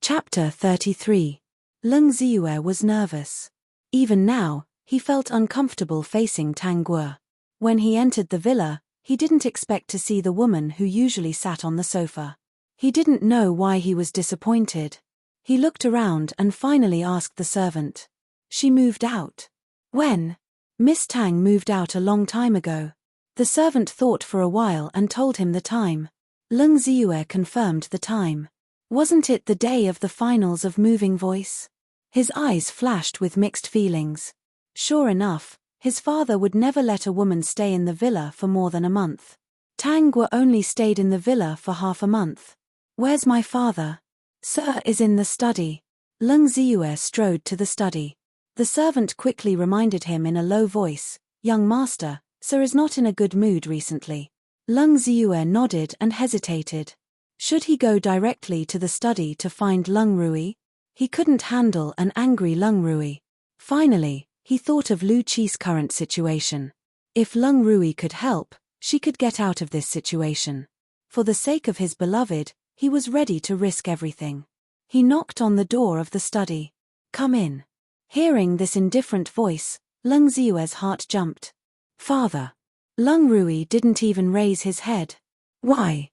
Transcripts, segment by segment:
Chapter 33. Lung Ziyue was nervous. Even now, he felt uncomfortable facing Tang Guo. When he entered the villa, he didn't expect to see the woman who usually sat on the sofa. He didn't know why he was disappointed. He looked around and finally asked the servant. She moved out. When? Miss Tang moved out a long time ago. The servant thought for a while and told him the time. Lung Ziyue confirmed the time. Wasn't it the day of the finals of Moving Voice? His eyes flashed with mixed feelings. Sure enough, his father would never let a woman stay in the villa for more than a month. Tang Guo only stayed in the villa for half a month. Where's my father? Sir is in the study. Lung Ziyue strode to the study. The servant quickly reminded him in a low voice, Young master, Sir is not in a good mood recently. Lung Ziyue nodded and hesitated. Should he go directly to the study to find Lung Rui? He couldn't handle an angry Lung Rui. Finally, he thought of Lu Qi's current situation. If Lung Rui could help, she could get out of this situation. For the sake of his beloved, he was ready to risk everything. He knocked on the door of the study. Come in. Hearing this indifferent voice, Lung Ziyue's heart jumped. Father. Lung Rui didn't even raise his head. Why?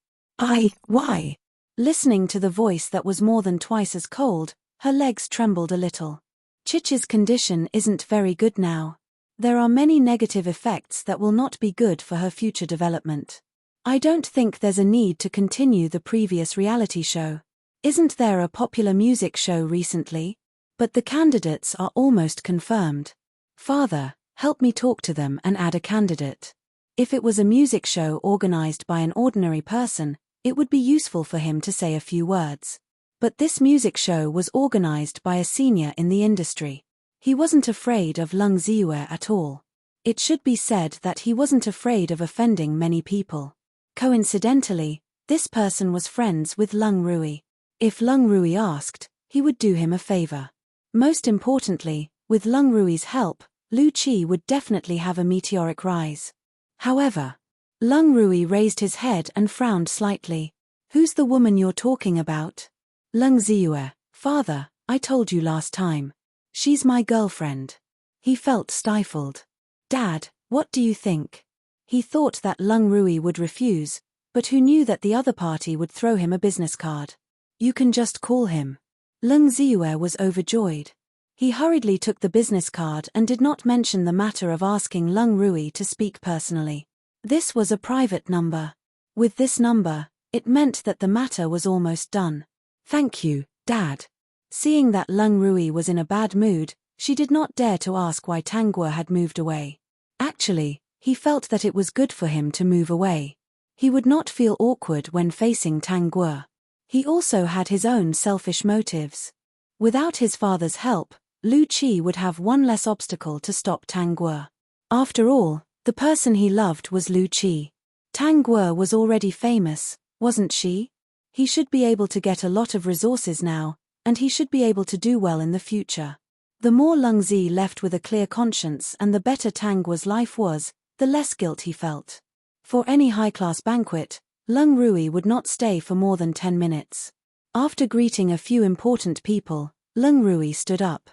Why? Listening to the voice that was more than twice as cold, her legs trembled a little. Chichi's condition isn't very good now. There are many negative effects that will not be good for her future development. I don't think there's a need to continue the previous reality show. Isn't there a popular music show recently? But the candidates are almost confirmed. Father, help me talk to them and add a candidate. If it was a music show organized by an ordinary person, it would be useful for him to say a few words. But this music show was organized by a senior in the industry. He wasn't afraid of Lung Ziyue at all. It should be said that he wasn't afraid of offending many people. Coincidentally, this person was friends with Lung Rui. If Lung Rui asked, he would do him a favor. Most importantly, with Lung Rui's help, Lu Qi would definitely have a meteoric rise. However, Lung Rui raised his head and frowned slightly. Who's the woman you're talking about? Lung Ziyue, father, I told you last time. She's my girlfriend. He felt stifled. Dad, what do you think? He thought that Lung Rui would refuse, but who knew that the other party would throw him a business card? You can just call him. Lung Ziyue was overjoyed. He hurriedly took the business card and did not mention the matter of asking Lung Rui to speak personally. This was a private number. With this number, it meant that the matter was almost done. Thank you, Dad. Seeing that Lung Rui was in a bad mood, she did not dare to ask why Tang Guo had moved away. Actually, he felt that it was good for him to move away. He would not feel awkward when facing Tang Guo. He also had his own selfish motives. Without his father's help, Lu Qi would have one less obstacle to stop Tang Guo. After all, the person he loved was Lu Qi. Tang Guo was already famous, wasn't she? He should be able to get a lot of resources now, and he should be able to do well in the future. The more Lung Zi left with a clear conscience and the better Tang Guo's life was, the less guilt he felt. For any high-class banquet, Lung Rui would not stay for more than 10 minutes. After greeting a few important people, Lung Rui stood up.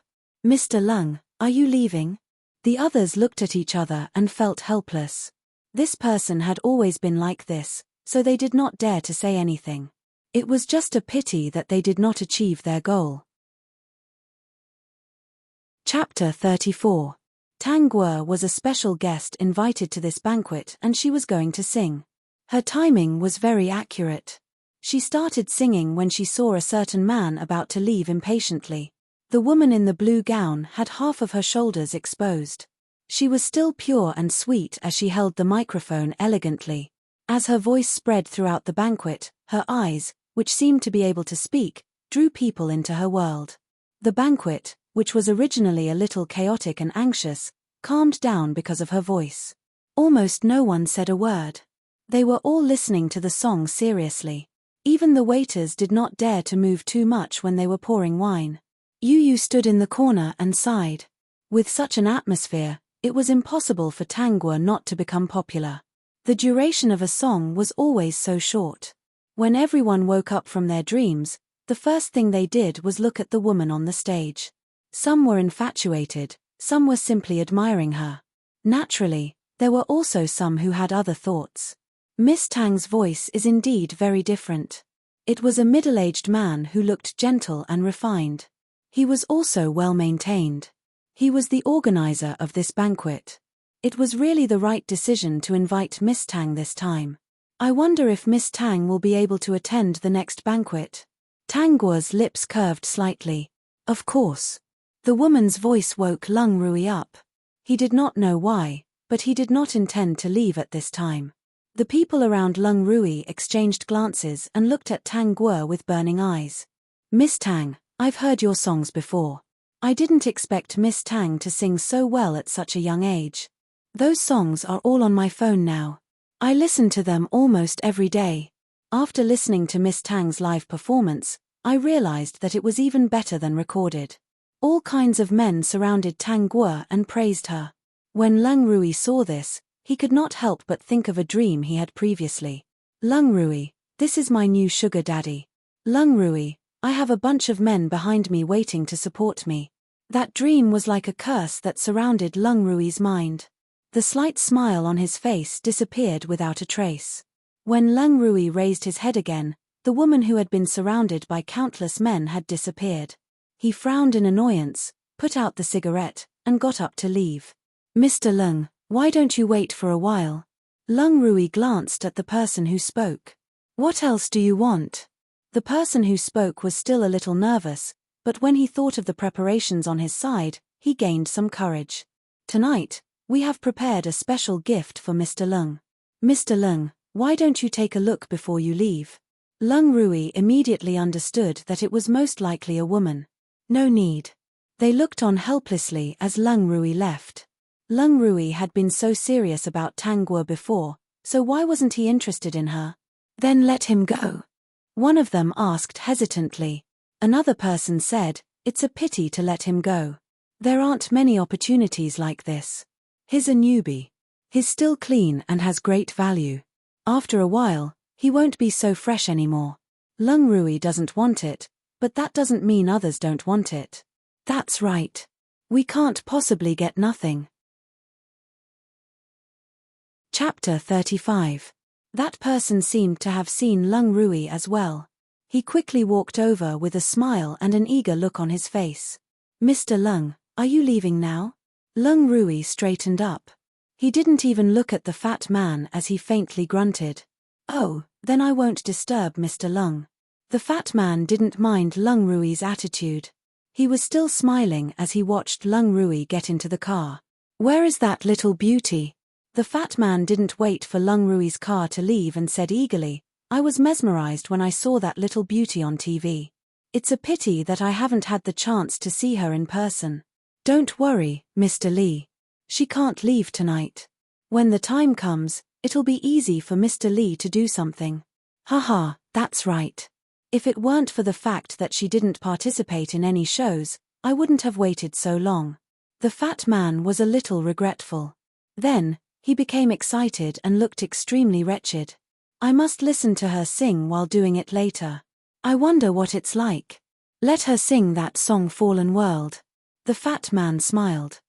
Mr. Lung, are you leaving? The others looked at each other and felt helpless. This person had always been like this, so they did not dare to say anything. It was just a pity that they did not achieve their goal. Chapter 34. Tang Guo was a special guest invited to this banquet and she was going to sing. Her timing was very accurate. She started singing when she saw a certain man about to leave impatiently. The woman in the blue gown had half of her shoulders exposed. She was still pure and sweet as she held the microphone elegantly. As her voice spread throughout the banquet, her eyes, which seemed to be able to speak, drew people into her world. The banquet, which was originally a little chaotic and anxious, calmed down because of her voice. Almost no one said a word. They were all listening to the song seriously. Even the waiters did not dare to move too much when they were pouring wine. Yu stood in the corner and sighed. With such an atmosphere, it was impossible for Tang Guo not to become popular. The duration of a song was always so short. When everyone woke up from their dreams, The first thing they did was look at the woman on the stage. Some were infatuated, some were simply admiring her. Naturally, there were also some who had other thoughts. Miss Tang's voice is indeed very different. It was a middle-aged man who looked gentle and refined. He was also well-maintained. He was the organizer of this banquet. It was really the right decision to invite Miss Tang this time. I wonder if Miss Tang will be able to attend the next banquet. Tang Guo's lips curved slightly. Of course. The woman's voice woke Lung Rui up. He did not know why, but he did not intend to leave at this time. The people around Lung Rui exchanged glances and looked at Tang Guo with burning eyes. Miss Tang, I've heard your songs before. I didn't expect Miss Tang to sing so well at such a young age. Those songs are all on my phone now. I listen to them almost every day. After listening to Miss Tang's live performance, I realized that it was even better than recorded. All kinds of men surrounded Tang Guo and praised her. When Lung Rui saw this, he could not help but think of a dream he had previously. Lung Rui, this is my new sugar daddy. Lung Rui, I have a bunch of men behind me waiting to support me. That dream was like a curse that surrounded Lung Rui's mind. The slight smile on his face disappeared without a trace. When Lung Rui raised his head again, the woman who had been surrounded by countless men had disappeared. He frowned in annoyance, put out the cigarette, and got up to leave. Mr. Lung, why don't you wait for a while? Lung Rui glanced at the person who spoke. What else do you want? The person who spoke was still a little nervous, but when he thought of the preparations on his side, he gained some courage. Tonight, we have prepared a special gift for Mr. Lung. Mr. Lung, why don't you take a look before you leave? Lung Rui immediately understood that it was most likely a woman. No need. They looked on helplessly as Lung Rui left. Lung Rui had been so serious about Tang Guo before, so why wasn't he interested in her? Then let him go. One of them asked hesitantly. Another person said, it's a pity to let him go. There aren't many opportunities like this. He's a newbie. He's still clean and has great value. After a while, he won't be so fresh anymore. Lung Rui doesn't want it, but that doesn't mean others don't want it. That's right. We can't possibly get nothing. Chapter 35. That person seemed to have seen Lung Rui as well. He quickly walked over with a smile and an eager look on his face. Mr. Lung, are you leaving now? Lung Rui straightened up. He didn't even look at the fat man as he faintly grunted. Oh, then I won't disturb Mr. Lung. The fat man didn't mind Lung Rui's attitude. He was still smiling as he watched Lung Rui get into the car. Where is that little beauty? The fat man didn't wait for Lung Rui's car to leave and said eagerly, I was mesmerized when I saw that little beauty on TV. It's a pity that I haven't had the chance to see her in person. Don't worry, Mr. Li. She can't leave tonight. When the time comes, it'll be easy for Mr. Li to do something. Haha, that's right. If it weren't for the fact that she didn't participate in any shows, I wouldn't have waited so long. The fat man was a little regretful. Then, he became excited and looked extremely wretched. I must listen to her sing while doing it later. I wonder what it's like. Let her sing that song Fallen World. The fat man smiled.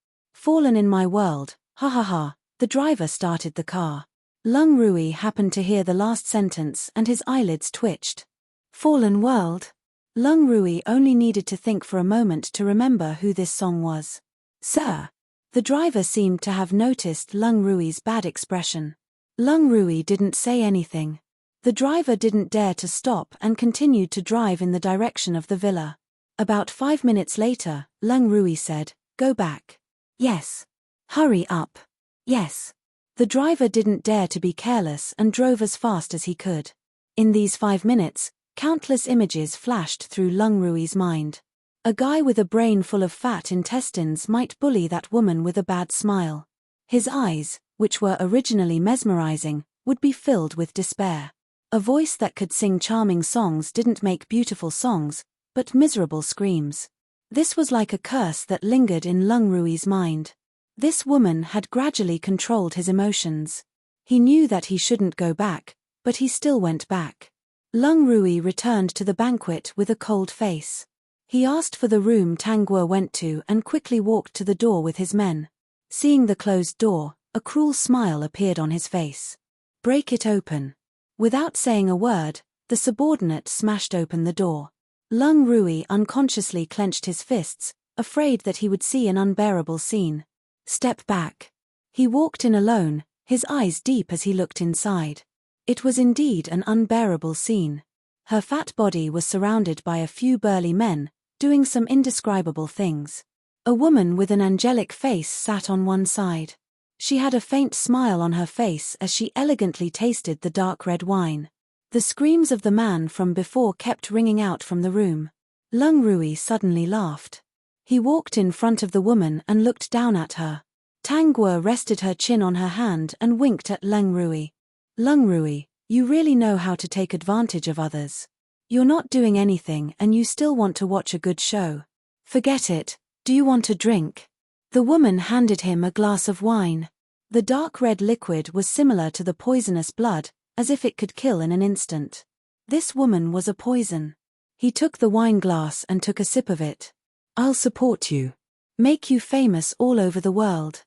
Fallen in my world, ha ha ha. The driver started the car. Lung Rui happened to hear the last sentence and his eyelids twitched. Fallen World? Lung Rui only needed to think for a moment to remember who this song was. Sir. The driver seemed to have noticed Lung Rui's bad expression. Lung Rui didn't say anything. The driver didn't dare to stop and continued to drive in the direction of the villa. About 5 minutes later, Lung Rui said, Go back. Yes. Hurry up. Yes. The driver didn't dare to be careless and drove as fast as he could. In these 5 minutes, countless images flashed through Lung Rui's mind. A guy with a brain full of fat intestines might bully that woman with a bad smile. His eyes, which were originally mesmerizing, would be filled with despair. A voice that could sing charming songs didn't make beautiful songs, but miserable screams. This was like a curse that lingered in Lung Rui's mind. This woman had gradually controlled his emotions. He knew that he shouldn't go back, but he still went back. Lung Rui returned to the banquet with a cold face. He asked for the room Tang Guo went to and quickly walked to the door with his men. Seeing the closed door, a cruel smile appeared on his face. "Break it open." Without saying a word, the subordinate smashed open the door. Lung Rui unconsciously clenched his fists, afraid that he would see an unbearable scene. "Step back." He walked in alone, his eyes deep as he looked inside. It was indeed an unbearable scene. Her fat body was surrounded by a few burly men, doing some indescribable things. A woman with an angelic face sat on one side. She had a faint smile on her face as she elegantly tasted the dark red wine. The screams of the man from before kept ringing out from the room. Lung Rui suddenly laughed. He walked in front of the woman and looked down at her. Tang Guo rested her chin on her hand and winked at Lung Rui. "Lung Rui, you really know how to take advantage of others. You're not doing anything and you still want to watch a good show. Forget it, do you want a drink?" The woman handed him a glass of wine. The dark red liquid was similar to the poisonous blood, as if it could kill in an instant. This woman was a poison. He took the wine glass and took a sip of it. "I'll support you. Make you famous all over the world."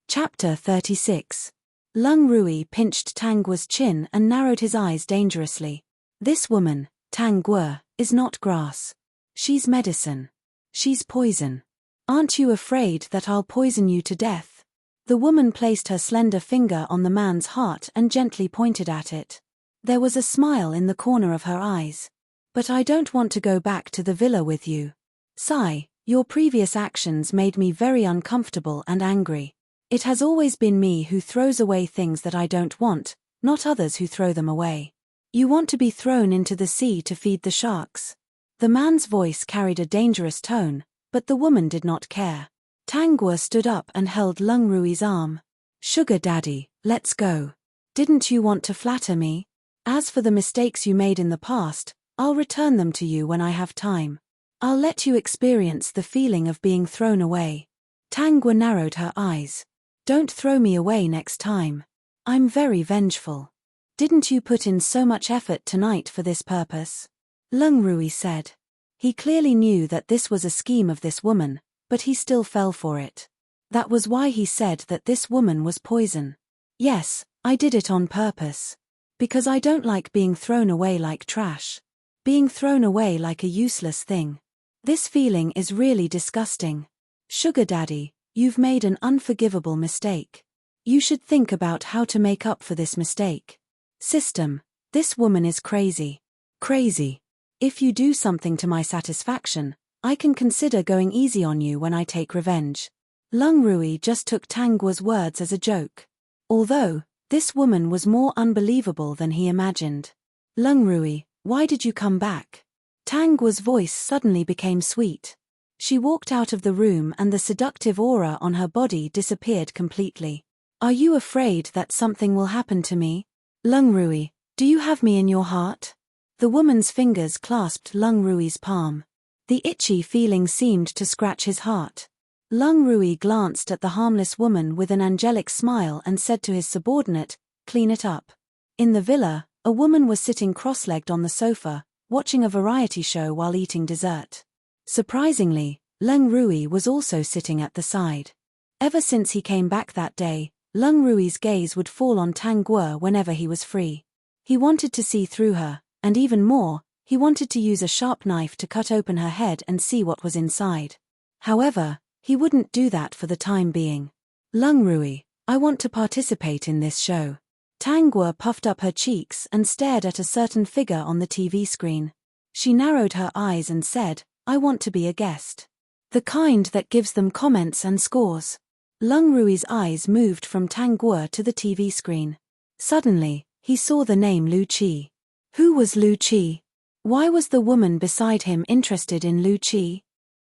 Chapter 36. Lung Rui pinched Tang Guo's chin and narrowed his eyes dangerously. "This woman, Tang Guo, is not grass. She's medicine. She's poison. Aren't you afraid that I'll poison you to death?" The woman placed her slender finger on the man's heart and gently pointed at it. There was a smile in the corner of her eyes. "But I don't want to go back to the villa with you. Sai, your previous actions made me very uncomfortable and angry. It has always been me who throws away things that I don't want, not others who throw them away. You want to be thrown into the sea to feed the sharks." The man's voice carried a dangerous tone, but the woman did not care. Tang Guo stood up and held Lung Rui's arm. "Sugar daddy, let's go. Didn't you want to flatter me? As for the mistakes you made in the past, I'll return them to you when I have time. I'll let you experience the feeling of being thrown away." Tang Guo narrowed her eyes. "Don't throw me away next time. I'm very vengeful. Didn't you put in so much effort tonight for this purpose?" Lung Rui said. He clearly knew that this was a scheme of this woman, but he still fell for it. That was why he said that this woman was poison. "Yes, I did it on purpose. Because I don't like being thrown away like trash. Being thrown away like a useless thing. This feeling is really disgusting. Sugar daddy, you've made an unforgivable mistake. You should think about how to make up for this mistake. System, this woman is crazy. Crazy. If you do something to my satisfaction, I can consider going easy on you when I take revenge." Lung Rui just took Tang Guo's words as a joke. Although, this woman was more unbelievable than he imagined. "Lung Rui, why did you come back?" Tang Guo's voice suddenly became sweet. She walked out of the room and the seductive aura on her body disappeared completely. "Are you afraid that something will happen to me? Lung Rui, do you have me in your heart?" The woman's fingers clasped Lung Rui's palm. The itchy feeling seemed to scratch his heart. Lung Rui glanced at the harmless woman with an angelic smile and said to his subordinate, "Clean it up." In the villa, a woman was sitting cross-legged on the sofa, watching a variety show while eating dessert. Surprisingly, Lung Rui was also sitting at the side. Ever since he came back that day, Lung Rui's gaze would fall on Tang Guo whenever he was free. He wanted to see through her, and even more, he wanted to use a sharp knife to cut open her head and see what was inside. However, he wouldn't do that for the time being. "Lung Rui, I want to participate in this show." Tang Guo puffed up her cheeks and stared at a certain figure on the TV screen. She narrowed her eyes and said, "I want to be a guest. The kind that gives them comments and scores." Lung Rui's eyes moved from Tang Guo to the TV screen. Suddenly, he saw the name Lu Qi. Who was Lu Qi? Why was the woman beside him interested in Lu Qi?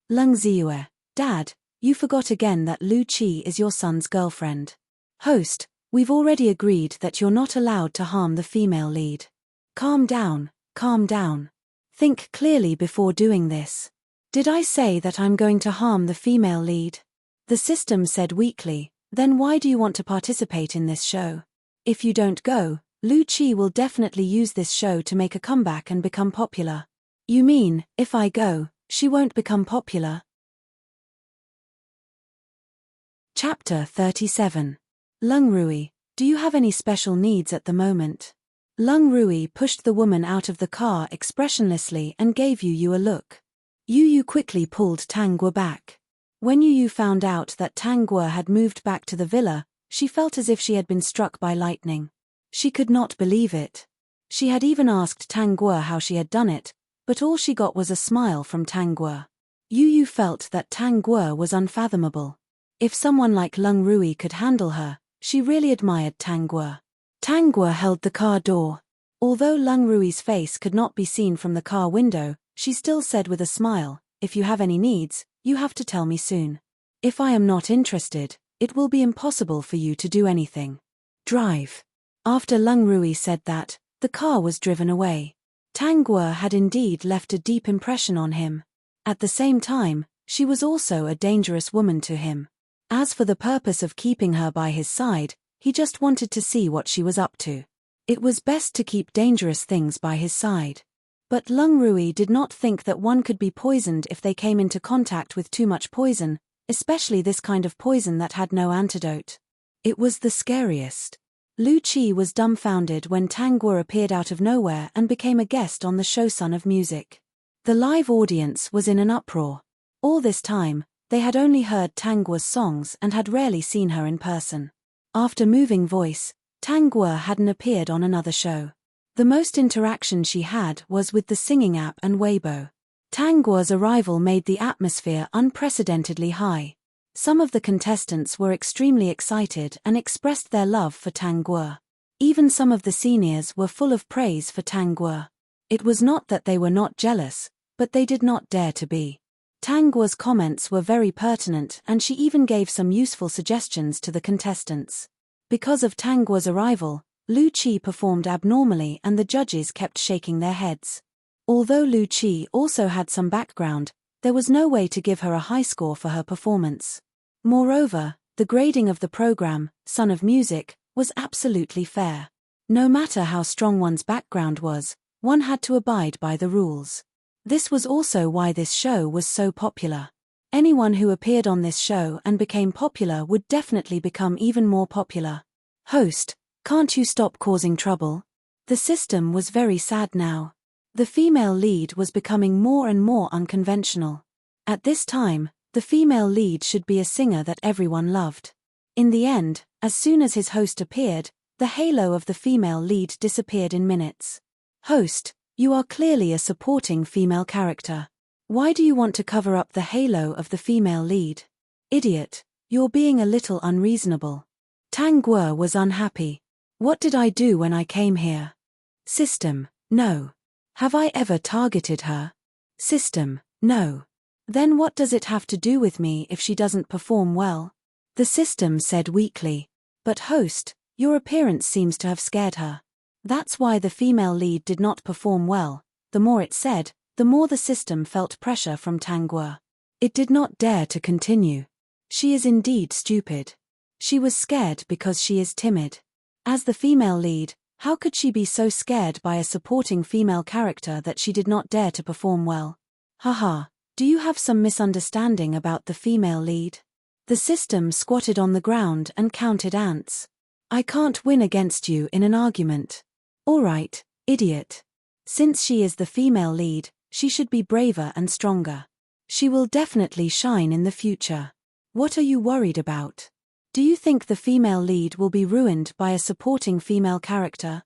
Lung Ziyue, Dad, you forgot again that Lu Qi is your son's girlfriend. Host, we've already agreed that you're not allowed to harm the female lead. Calm down, calm down. Think clearly before doing this. Did I say that I'm going to harm the female lead? The system said weakly, then why do you want to participate in this show? If you don't go, Lu Qi will definitely use this show to make a comeback and become popular. You mean, if I go, she won't become popular? Chapter 37. Lung Rui, do you have any special needs at the moment? Lung Rui pushed the woman out of the car expressionlessly and gave Yu a look. Yu quickly pulled Tang Guo back. When Yu found out that Tang Guo had moved back to the villa, she felt as if she had been struck by lightning. She could not believe it. She had even asked Tang Guo how she had done it, but all she got was a smile from Tang Guo. Yu felt that Tang Guo was unfathomable. If someone like Lung Rui could handle her, she really admired Tang Guo. Tang Guo held the car door. Although Lung Rui's face could not be seen from the car window, she still said with a smile, "If you have any needs, you have to tell me soon. If I am not interested, it will be impossible for you to do anything. Drive." After Lung Rui said that, the car was driven away. Tang Guo had indeed left a deep impression on him. At the same time, she was also a dangerous woman to him. As for the purpose of keeping her by his side, he just wanted to see what she was up to. It was best to keep dangerous things by his side. But Lung Rui did not think that one could be poisoned if they came into contact with too much poison, especially this kind of poison that had no antidote. It was the scariest. Lu Qi was dumbfounded when Tang Guo appeared out of nowhere and became a guest on the show Son of Music. The live audience was in an uproar. All this time, they had only heard Tang Guo's songs and had rarely seen her in person. After Moving Voice, Tang Guo hadn't appeared on another show. The most interaction she had was with the singing app and Weibo. Tang Guo's arrival made the atmosphere unprecedentedly high. Some of the contestants were extremely excited and expressed their love for Tang Guo. Even some of the seniors were full of praise for Tang Guo. It was not that they were not jealous, but they did not dare to be. Tang Guo's comments were very pertinent and she even gave some useful suggestions to the contestants. Because of Tang Guo's arrival, Lu Qi performed abnormally and the judges kept shaking their heads. Although Lu Qi also had some background, there was no way to give her a high score for her performance. Moreover, the grading of the program, Son of Music, was absolutely fair. No matter how strong one's background was, one had to abide by the rules. This was also why this show was so popular. Anyone who appeared on this show and became popular would definitely become even more popular. Host, can't you stop causing trouble? The system was very sad now. The female lead was becoming more and more unconventional. At this time, the female lead should be a singer that everyone loved. In the end, as soon as his host appeared, the halo of the female lead disappeared in minutes. Host, you are clearly a supporting female character. Why do you want to cover up the halo of the female lead? Idiot, you're being a little unreasonable. Tang Guo was unhappy. What did I do when I came here? System, no. Have I ever targeted her? System, no. Then what does it have to do with me if she doesn't perform well? The system said weakly. But host, your appearance seems to have scared her. That's why the female lead did not perform well. The more it said, the more the system felt pressure from Tang Guo. It did not dare to continue. She is indeed stupid. She was scared because she is timid. As the female lead, how could she be so scared by a supporting female character that she did not dare to perform well? Haha, do you have some misunderstanding about the female lead? The system squatted on the ground and counted ants. I can't win against you in an argument. Alright, idiot. Since she is the female lead, she should be braver and stronger. She will definitely shine in the future. What are you worried about? Do you think the female lead will be ruined by a supporting female character?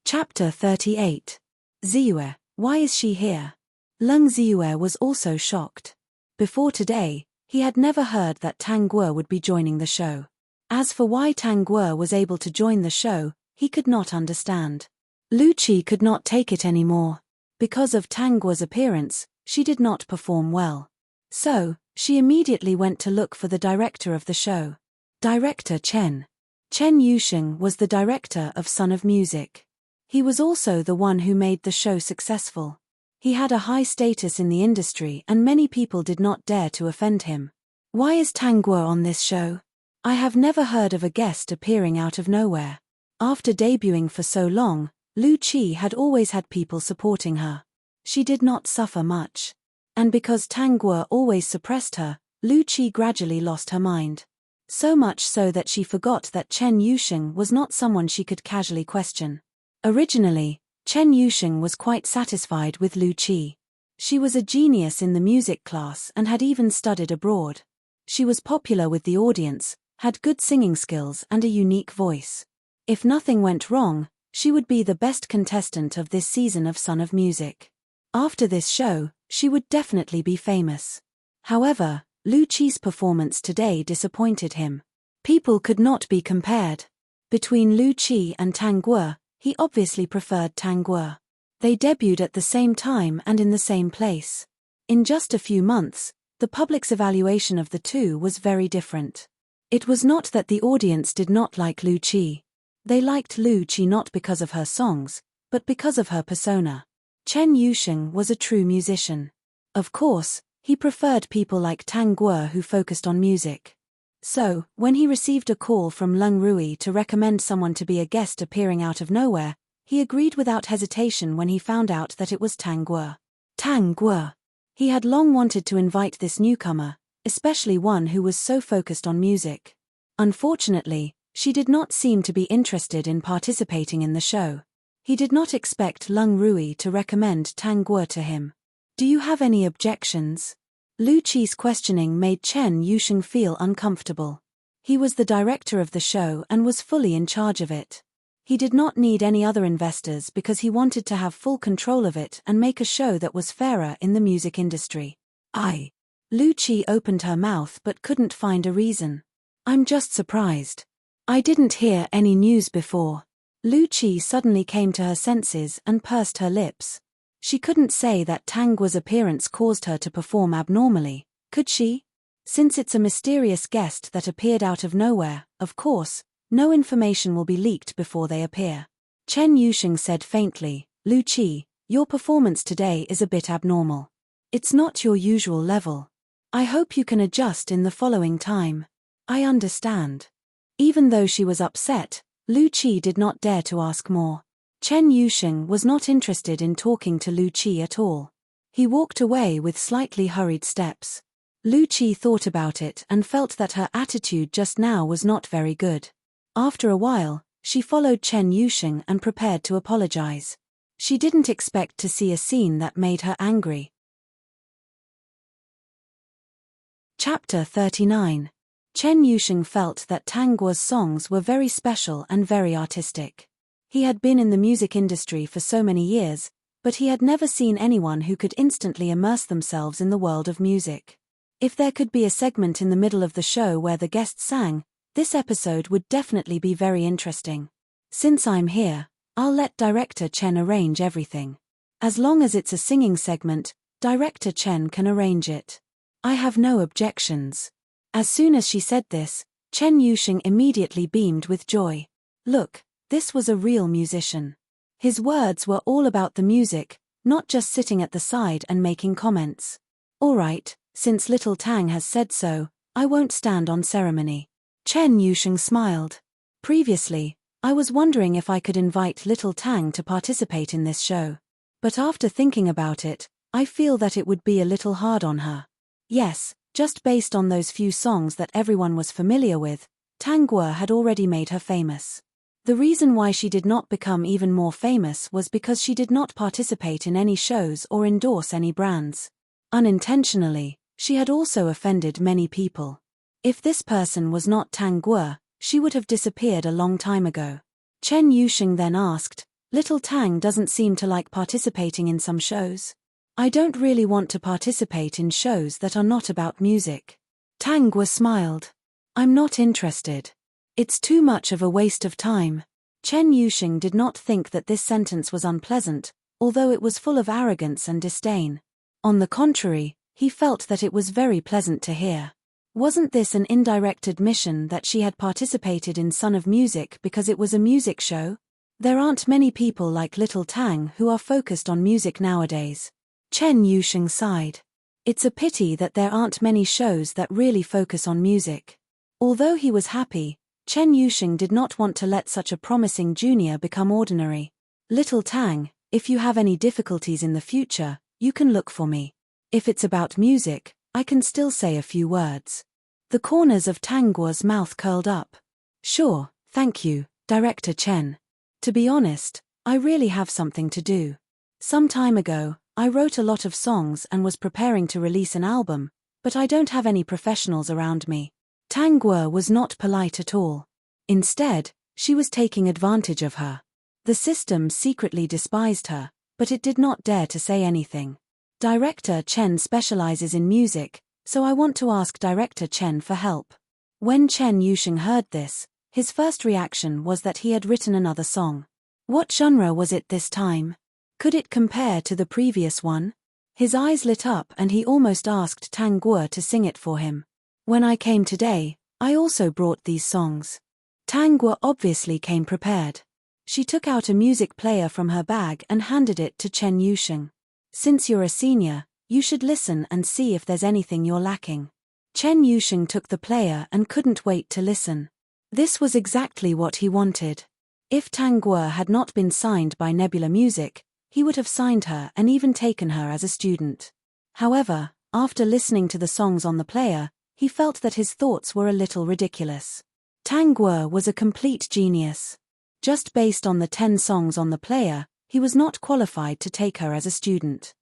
Chapter 38. Ziyue, why is she here? Lung Ziyue was also shocked. Before today, he had never heard that Tang Guo would be joining the show. As for why Tang Guo was able to join the show, he could not understand. Lu Qi could not take it anymore. Because of Tang Guo's appearance, she did not perform well. So, she immediately went to look for the director of the show. Director Chen. Chen Yusheng was the director of Son of Music. He was also the one who made the show successful. He had a high status in the industry and many people did not dare to offend him. Why is Tang Guo on this show? I have never heard of a guest appearing out of nowhere. After debuting for so long, Lu Qi had always had people supporting her. She did not suffer much. And because Tang Guo always suppressed her, Lu Qi gradually lost her mind. So much so that she forgot that Chen Yusheng was not someone she could casually question. Originally, Chen Yusheng was quite satisfied with Lu Qi. She was a genius in the music class and had even studied abroad. She was popular with the audience, had good singing skills and a unique voice. If nothing went wrong, she would be the best contestant of this season of Son of Music. After this show, she would definitely be famous. However, Lu Qi's performance today disappointed him. People could not be compared. Between Lu Qi and Tang Guo, he obviously preferred Tang Guo. They debuted at the same time and in the same place. In just a few months, the public's evaluation of the two was very different. It was not that the audience did not like Lu Qi. They liked Lu Qi not because of her songs, but because of her persona. Chen Yusheng was a true musician. Of course, he preferred people like Tang Guo who focused on music. So, when he received a call from Leng Rui to recommend someone to be a guest appearing out of nowhere, he agreed without hesitation when he found out that it was Tang Guo. Tang Guo. He had long wanted to invite this newcomer, especially one who was so focused on music. Unfortunately, she did not seem to be interested in participating in the show. He did not expect Leng Rui to recommend Tang Guo to him. Do you have any objections? Lu Qi's questioning made Chen Yusheng feel uncomfortable. He was the director of the show and was fully in charge of it. He did not need any other investors because he wanted to have full control of it and make a show that was fairer in the music industry. Lu Qi opened her mouth but couldn't find a reason. I'm just surprised. I didn't hear any news before. Lu Qi suddenly came to her senses and pursed her lips. She couldn't say that Tang Guo's appearance caused her to perform abnormally, could she? Since it's a mysterious guest that appeared out of nowhere, of course, no information will be leaked before they appear. Chen Yusheng said faintly, Lu Qi, your performance today is a bit abnormal. It's not your usual level. I hope you can adjust in the following time. I understand. Even though she was upset, Lu Qi did not dare to ask more. Chen Yusheng was not interested in talking to Lu Qi at all. He walked away with slightly hurried steps. Lu Qi thought about it and felt that her attitude just now was not very good. After a while, she followed Chen Yusheng and prepared to apologize. She didn't expect to see a scene that made her angry. Chapter 39. Chen Yusheng felt that Tang Guo's songs were very special and very artistic. He had been in the music industry for so many years, but he had never seen anyone who could instantly immerse themselves in the world of music. If there could be a segment in the middle of the show where the guests sang, this episode would definitely be very interesting. Since I'm here, I'll let Director Chen arrange everything. As long as it's a singing segment, Director Chen can arrange it. I have no objections. As soon as she said this, Chen Yusheng immediately beamed with joy. Look, this was a real musician. His words were all about the music, not just sitting at the side and making comments. All right, since little Tang has said so, I won't stand on ceremony. Chen Yusheng smiled. Previously, I was wondering if I could invite little Tang to participate in this show. But after thinking about it, I feel that it would be a little hard on her. Yes, just based on those few songs that everyone was familiar with, Tang Guo had already made her famous. The reason why she did not become even more famous was because she did not participate in any shows or endorse any brands. Unintentionally, she had also offended many people. If this person was not Tang Guo, she would have disappeared a long time ago. Chen Yusheng then asked, Little Tang doesn't seem to like participating in some shows. I don't really want to participate in shows that are not about music. Tang Guo smiled. I'm not interested. It's too much of a waste of time. Chen Yusheng did not think that this sentence was unpleasant, although it was full of arrogance and disdain. On the contrary, he felt that it was very pleasant to hear. Wasn't this an indirect admission that she had participated in Son of Music because it was a music show? There aren't many people like Little Tang who are focused on music nowadays. Chen Yusheng sighed. It's a pity that there aren't many shows that really focus on music. Although he was happy, Chen Yusheng did not want to let such a promising junior become ordinary. Little Tang, if you have any difficulties in the future, you can look for me. If it's about music, I can still say a few words. The corners of Tang Guo's mouth curled up. Sure, thank you, Director Chen. To be honest, I really have something to do. Some time ago, I wrote a lot of songs and was preparing to release an album, but I don't have any professionals around me. Tang Guo was not polite at all. Instead, she was taking advantage of her. The system secretly despised her, but it did not dare to say anything. Director Chen specializes in music, so I want to ask Director Chen for help. When Chen Yusheng heard this, his first reaction was that he had written another song. What genre was it this time? Could it compare to the previous one? His eyes lit up and he almost asked Tang Guo to sing it for him. When I came today, I also brought these songs. Tang Guo obviously came prepared. She took out a music player from her bag and handed it to Chen Yusheng. Since you're a senior, you should listen and see if there's anything you're lacking. Chen Yusheng took the player and couldn't wait to listen. This was exactly what he wanted. If Tang Guo had not been signed by Nebula Music, he would have signed her and even taken her as a student. However, after listening to the songs on the player, he felt that his thoughts were a little ridiculous. Tang Guo was a complete genius. Just based on the 10 songs on the player, he was not qualified to take her as a student.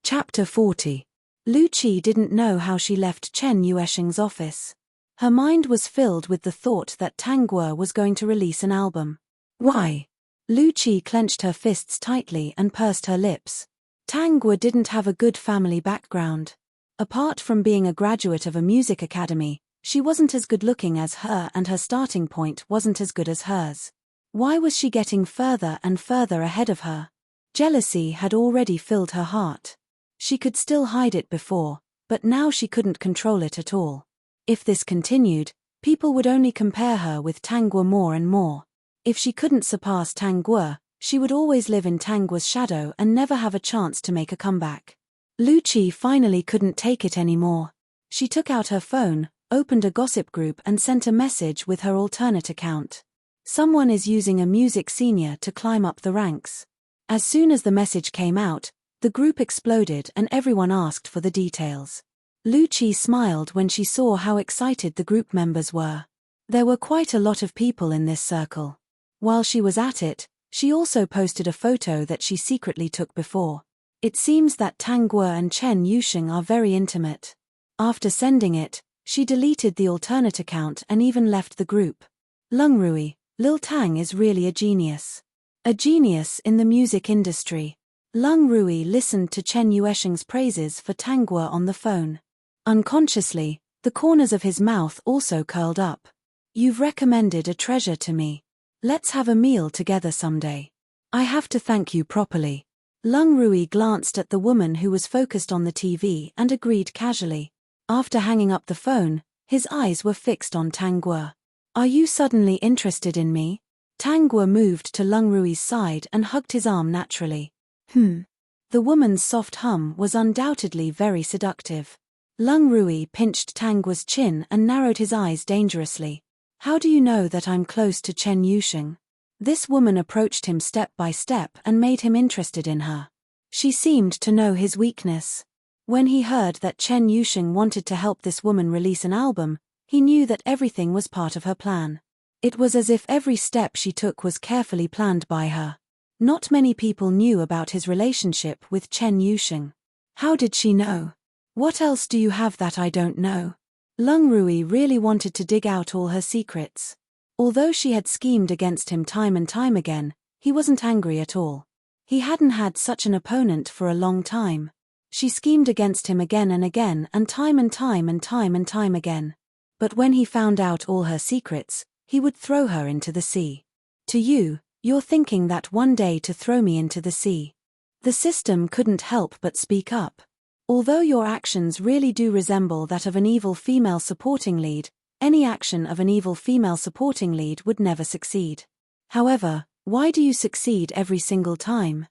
Chapter 40. Lu Qi didn't know how she left Chen Yuesheng's office. Her mind was filled with the thought that Tang Guo was going to release an album. Why? Lu Qi clenched her fists tightly and pursed her lips. Tang Guo didn't have a good family background. Apart from being a graduate of a music academy, she wasn't as good-looking as her and her starting point wasn't as good as hers. Why was she getting further and further ahead of her? Jealousy had already filled her heart. She could still hide it before, but now she couldn't control it at all. If this continued, people would only compare her with Tang Guo more and more. If she couldn't surpass Tang Guo, she would always live in Tang Guo's shadow and never have a chance to make a comeback. Lu Qi finally couldn't take it anymore. She took out her phone, opened a gossip group and sent a message with her alternate account. Someone is using a music senior to climb up the ranks. As soon as the message came out, the group exploded and everyone asked for the details. Lu Qi smiled when she saw how excited the group members were. There were quite a lot of people in this circle. While she was at it, she also posted a photo that she secretly took before. It seems that Tang Guo and Chen Yusheng are very intimate. After sending it, she deleted the alternate account and even left the group. Lung Rui, Lil Tang is really a genius. A genius in the music industry. Lung Rui listened to Chen Yuesheng's praises for Tang Guo on the phone. Unconsciously, the corners of his mouth also curled up. You've recommended a treasure to me. Let's have a meal together someday. I have to thank you properly. Lung Rui glanced at the woman who was focused on the TV and agreed casually. After hanging up the phone, his eyes were fixed on Tang Guo. Are you suddenly interested in me? Tang Guo moved to Lung Rui's side and hugged his arm naturally. The woman's soft hum was undoubtedly very seductive. Lung Rui pinched Tang Guo's chin and narrowed his eyes dangerously. How do you know that I'm close to Chen Yusheng? This woman approached him step by step and made him interested in her. She seemed to know his weakness. When he heard that Chen Yusheng wanted to help this woman release an album, he knew that everything was part of her plan. It was as if every step she took was carefully planned by her. Not many people knew about his relationship with Chen Yusheng. How did she know? What else do you have that I don't know? Lung Rui really wanted to dig out all her secrets. Although she had schemed against him time and time again, he wasn't angry at all. He hadn't had such an opponent for a long time. She schemed against him again and again and time again. But when he found out all her secrets, he would throw her into the sea. To you, you're thinking that one day to throw me into the sea. The system couldn't help but speak up. Although your actions really do resemble that of an evil female supporting lead, any action of an evil female supporting lead would never succeed. However, why do you succeed every single time?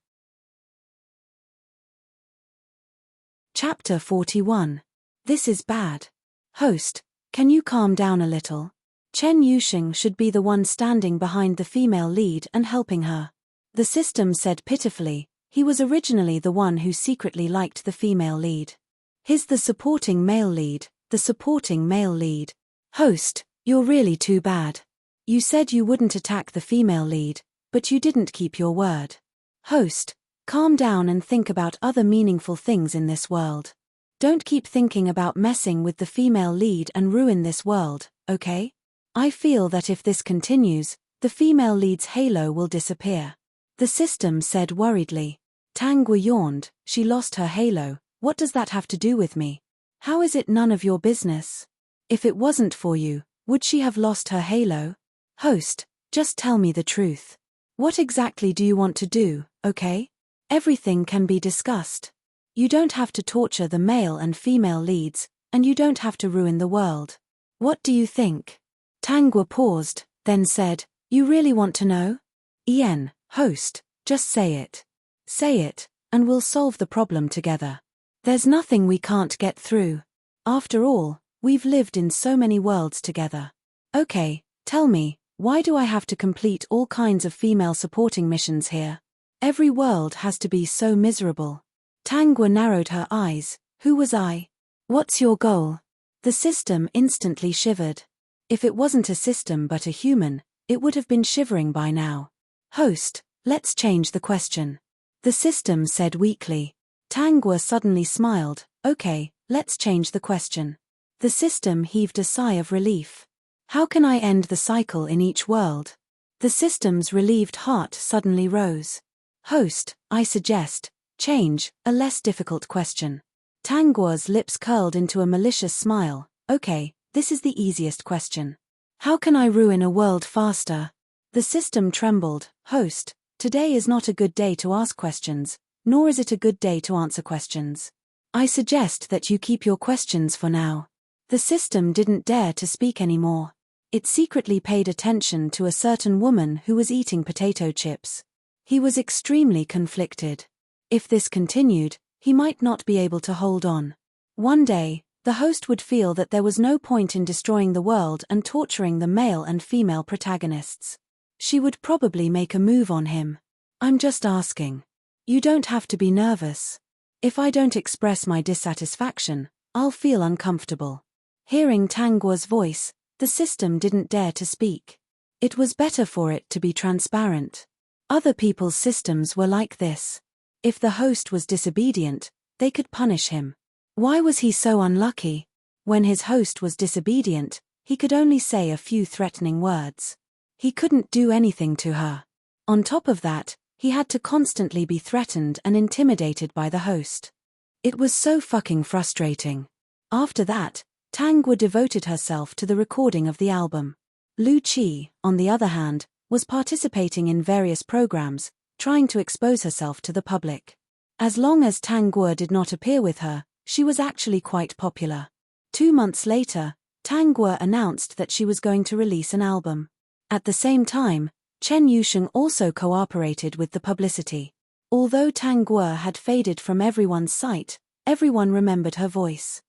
Chapter 41. This is bad. Host, can you calm down a little? Chen Yusheng should be the one standing behind the female lead and helping her. The system said pitifully, he was originally the one who secretly liked the female lead. He's the supporting male lead, the supporting male lead. Host, you're really too bad. You said you wouldn't attack the female lead, but you didn't keep your word. Host, calm down and think about other meaningful things in this world. Don't keep thinking about messing with the female lead and ruin this world, okay? I feel that if this continues, the female lead's halo will disappear. The system said worriedly. Tangua yawned, she lost her halo, what does that have to do with me? How is it none of your business? If it wasn't for you, would she have lost her halo? Host, just tell me the truth. What exactly do you want to do, okay? Everything can be discussed. You don't have to torture the male and female leads, and you don't have to ruin the world. What do you think? Tangua paused, then said, you really want to know? Host, just say it. Say it, and we'll solve the problem together. There's nothing we can't get through. After all, we've lived in so many worlds together. Okay, tell me, why do I have to complete all kinds of female supporting missions here? Every world has to be so miserable. Tangua narrowed her eyes. Who was I? What's your goal? The system instantly shivered. If it wasn't a system but a human, it would have been shivering by now. Host, let's change the question. The system said weakly. Tangua suddenly smiled. Okay, let's change the question. The system heaved a sigh of relief. How can I end the cycle in each world? The system's relieved heart suddenly rose. Host, I suggest, change, a less difficult question. Tangua's lips curled into a malicious smile. Okay, this is the easiest question. How can I ruin a world faster? The system trembled. Host, today is not a good day to ask questions, nor is it a good day to answer questions. I suggest that you keep your questions for now. The system didn't dare to speak anymore. It secretly paid attention to a certain woman who was eating potato chips. He was extremely conflicted. If this continued, he might not be able to hold on. One day, the host would feel that there was no point in destroying the world and torturing the male and female protagonists. She would probably make a move on him. I'm just asking. You don't have to be nervous. If I don't express my dissatisfaction, I'll feel uncomfortable. Hearing Tangua's voice, the system didn't dare to speak. It was better for it to be transparent. Other people's systems were like this. If the host was disobedient, they could punish him. Why was he so unlucky? When his host was disobedient, he could only say a few threatening words. He couldn't do anything to her. On top of that, he had to constantly be threatened and intimidated by the host. It was so fucking frustrating. After that, Tangua devoted herself to the recording of the album. Lu Qi, on the other hand, was participating in various programs, trying to expose herself to the public. As long as Tangua did not appear with her, she was actually quite popular. 2 months later, Tangua announced that she was going to release an album. At the same time, Chen Yusheng also cooperated with the publicity. Although Tangua had faded from everyone's sight, everyone remembered her voice.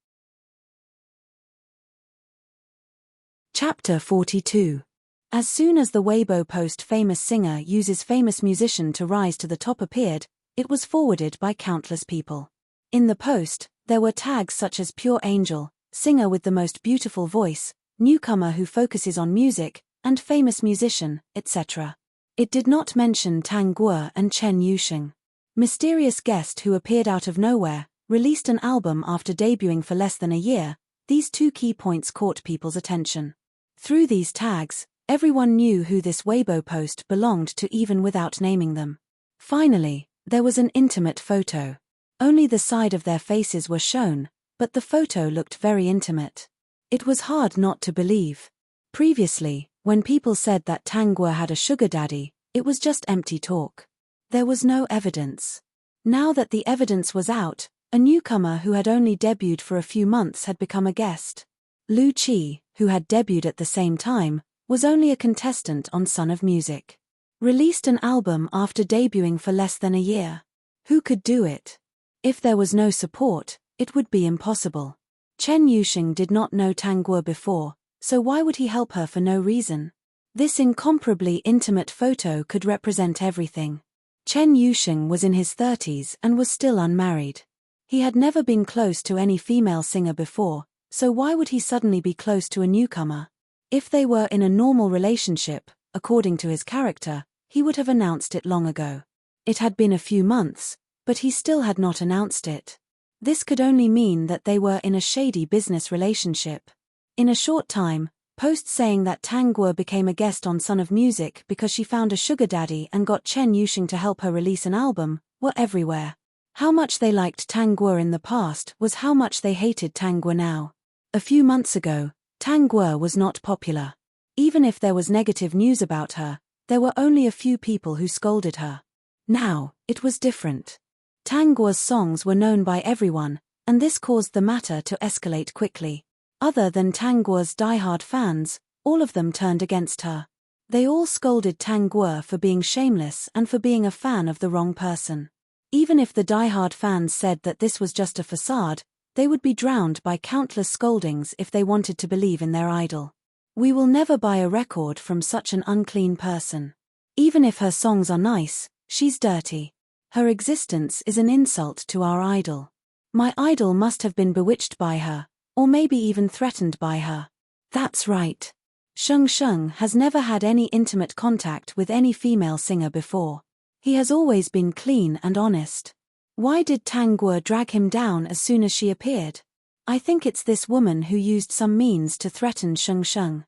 Chapter 42. As soon as the Weibo post famous singer uses famous musician to rise to the top appeared, it was forwarded by countless people. In the post, there were tags such as Pure Angel, singer with the most beautiful voice, newcomer who focuses on music, and famous musician, etc. It did not mention Tangua and Chen Yusheng. Mysterious guest who appeared out of nowhere, released an album after debuting for less than a year. These two key points caught people's attention. Through these tags, everyone knew who this Weibo post belonged to even without naming them. Finally, there was an intimate photo. Only the side of their faces were shown, but the photo looked very intimate. It was hard not to believe. Previously, when people said that Tangua had a sugar daddy, it was just empty talk. There was no evidence. Now that the evidence was out, a newcomer who had only debuted for a few months had become a guest. Lu Qi, who had debuted at the same time, was only a contestant on Son of Music. Released an album after debuting for less than a year. Who could do it? If there was no support, it would be impossible. Chen Yusheng did not know Tang Guo before, so why would he help her for no reason? This incomparably intimate photo could represent everything. Chen Yusheng was in his 30s and was still unmarried. He had never been close to any female singer before, so why would he suddenly be close to a newcomer? If they were in a normal relationship, according to his character, he would have announced it long ago. It had been a few months, but he still had not announced it. This could only mean that they were in a shady business relationship. In a short time, posts saying that Tang Guo became a guest on Son of Music because she found a sugar daddy and got Chen Yusheng to help her release an album were everywhere. How much they liked Tang Guo in the past was how much they hated Tang Guo now. A few months ago, Tang Guo was not popular. Even if there was negative news about her, there were only a few people who scolded her. Now, it was different. Tang Guo's songs were known by everyone, and this caused the matter to escalate quickly. Other than Tang Guo's die-hard fans, all of them turned against her. They all scolded Tang Guo for being shameless and for being a fan of the wrong person. Even if the die-hard fans said that this was just a facade, they would be drowned by countless scoldings if they wanted to believe in their idol. We will never buy a record from such an unclean person. Even if her songs are nice, she's dirty. Her existence is an insult to our idol. My idol must have been bewitched by her, or maybe even threatened by her. That's right. Sheng has never had any intimate contact with any female singer before. He has always been clean and honest. Why did Tang Guo drag him down as soon as she appeared? I think it's this woman who used some means to threaten Sheng.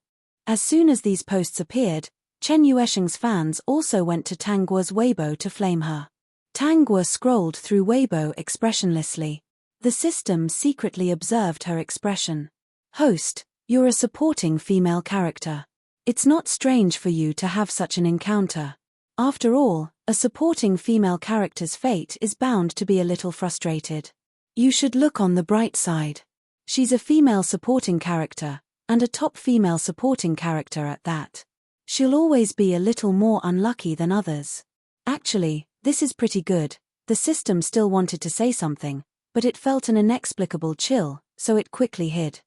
As soon as these posts appeared, Chen Yuesheng's fans also went to Tang Guo's Weibo to flame her. Tang Guo scrolled through Weibo expressionlessly. The system secretly observed her expression. Host, you're a supporting female character. It's not strange for you to have such an encounter. After all, a supporting female character's fate is bound to be a little frustrated. You should look on the bright side. She's a female supporting character, and a top female supporting character at that. She'll always be a little more unlucky than others. Actually, this is pretty good. The system still wanted to say something, but it felt an inexplicable chill, so it quickly hid.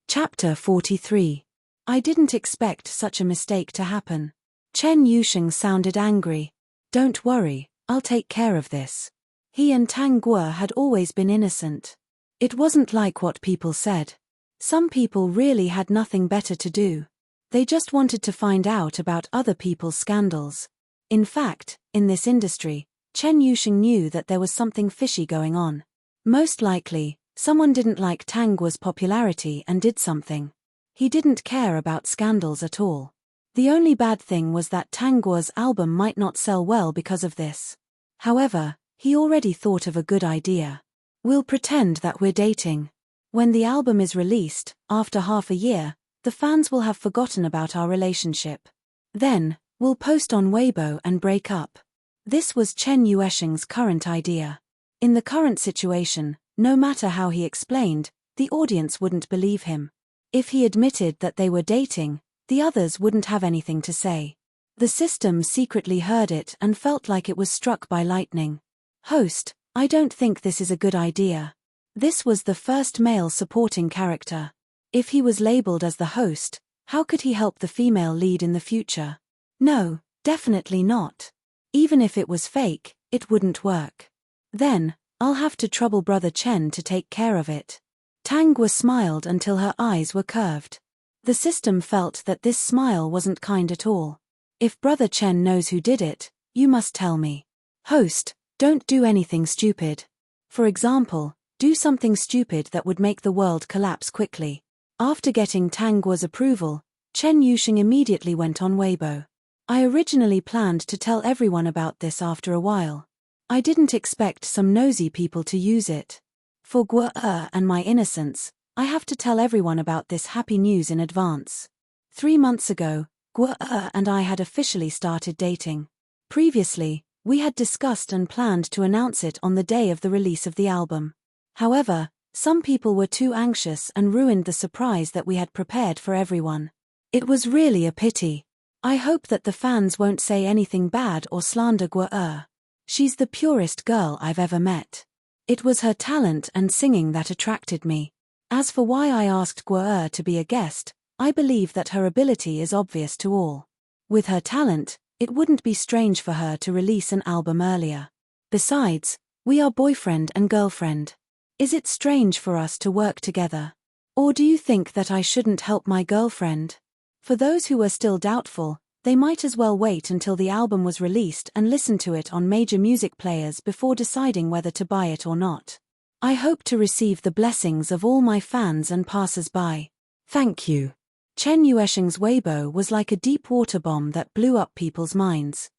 Chapter 43. I didn't expect such a mistake to happen. Chen Yusheng sounded angry. Don't worry, I'll take care of this. He and Tang Guo had always been innocent. It wasn't like what people said. Some people really had nothing better to do. They just wanted to find out about other people's scandals. In fact, in this industry, Chen Yusheng knew that there was something fishy going on. Most likely, someone didn't like Tang Guo's popularity and did something. He didn't care about scandals at all. The only bad thing was that Tang Guo's album might not sell well because of this. However, he already thought of a good idea. We'll pretend that we're dating. When the album is released, after half a year, the fans will have forgotten about our relationship. Then, we'll post on Weibo and break up. This was Chen Yuesheng's current idea. In the current situation, no matter how he explained, the audience wouldn't believe him. If he admitted that they were dating, the others wouldn't have anything to say. The system secretly heard it and felt like it was struck by lightning. Host, I don't think this is a good idea. This was the first male supporting character. If he was labeled as the host, how could he help the female lead in the future? No, definitely not. Even if it was fake, it wouldn't work. Then, I'll have to trouble Brother Chen to take care of it. Tang Guo smiled until her eyes were curved. The system felt that this smile wasn't kind at all. If Brother Chen knows who did it, you must tell me. Host, don't do anything stupid. For example, do something stupid that would make the world collapse quickly. After getting Tang Guo's approval, Chen Yusheng immediately went on Weibo. I originally planned to tell everyone about this after a while. I didn't expect some nosy people to use it. For Guo and my innocence, I have to tell everyone about this happy news in advance. 3 months ago, Guo and I had officially started dating. Previously, we had discussed and planned to announce it on the day of the release of the album. However, some people were too anxious and ruined the surprise that we had prepared for everyone. It was really a pity. I hope that the fans won't say anything bad or slander Guo. She's the purest girl I've ever met. It was her talent and singing that attracted me. As for why I asked Guo to be a guest, I believe that her ability is obvious to all. With her talent, it wouldn't be strange for her to release an album earlier. Besides, we are boyfriend and girlfriend. Is it strange for us to work together? Or do you think that I shouldn't help my girlfriend? For those who are still doubtful, they might as well wait until the album was released and listen to it on major music players before deciding whether to buy it or not. I hope to receive the blessings of all my fans and passers-by. Thank you. Chen Yuesheng's Weibo was like a deep water bomb that blew up people's minds.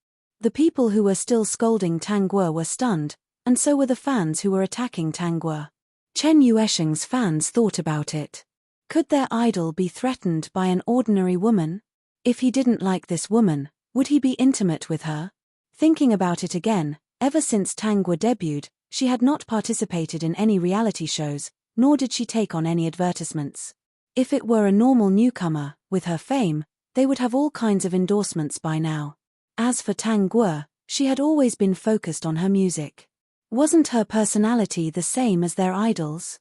The people who were still scolding Tang Guo were stunned, and so were the fans who were attacking Tang Guo. Chen Yuesheng's fans thought about it. Could their idol be threatened by an ordinary woman? If he didn't like this woman, would he be intimate with her? Thinking about it again, ever since Tang Guo debuted, she had not participated in any reality shows, nor did she take on any advertisements. If it were a normal newcomer, with her fame, they would have all kinds of endorsements by now. As for Tang Guo, she had always been focused on her music. Wasn't her personality the same as their idols?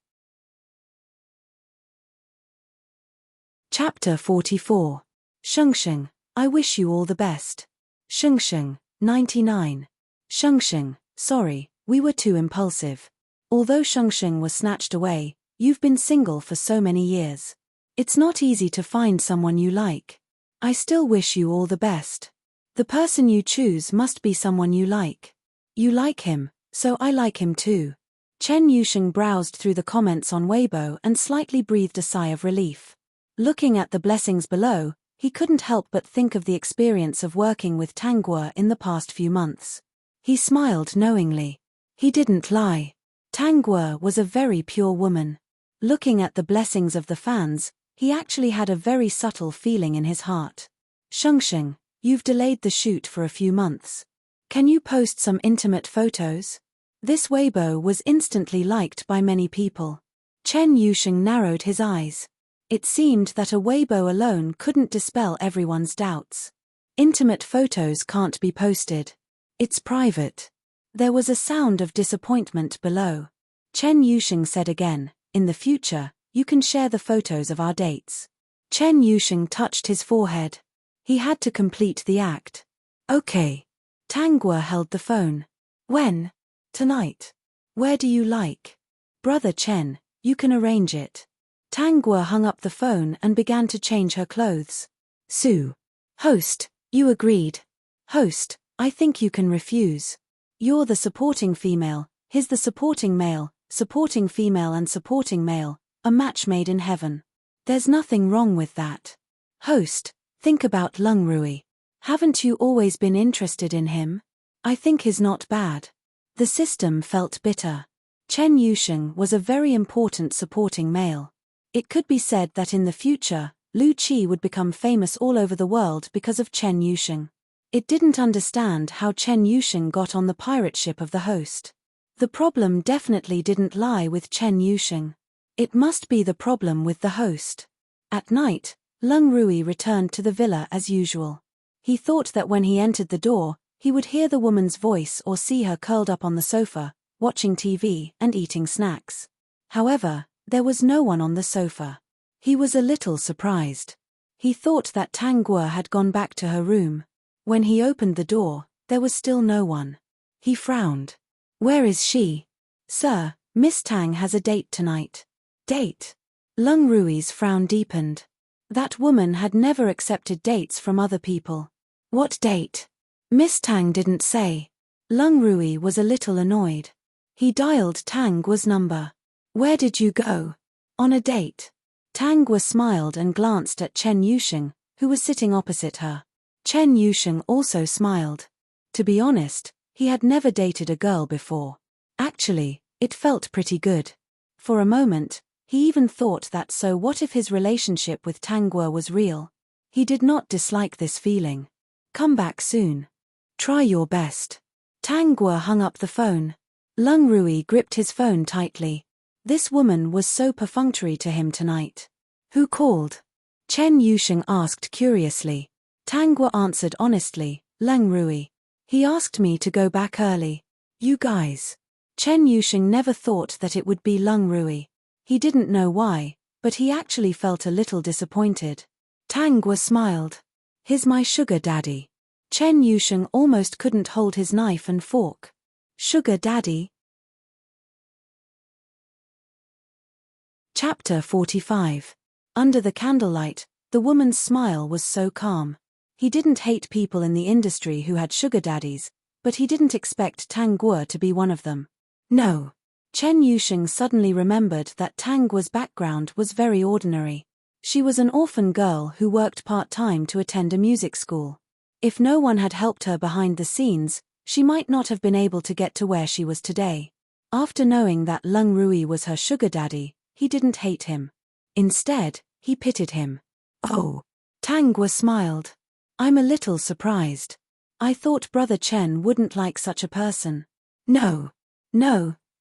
Chapter 44. Shengsheng, I wish you all the best. Shengsheng, 99. Shengsheng, sorry, we were too impulsive. Although Shengsheng was snatched away, you've been single for so many years. It's not easy to find someone you like. I still wish you all the best. The person you choose must be someone you like. You like him, so I like him too. Chen Yusheng browsed through the comments on Weibo and slightly breathed a sigh of relief. Looking at the blessings below, he couldn't help but think of the experience of working with Tang Guo in the past few months. He smiled knowingly. He didn't lie. Tang Guo was a very pure woman. Looking at the blessings of the fans, he actually had a very subtle feeling in his heart. Shengsheng, you've delayed the shoot for a few months. Can you post some intimate photos? This Weibo was instantly liked by many people. Chen Yusheng narrowed his eyes. It seemed that a Weibo alone couldn't dispel everyone's doubts. Intimate photos can't be posted. It's private. There was a sound of disappointment below. Chen Yusheng said again, in the future, you can share the photos of our dates. Chen Yusheng touched his forehead. He had to complete the act. Okay. Tang Guo held the phone. When? Tonight. Where do you like? Brother Chen, you can arrange it. Tang Guo hung up the phone and began to change her clothes. Sue. Host, you agreed. Host, I think you can refuse. You're the supporting female, he's the supporting male, supporting female and supporting male, a match made in heaven. There's nothing wrong with that. Host, think about Lung Rui. Haven't you always been interested in him? I think he's not bad. The system felt bitter. Chen Yusheng was a very important supporting male. It could be said that in the future, Lu Qi would become famous all over the world because of Chen Yusheng. It didn't understand how Chen Yusheng got on the pirate ship of the host. The problem definitely didn't lie with Chen Yusheng. It must be the problem with the host. At night, Lung Rui returned to the villa as usual. He thought that when he entered the door, he would hear the woman's voice or see her curled up on the sofa, watching TV and eating snacks. However, there was no one on the sofa. He was a little surprised. He thought that Tang Guo had gone back to her room. When he opened the door, there was still no one. He frowned. Where is she? Sir, Miss Tang has a date tonight. Date? Lung Rui's frown deepened. That woman had never accepted dates from other people. What date? Miss Tang didn't say. Lung Rui was a little annoyed. He dialed Tang Guo's number. Where did you go? On a date. Tang Guo smiled and glanced at Chen Yusheng, who was sitting opposite her. Chen Yusheng also smiled. To be honest, he had never dated a girl before. Actually, it felt pretty good. For a moment, he even thought that so what if his relationship with Tang Guo was real? He did not dislike this feeling. Come back soon. Try your best. Tang Guo hung up the phone. Lung Rui gripped his phone tightly. This woman was so perfunctory to him tonight. Who called? Chen Yusheng asked curiously. Tang Guo answered honestly, Lung Rui. He asked me to go back early. You guys. Chen Yusheng never thought that it would be Lung Rui. He didn't know why, but he actually felt a little disappointed. Tang Guo smiled. "He's my sugar daddy." Chen Yusheng almost couldn't hold his knife and fork. Sugar daddy? Chapter 45. Under the candlelight, the woman's smile was so calm. He didn't hate people in the industry who had sugar daddies, but he didn't expect Tang Guo to be one of them. No. Chen Yusheng suddenly remembered that Tang Guo's background was very ordinary. She was an orphan girl who worked part-time to attend a music school. If no one had helped her behind the scenes, she might not have been able to get to where she was today. After knowing that Lung Rui was her sugar daddy, he didn't hate him. Instead, he pitied him. "Oh." Tang Guo smiled. "I'm a little surprised. I thought Brother Chen wouldn't like such a person." No.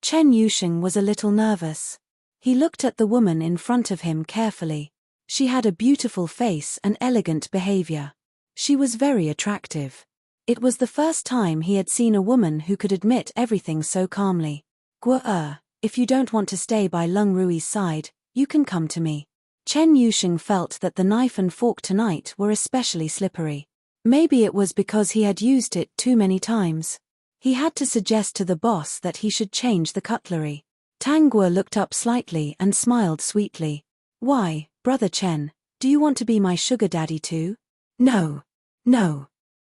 Chen Yusheng was a little nervous. He looked at the woman in front of him carefully. She had a beautiful face and elegant behavior. She was very attractive. It was the first time he had seen a woman who could admit everything so calmly. "Guo, if you don't want to stay by Lung Rui's side, you can come to me." Chen Yusheng felt that the knife and fork tonight were especially slippery. Maybe it was because he had used it too many times. He had to suggest to the boss that he should change the cutlery. Tang Guo looked up slightly and smiled sweetly. "Why, Brother Chen, do you want to be my sugar daddy too?" No.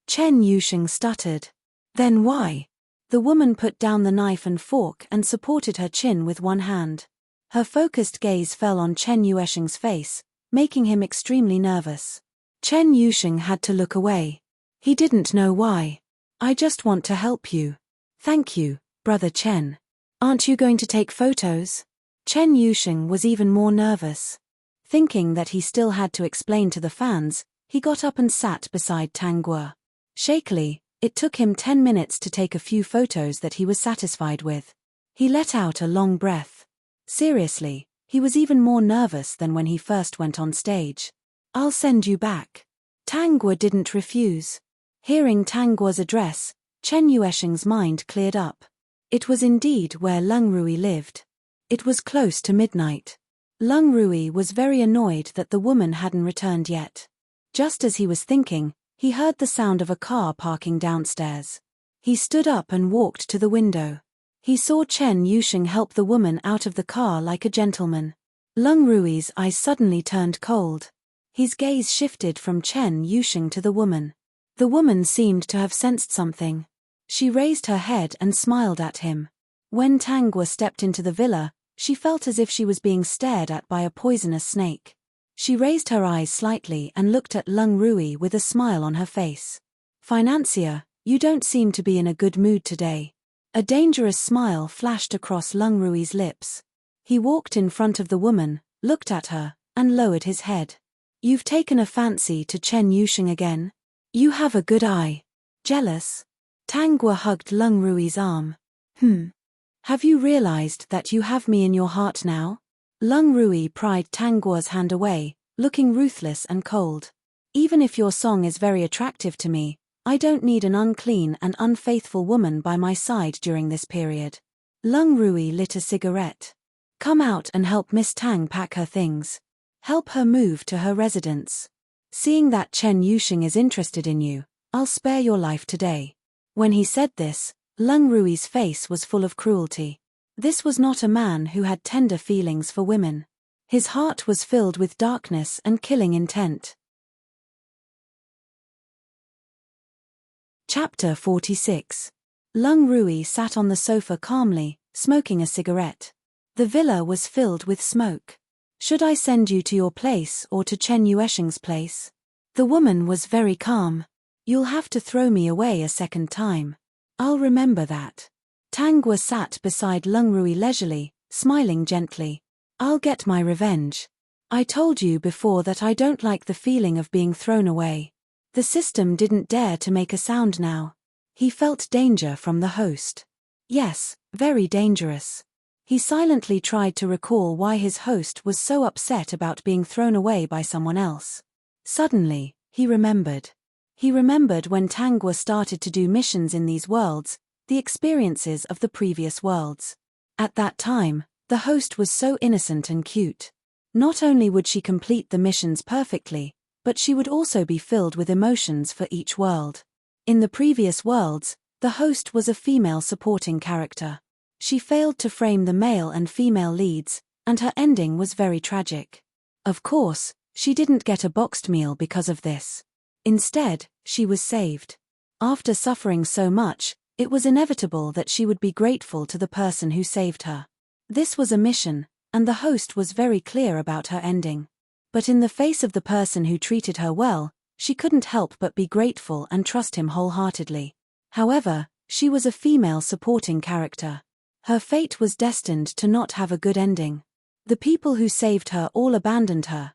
Chen Yusheng stuttered. "Then why?" The woman put down the knife and fork and supported her chin with one hand. Her focused gaze fell on Chen Yusheng's face, making him extremely nervous. Chen Yusheng had to look away. He didn't know why. "I just want to help you." "Thank you, Brother Chen. Aren't you going to take photos?" Chen Yusheng was even more nervous. Thinking that he still had to explain to the fans, he got up and sat beside Tang Guo. Shakily, it took him 10 minutes to take a few photos that he was satisfied with. He let out a long breath. Seriously, he was even more nervous than when he first went on stage. "I'll send you back." Tang Guo didn't refuse. Hearing Tang Guo's address, Chen Yuesheng's mind cleared up. It was indeed where Lung Rui lived. It was close to midnight. Lung Rui was very annoyed that the woman hadn't returned yet. Just as he was thinking, he heard the sound of a car parking downstairs. He stood up and walked to the window. He saw Chen Yusheng help the woman out of the car like a gentleman. Lung Rui's eyes suddenly turned cold. His gaze shifted from Chen Yusheng to the woman. The woman seemed to have sensed something. She raised her head and smiled at him. When Tang Guo stepped into the villa, she felt as if she was being stared at by a poisonous snake. She raised her eyes slightly and looked at Lung Rui with a smile on her face. "Financier, you don't seem to be in a good mood today." A dangerous smile flashed across Lung Rui's lips. He walked in front of the woman, looked at her, and lowered his head. "You've taken a fancy to Chen Yusheng again? You have a good eye. Jealous?" Tang Guo hugged Lung Rui's arm. Have you realized that you have me in your heart now?" Lung Rui pried Tang Guo's hand away, looking ruthless and cold. "Even if your song is very attractive to me, I don't need an unclean and unfaithful woman by my side during this period." Lung Rui lit a cigarette. "Come out and help Miss Tang pack her things. Help her move to her residence. Seeing that Chen Yusheng is interested in you, I'll spare your life today." When he said this, Lung Rui's face was full of cruelty. This was not a man who had tender feelings for women. His heart was filled with darkness and killing intent. Chapter 46. Lung Rui sat on the sofa calmly, smoking a cigarette. The villa was filled with smoke. "Should I send you to your place or to Chen Yuesheng's place?" The woman was very calm. "You'll have to throw me away a second time. I'll remember that." Tang Guo sat beside Lung Rui leisurely, smiling gently. "I'll get my revenge. I told you before that I don't like the feeling of being thrown away." The system didn't dare to make a sound now. He felt danger from the host. Yes, very dangerous. He silently tried to recall why his host was so upset about being thrown away by someone else. Suddenly, he remembered. He remembered when Tang Guo started to do missions in these worlds, the experiences of the previous worlds. At that time, the host was so innocent and cute. Not only would she complete the missions perfectly, but she would also be filled with emotions for each world. In the previous worlds, the host was a female supporting character. She failed to frame the male and female leads, and her ending was very tragic. Of course, she didn't get a boxed meal because of this. Instead, she was saved. After suffering so much, it was inevitable that she would be grateful to the person who saved her. This was a mission, and the host was very clear about her ending. But in the face of the person who treated her well, she couldn't help but be grateful and trust him wholeheartedly. However, she was a female supporting character. Her fate was destined to not have a good ending. The people who saved her all abandoned her,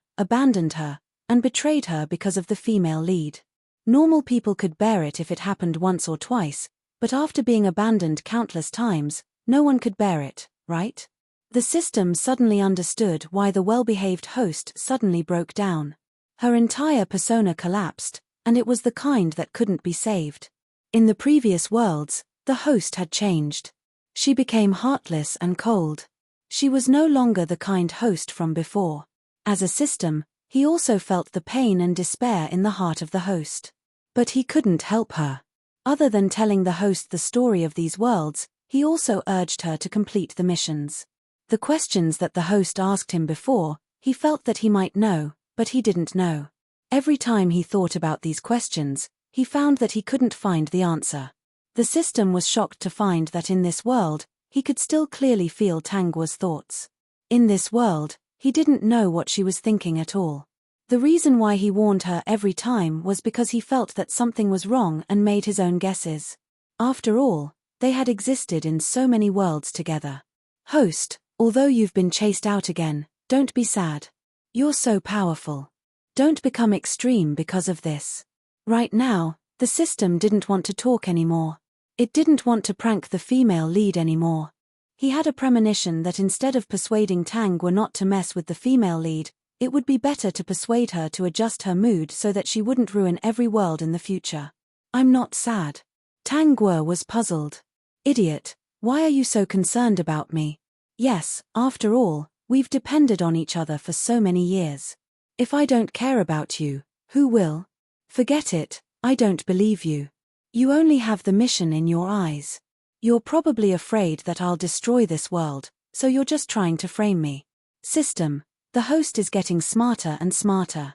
and betrayed her because of the female lead. Normal people could bear it if it happened once or twice, but after being abandoned countless times, no one could bear it, right? The system suddenly understood why the well-behaved host suddenly broke down. Her entire persona collapsed, and it was the kind that couldn't be saved. In the previous worlds, the host had changed. She became heartless and cold. She was no longer the kind host from before. As a system, he also felt the pain and despair in the heart of the host. But he couldn't help her. Other than telling the host the story of these worlds, he also urged her to complete the missions. The questions that the host asked him before, he felt that he might know, but he didn't know. Every time he thought about these questions, he found that he couldn't find the answer. The system was shocked to find that in this world, he could still clearly feel Tangua's thoughts. In this world, he didn't know what she was thinking at all. The reason why he warned her every time was because he felt that something was wrong and made his own guesses. After all, they had existed in so many worlds together. Host, although you've been chased out again, don't be sad. You're so powerful. Don't become extreme because of this. Right now, the system didn't want to talk anymore. It didn't want to prank the female lead anymore. He had a premonition that instead of persuading Tangua not to mess with the female lead, it would be better to persuade her to adjust her mood so that she wouldn't ruin every world in the future. I'm not sad. Tangua was puzzled. Idiot, why are you so concerned about me? Yes, after all, we've depended on each other for so many years. If I don't care about you, who will? Forget it, I don't believe you. You only have the mission in your eyes. You're probably afraid that I'll destroy this world, so you're just trying to frame me. System, the host is getting smarter and smarter.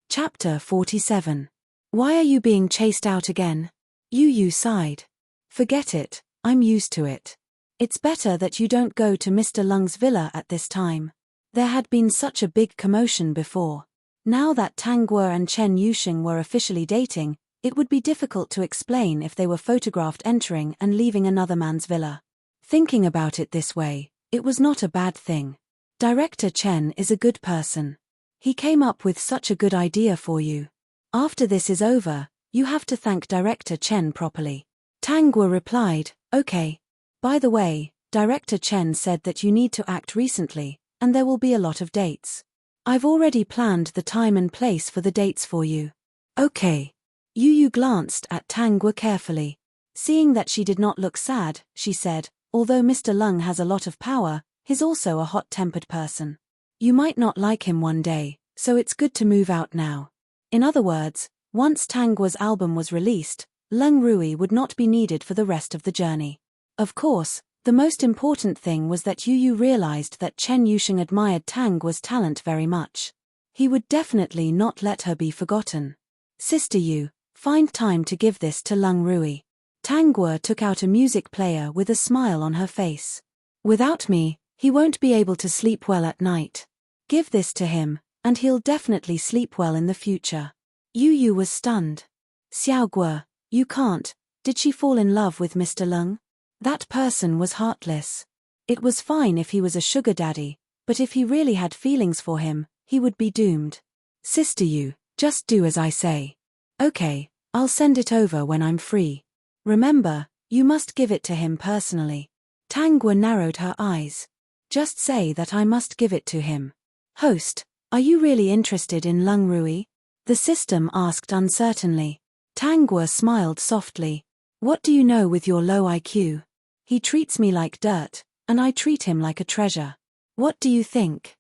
Chapter 47. Why are you being chased out again? Yu sighed. Forget it, I'm used to it. It's better that you don't go to Mr. Lung's villa at this time. There had been such a big commotion before. Now that Tangua and Chen Yusheng were officially dating, it would be difficult to explain if they were photographed entering and leaving another man's villa. Thinking about it this way, it was not a bad thing. Director Chen is a good person. He came up with such a good idea for you. After this is over, you have to thank Director Chen properly. Tangua replied, okay. By the way, Director Chen said that you need to act recently, and there will be a lot of dates. I've already planned the time and place for the dates for you. Okay. Yu glanced at Tangua carefully. Seeing that she did not look sad, she said, although Mr. Lung has a lot of power, he's also a hot-tempered person. You might not like him one day, so it's good to move out now. In other words, once Tangua's album was released, Lung Rui would not be needed for the rest of the journey. Of course, the most important thing was that Yu realized that Chen Yusheng admired Tangua's talent very much. He would definitely not let her be forgotten. Sister Yu, find time to give this to Lung Rui. Tangua took out a music player with a smile on her face. Without me, he won't be able to sleep well at night. Give this to him, and he'll definitely sleep well in the future. Yu was stunned. Xiaogua, you can't. Did she fall in love with Mr. Lung? That person was heartless. It was fine if he was a sugar daddy, but if he really had feelings for him, he would be doomed. Sister Yu, just do as I say. Okay, I'll send it over when I'm free. Remember, you must give it to him personally. Tangua narrowed her eyes. Just say that I must give it to him. Host, are you really interested in Lung Rui? The system asked uncertainly. Tang Guo smiled softly. What do you know with your low IQ? He treats me like dirt, and I treat him like a treasure. What do you think?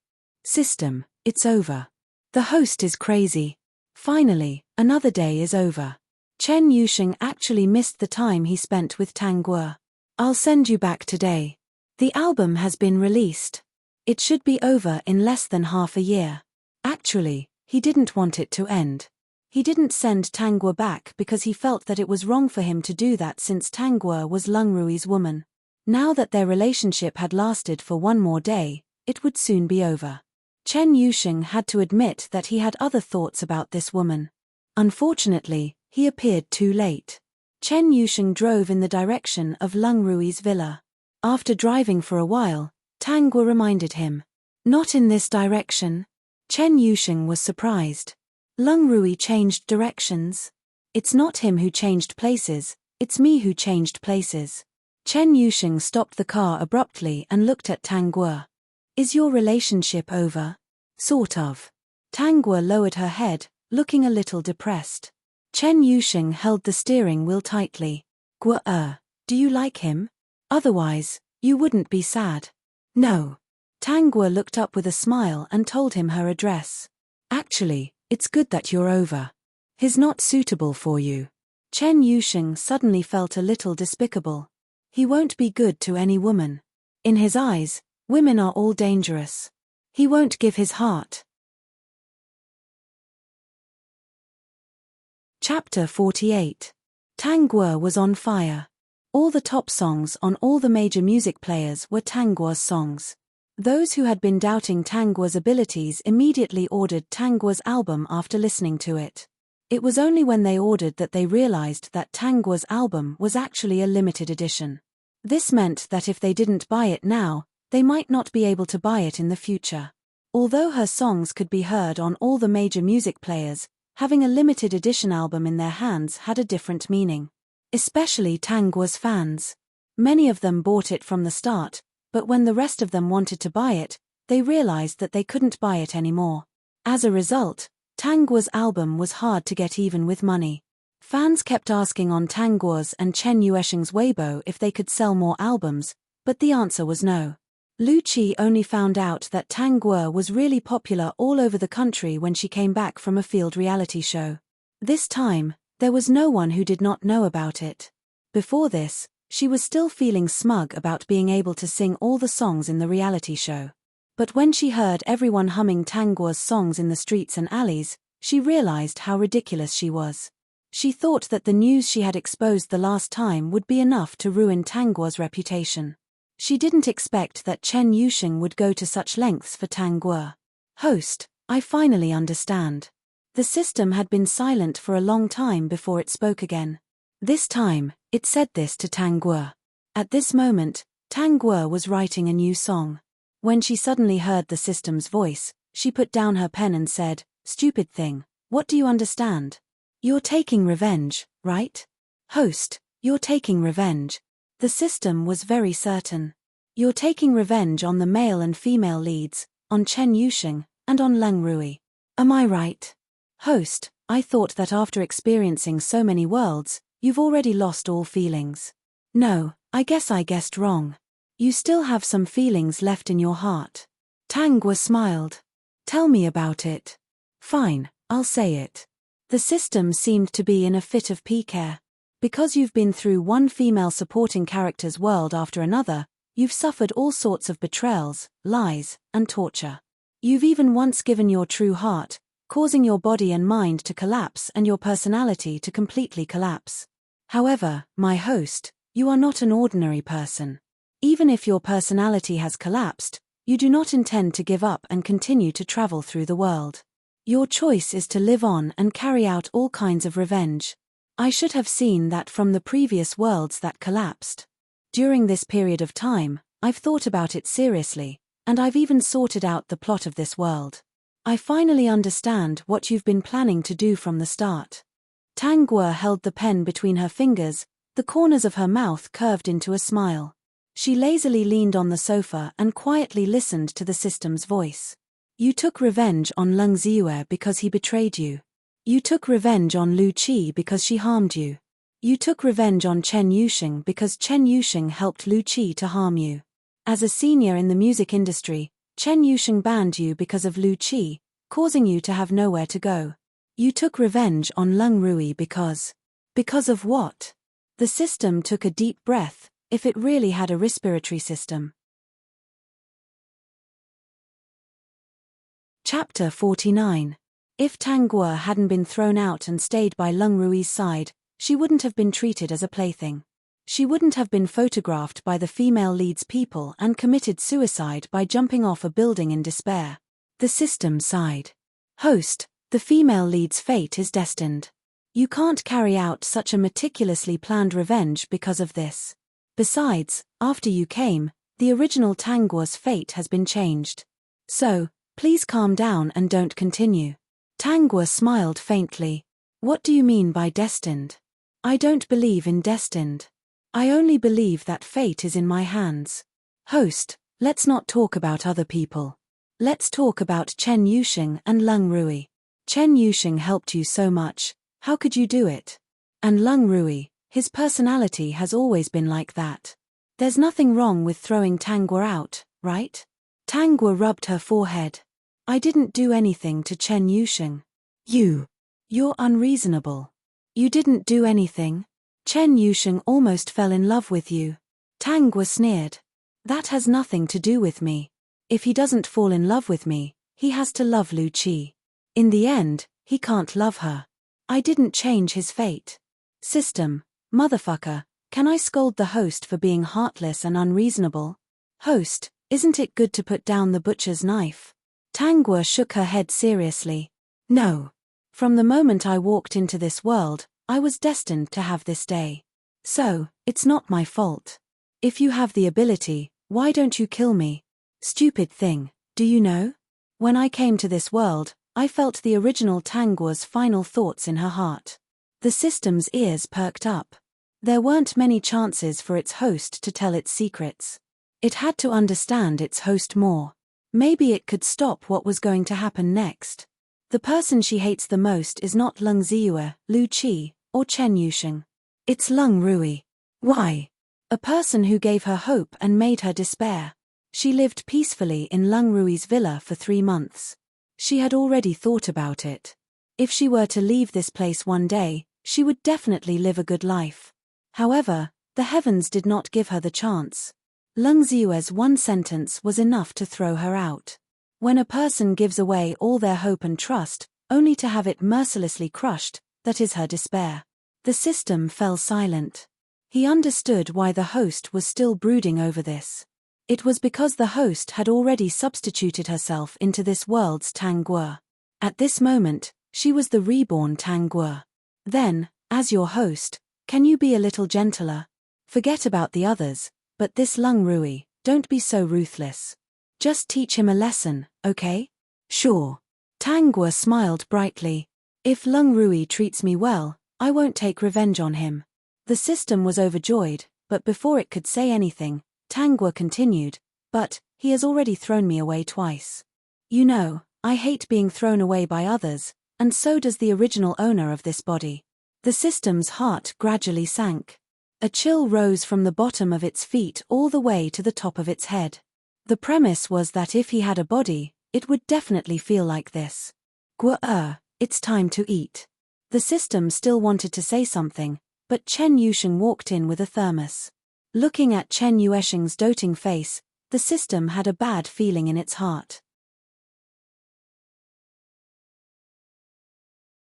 System, it's over. The host is crazy. Finally, another day is over. Chen Yusheng actually missed the time he spent with Tang Guo. I'll send you back today. The album has been released. It should be over in less than half a year. Actually, he didn't want it to end. He didn't send Tang Guo back because he felt that it was wrong for him to do that since Tang Guo was Leng Rui's woman. Now that their relationship had lasted for one more day, it would soon be over. Chen Yusheng had to admit that he had other thoughts about this woman. Unfortunately, he appeared too late. Chen Yusheng drove in the direction of Leng Rui's villa. After driving for a while, Tang Guo reminded him. Not in this direction. Chen Yusheng was surprised. Leng Rui changed directions. It's not him who changed places, it's me who changed places. Chen Yusheng stopped the car abruptly and looked at Tang Guo. Is your relationship over? Sort of. Tang Guo lowered her head, looking a little depressed. Chen Yusheng held the steering wheel tightly. Guo, do you like him? Otherwise, you wouldn't be sad. No. Tang Guo looked up with a smile and told him her address. Actually, it's good that you're over. He's not suitable for you. Chen Yusheng suddenly felt a little despicable. He won't be good to any woman. In his eyes, women are all dangerous. He won't give his heart. Chapter 48. Tang Guo was on fire. All the top songs on all the major music players were Tang Guo's songs. Those who had been doubting Tang Guo's abilities immediately ordered Tang Guo's album after listening to it. It was only when they ordered that they realized that Tang Guo's album was actually a limited edition. This meant that if they didn't buy it now, they might not be able to buy it in the future. Although her songs could be heard on all the major music players, having a limited edition album in their hands had a different meaning. Especially Tang Guo's fans. Many of them bought it from the start, but when the rest of them wanted to buy it, they realized that they couldn't buy it anymore. As a result, Tang Guo's album was hard to get even with money. Fans kept asking on Tang Guo's and Chen Yuesheng's Weibo if they could sell more albums, but the answer was no. Lu Qi only found out that Tang Guo was really popular all over the country when she came back from a field reality show. This time, there was no one who did not know about it. Before this, she was still feeling smug about being able to sing all the songs in the reality show. But when she heard everyone humming Tang Guo's songs in the streets and alleys, she realized how ridiculous she was. She thought that the news she had exposed the last time would be enough to ruin Tang Guo's reputation. She didn't expect that Chen Yusheng would go to such lengths for Tang Guo. Host, I finally understand. The system had been silent for a long time before it spoke again. This time, it said this to Tang Guo. At this moment, Tang Guo was writing a new song. When she suddenly heard the system's voice, she put down her pen and said, "Stupid thing, what do you understand? You're taking revenge, right? Host, you're taking revenge." The system was very certain. You're taking revenge on the male and female leads, on Chen Yusheng, and on Leng Rui. Am I right? Host, I thought that after experiencing so many worlds, you've already lost all feelings. No, I guess I guessed wrong. You still have some feelings left in your heart. Tang Guo smiled. Tell me about it. Fine, I'll say it. The system seemed to be in a fit of pique. Because you've been through one female supporting character's world after another, you've suffered all sorts of betrayals, lies, and torture. You've even once given your true heart, causing your body and mind to collapse and your personality to completely collapse. However, my host, you are not an ordinary person. Even if your personality has collapsed, you do not intend to give up and continue to travel through the world. Your choice is to live on and carry out all kinds of revenge. I should have seen that from the previous worlds that collapsed. During this period of time, I've thought about it seriously, and I've even sorted out the plot of this world. I finally understand what you've been planning to do from the start. Tang Guo held the pen between her fingers, the corners of her mouth curved into a smile. She lazily leaned on the sofa and quietly listened to the system's voice. You took revenge on Leng Ziyue because he betrayed you. You took revenge on Lu Qi because she harmed you. You took revenge on Chen Yusheng because Chen Yusheng helped Lu Qi to harm you. As a senior in the music industry, Chen Yusheng banned you because of Lu Qi, causing you to have nowhere to go. You took revenge on Leng Rui because of what? The system took a deep breath, if it really had a respiratory system. Chapter 49. If Tang Guo hadn't been thrown out and stayed by Leng Rui's side, she wouldn't have been treated as a plaything. She wouldn't have been photographed by the female lead's people and committed suicide by jumping off a building in despair. The system sighed. Host, the female lead's fate is destined. You can't carry out such a meticulously planned revenge because of this. Besides, after you came, the original Tang Guo's fate has been changed. So, please calm down and don't continue. Tang Guo smiled faintly. What do you mean by destined? I don't believe in destined. I only believe that fate is in my hands. Host, let's not talk about other people. Let's talk about Chen Yusheng and Leng Rui. Chen Yusheng helped you so much, how could you do it? And Leng Rui, his personality has always been like that. There's nothing wrong with throwing Tang Guo out, right? Tang Guo rubbed her forehead. I didn't do anything to Chen Yusheng. You're unreasonable. You didn't do anything. Chen Yusheng almost fell in love with you. Tang Guo sneered. That has nothing to do with me. If he doesn't fall in love with me, he has to love Lu Qi. In the end, he can't love her. I didn't change his fate. System, motherfucker, can I scold the host for being heartless and unreasonable? Host, isn't it good to put down the butcher's knife? Tang Guo shook her head seriously. No. From the moment I walked into this world, I was destined to have this day. So, it's not my fault. If you have the ability, why don't you kill me? Stupid thing, do you know? When I came to this world, I felt the original Tang Guo's final thoughts in her heart. The system's ears perked up. There weren't many chances for its host to tell its secrets. It had to understand its host more. Maybe it could stop what was going to happen next. The person she hates the most is not Leng Ziyue, Lu Qi, or Chen Yusheng. It's Leng Rui. Why? A person who gave her hope and made her despair. She lived peacefully in Leng Rui's villa for 3 months. She had already thought about it. If she were to leave this place one day, she would definitely live a good life. However, the heavens did not give her the chance. Leng Ziyue's one sentence was enough to throw her out. When a person gives away all their hope and trust, only to have it mercilessly crushed, that is her despair. The system fell silent. He understood why the host was still brooding over this. It was because the host had already substituted herself into this world's Tang Guo. At this moment, she was the reborn Tang Guo. Then, as your host, can you be a little gentler? Forget about the others, but this Leng Rui, don't be so ruthless. Just teach him a lesson, okay? Sure. Tang Guo smiled brightly. If Leng Rui treats me well, I won't take revenge on him. The system was overjoyed, but before it could say anything, Tang Guo continued, but he has already thrown me away twice. You know, I hate being thrown away by others, and so does the original owner of this body. The system's heart gradually sank. A chill rose from the bottom of its feet all the way to the top of its head. The premise was that if he had a body, it would definitely feel like this. Guo, it's time to eat. The system still wanted to say something, but Chen Yusheng walked in with a thermos. Looking at Chen Yuesheng's doting face, the system had a bad feeling in its heart.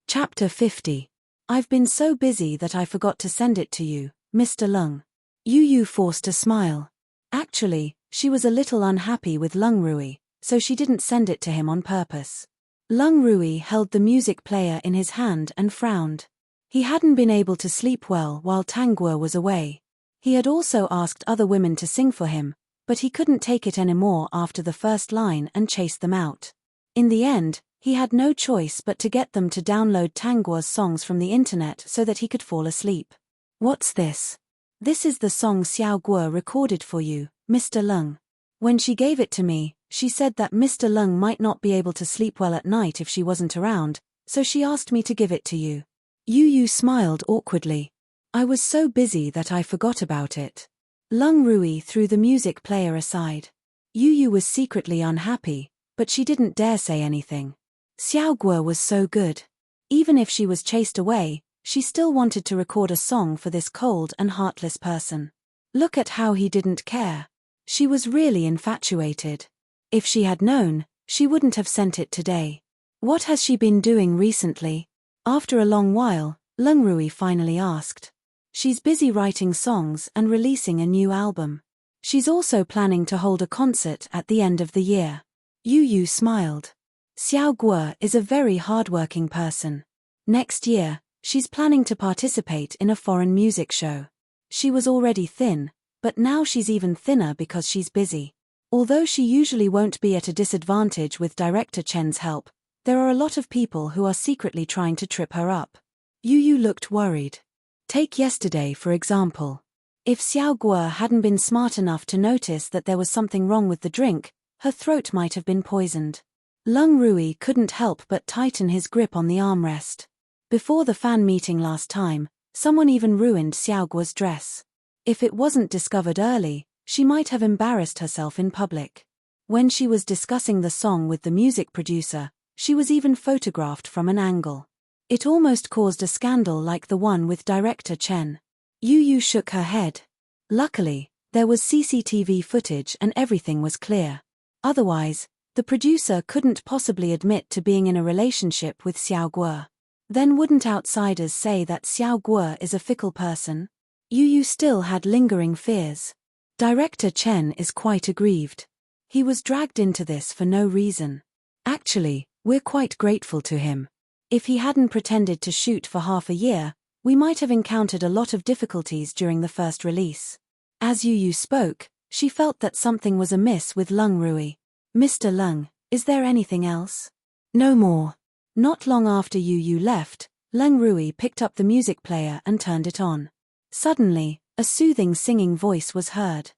Chapter 50. I've been so busy that I forgot to send it to you, Mr. Leng. Yu forced a smile. Actually, she was a little unhappy with Leng Rui, so she didn't send it to him on purpose. Leng Rui held the music player in his hand and frowned. He hadn't been able to sleep well while Tang Guo was away. He had also asked other women to sing for him, but he couldn't take it anymore after the first line and chased them out. In the end, he had no choice but to get them to download Tang Guo's songs from the internet so that he could fall asleep. What's this? This is the song Xiao Guo recorded for you, Mr. Leng. When she gave it to me, she said that Mr. Leng might not be able to sleep well at night if she wasn't around, so she asked me to give it to you. Yu smiled awkwardly. I was so busy that I forgot about it. Lung Rui threw the music player aside. Yu was secretly unhappy, but she didn't dare say anything. Xiao Guo was so good. Even if she was chased away, she still wanted to record a song for this cold and heartless person. Look at how he didn't care. She was really infatuated. If she had known, she wouldn't have sent it today. What has she been doing recently? After a long while, Lung Rui finally asked. She's busy writing songs and releasing a new album. She's also planning to hold a concert at the end of the year. Yu smiled. Xiao Guo is a very hardworking person. Next year, she's planning to participate in a foreign music show. She was already thin, but now she's even thinner because she's busy. Although she usually won't be at a disadvantage with director Chen's help, there are a lot of people who are secretly trying to trip her up. Yu looked worried. Take yesterday for example. If Xiao Guo hadn't been smart enough to notice that there was something wrong with the drink, her throat might have been poisoned. Lung Rui couldn't help but tighten his grip on the armrest. Before the fan meeting last time, someone even ruined Xiao Guo's dress. If it wasn't discovered early, she might have embarrassed herself in public. When she was discussing the song with the music producer, she was even photographed from an angle. It almost caused a scandal like the one with director Chen. Yu shook her head. Luckily, there was CCTV footage and everything was clear. Otherwise, the producer couldn't possibly admit to being in a relationship with Xiao Guo. Then wouldn't outsiders say that Xiao Guo is a fickle person? Yu still had lingering fears. Director Chen is quite aggrieved. He was dragged into this for no reason. Actually, we're quite grateful to him. If he hadn't pretended to shoot for half a year, we might have encountered a lot of difficulties during the first release. As Yu spoke, she felt that something was amiss with Lung Rui. Mr. Lung, is there anything else? No more. Not long after Yu left, Lung Rui picked up the music player and turned it on. Suddenly, a soothing singing voice was heard.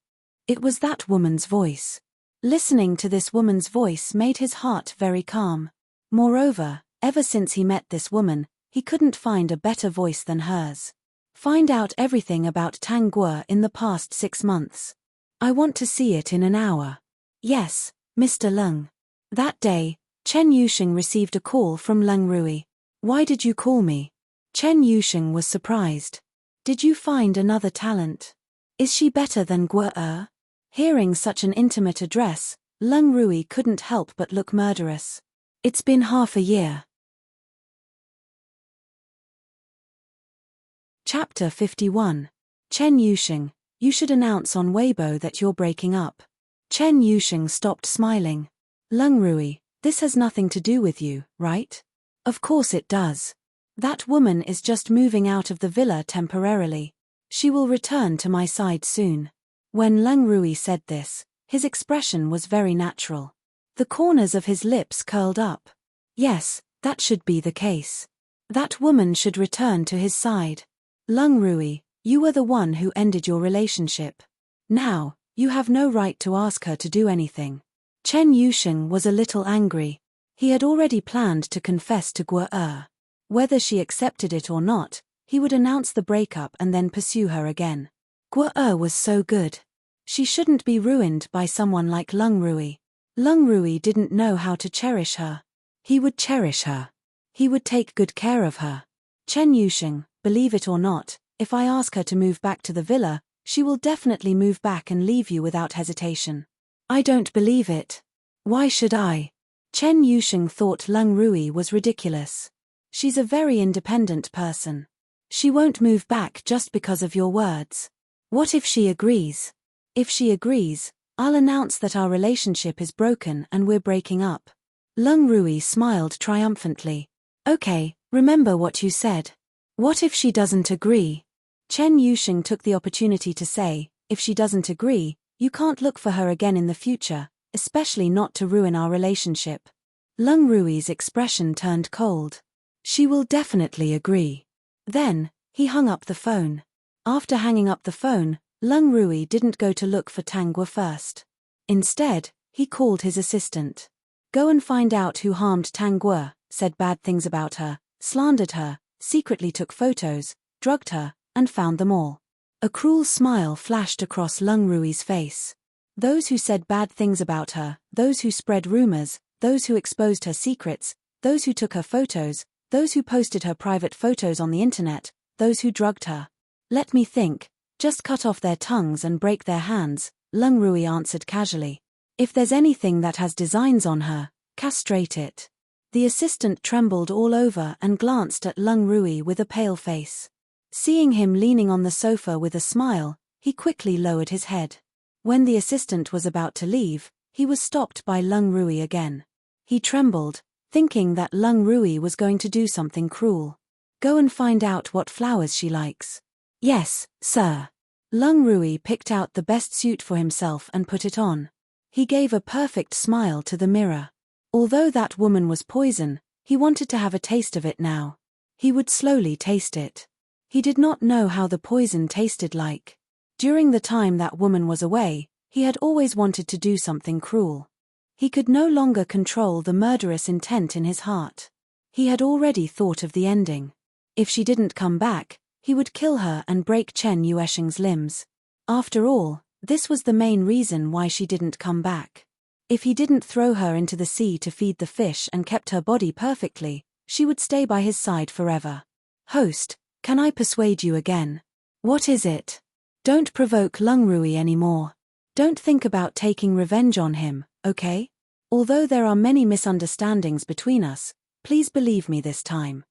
It was that woman's voice. Listening to this woman's voice made his heart very calm. Moreover, ever since he met this woman, he couldn't find a better voice than hers. Find out everything about Tang Guo in the past 6 months. I want to see it in an hour. Yes, Mr. Lung. That day, Chen Yusheng received a call from Lung Rui. Why did you call me? Chen Yusheng was surprised. Did you find another talent? Is she better than Guo? Hearing such an intimate address, Lung Rui couldn't help but look murderous. It's been half a year. Chapter 51. Chen Yusheng, you should announce on Weibo that you're breaking up. Chen Yusheng stopped smiling. Lung Rui, this has nothing to do with you, right? Of course it does. That woman is just moving out of the villa temporarily. She will return to my side soon. When Lung Rui said this, his expression was very natural. The corners of his lips curled up. Yes, that should be the case. That woman should return to his side. Lung Rui, you were the one who ended your relationship. Now, you have no right to ask her to do anything. Chen Yusheng was a little angry. He had already planned to confess to Guo. Whether she accepted it or not, he would announce the breakup and then pursue her again. Guo was so good. She shouldn't be ruined by someone like Lung Rui. Lung Rui didn't know how to cherish her. He would cherish her. He would take good care of her. Chen Yusheng, believe it or not, if I ask her to move back to the villa, she will definitely move back and leave you without hesitation. I don't believe it. Why should I? Chen Yusheng thought Lung Rui was ridiculous. She's a very independent person. She won't move back just because of your words. What if she agrees? If she agrees, I'll announce that our relationship is broken and we're breaking up. Lung Rui smiled triumphantly. Okay, remember what you said. What if she doesn't agree? Chen Yusheng took the opportunity to say, if she doesn't agree, you can't look for her again in the future, especially not to ruin our relationship. Lung Rui's expression turned cold. She will definitely agree. Then, he hung up the phone. After hanging up the phone, Lung Rui didn't go to look for Tang Guo first. Instead, he called his assistant. Go and find out who harmed Tang Guo, said bad things about her, slandered her, secretly took photos, drugged her, and found them all. A cruel smile flashed across Lung Rui's face. Those who said bad things about her, those who spread rumors, those who exposed her secrets, those who took her photos, those who posted her private photos on the internet, those who drugged her. Let me think, just cut off their tongues and break their hands, Lung Rui answered casually. If there's anything that has designs on her, castrate it. The assistant trembled all over and glanced at Lung Rui with a pale face. Seeing him leaning on the sofa with a smile, he quickly lowered his head. When the assistant was about to leave, he was stopped by Lung Rui again. He trembled, thinking that Lung Rui was going to do something cruel. Go and find out what flowers she likes. Yes, sir. Lung Rui picked out the best suit for himself and put it on. He gave a perfect smile to the mirror. Although that woman was poison, he wanted to have a taste of it now. He would slowly taste it. He did not know how the poison tasted like. During the time that woman was away, he had always wanted to do something cruel. He could no longer control the murderous intent in his heart. He had already thought of the ending. If she didn't come back, he would kill her and break Chen Yuesheng's limbs. After all, this was the main reason why she didn't come back. If he didn't throw her into the sea to feed the fish and kept her body perfectly, she would stay by his side forever. Host, can I persuade you again? What is it? Don't provoke Lung Rui anymore. Don't think about taking revenge on him, okay? Although there are many misunderstandings between us, please believe me this time.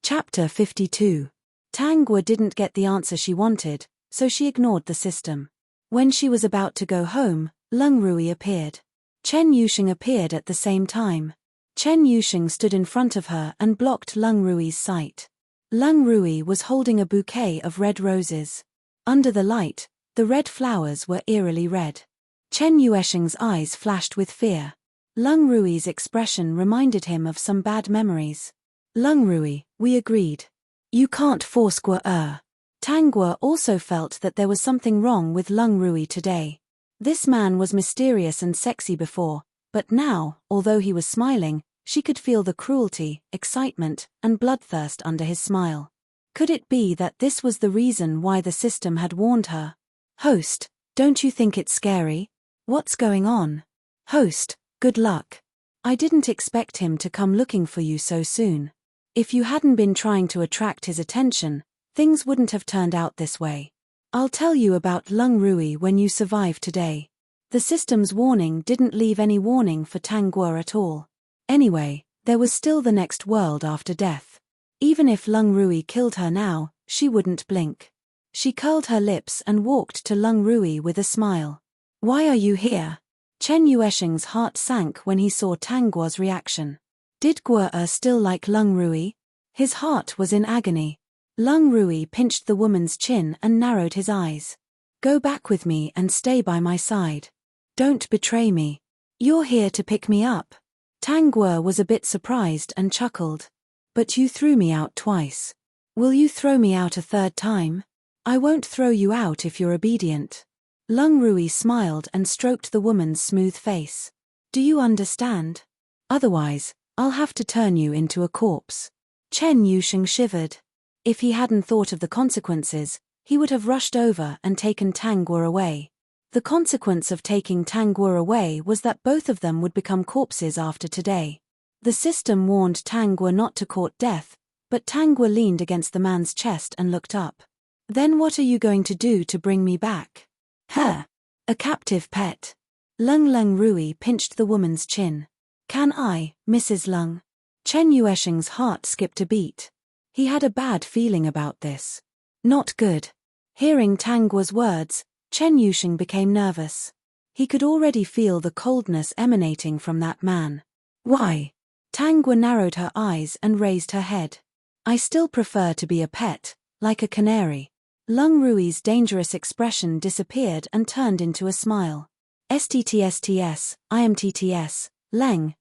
Chapter 52. Tang Guo didn't get the answer she wanted, so she ignored the system. When she was about to go home, Lung Rui appeared. Chen Yuesheng appeared at the same time. Chen Yuesheng stood in front of her and blocked Lung Rui's sight. Lung Rui was holding a bouquet of red roses. Under the light, the red flowers were eerily red. Chen Yuesheng's eyes flashed with fear. Lung Rui's expression reminded him of some bad memories. Lung Rui, we agreed. You can't force Guo. Tang Guo also felt that there was something wrong with Lung Rui today. This man was mysterious and sexy before, but now, although he was smiling, she could feel the cruelty, excitement, and bloodthirst under his smile. Could it be that this was the reason why the system had warned her? Host, don't you think it's scary? What's going on? Host, good luck. I didn't expect him to come looking for you so soon. If you hadn't been trying to attract his attention, things wouldn't have turned out this way. I'll tell you about Lung Rui when you survive today. The system's warning didn't leave any warning for Tang Guo at all. Anyway, there was still the next world after death. Even if Lung Rui killed her now, she wouldn't blink. She curled her lips and walked to Lung Rui with a smile. Why are you here? Chen Yuesheng's heart sank when he saw Tang Guo's reaction. Did Guo still like Lung Rui? His heart was in agony. Lung Rui pinched the woman's chin and narrowed his eyes. Go back with me and stay by my side. Don't betray me. You're here to pick me up. Tang Guo was a bit surprised and chuckled. But you threw me out twice. Will you throw me out a third time? I won't throw you out if you're obedient. Lung Rui smiled and stroked the woman's smooth face. Do you understand? Otherwise, I'll have to turn you into a corpse. Chen Yuesheng shivered. If he hadn't thought of the consequences, he would have rushed over and taken Tang Guo away. The consequence of taking Tang Guo away was that both of them would become corpses after today. The system warned Tang Guo not to court death, but Tang Guo leaned against the man's chest and looked up. Then what are you going to do to bring me back? Huh. A captive pet. Lung Rui pinched the woman's chin. Can I, Mrs. Lung? Chen Yuesheng's heart skipped a beat. He had a bad feeling about this. Not good. Hearing Tang Guo's words, Chen Yuesheng became nervous. He could already feel the coldness emanating from that man. Why? Tang Guo narrowed her eyes and raised her head. I still prefer to be a pet, like a canary. Lung Rui's dangerous expression disappeared and turned into a smile. STTSTS, IMTTS, Leng,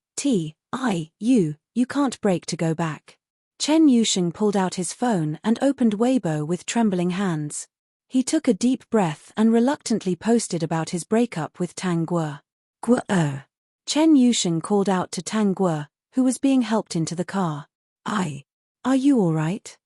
you can't break to go back. Chen Yuesheng pulled out his phone and opened Weibo with trembling hands. He took a deep breath and reluctantly posted about his breakup with Tang Guo. Guo. Chen Yusheng called out to Tang Guo, who was being helped into the car. Are you all right?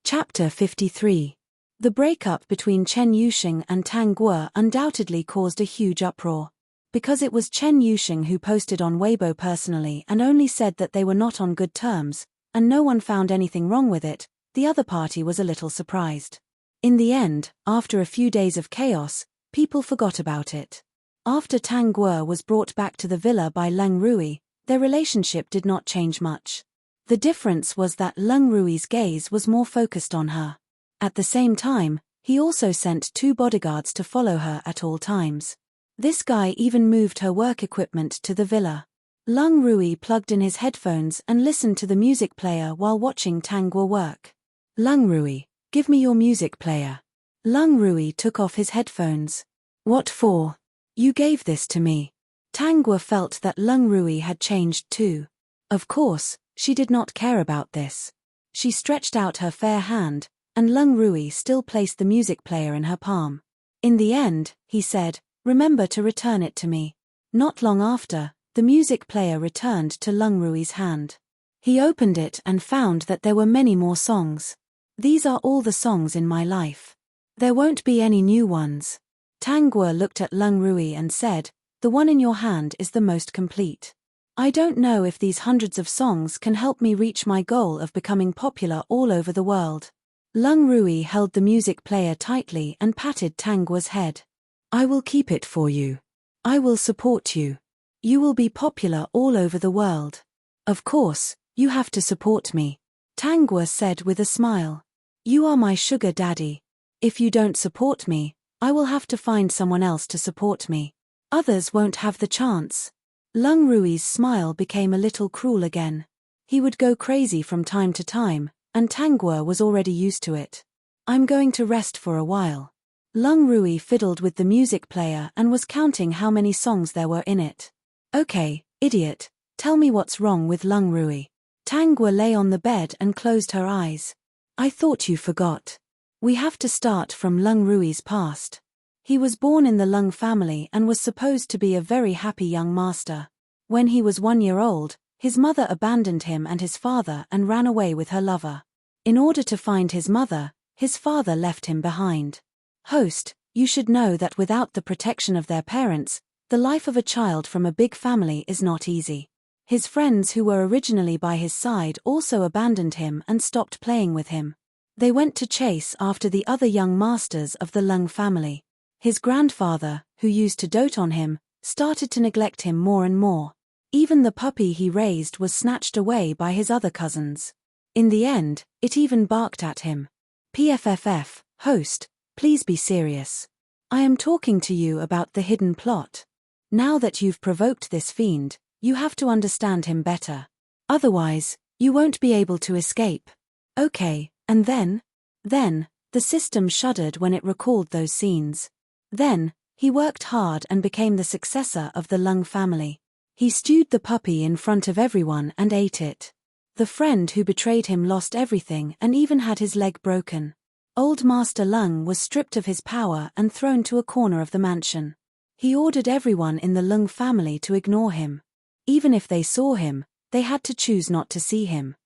Chapter 53. The breakup between Chen Yusheng and Tang Guo undoubtedly caused a huge uproar. Because it was Chen Yusheng who posted on Weibo personally and only said that they were not on good terms, and no one found anything wrong with it, the other party was a little surprised. In the end, after a few days of chaos, people forgot about it. After Tang Guo was brought back to the villa by Leng Rui, their relationship did not change much. The difference was that Leng Rui's gaze was more focused on her. At the same time, he also sent 2 bodyguards to follow her at all times. This guy even moved her work equipment to the villa. Leng Rui plugged in his headphones and listened to the music player while watching Tang Guo work. Leng Rui, give me your music player. Leng Rui took off his headphones. What for? You gave this to me. Tang Guo felt that Leng Rui had changed too. Of course, she did not care about this. She stretched out her fair hand, and Leng Rui still placed the music player in her palm. In the end, he said, remember to return it to me. Not long after, the music player returned to Leng Rui's hand. He opened it and found that there were many more songs. These are all the songs in my life. There won't be any new ones. Tang Guo looked at Leng Rui and said, the one in your hand is the most complete. I don't know if these hundreds of songs can help me reach my goal of becoming popular all over the world. Leng Rui held the music player tightly and patted Tang Guo's head. I will keep it for you. I will support you. You will be popular all over the world. Of course, you have to support me. Tang Guo said with a smile. You are my sugar daddy. If you don't support me, I will have to find someone else to support me. Others won't have the chance. Leng Rui's smile became a little cruel again. He would go crazy from time to time, and Tang Guo was already used to it. I'm going to rest for a while. Leng Rui fiddled with the music player and was counting how many songs there were in it. Okay, idiot, tell me what's wrong with Leng Rui. Tang Guo lay on the bed and closed her eyes. I thought you forgot. We have to start from Leng Rui's past. He was born in the Leng family and was supposed to be a very happy young master. When he was 1 year old, his mother abandoned him and his father and ran away with her lover. In order to find his mother, his father left him behind. Host, you should know that without the protection of their parents, the life of a child from a big family is not easy. His friends who were originally by his side also abandoned him and stopped playing with him. They went to chase after the other young masters of the Leng family. His grandfather, who used to dote on him, started to neglect him more and more. Even the puppy he raised was snatched away by his other cousins. In the end, it even barked at him. PFFF, host, please be serious. I am talking to you about the hidden plot. Now that you've provoked this fiend, you have to understand him better. Otherwise, you won't be able to escape. Okay, and then? Then, the system shuddered when it recalled those scenes. Then, he worked hard and became the successor of the Leng family. He stewed the puppy in front of everyone and ate it. The friend who betrayed him lost everything and even had his leg broken. Old Master Leng was stripped of his power and thrown to a corner of the mansion. He ordered everyone in the Leng family to ignore him. Even if they saw him, they had to choose not to see him.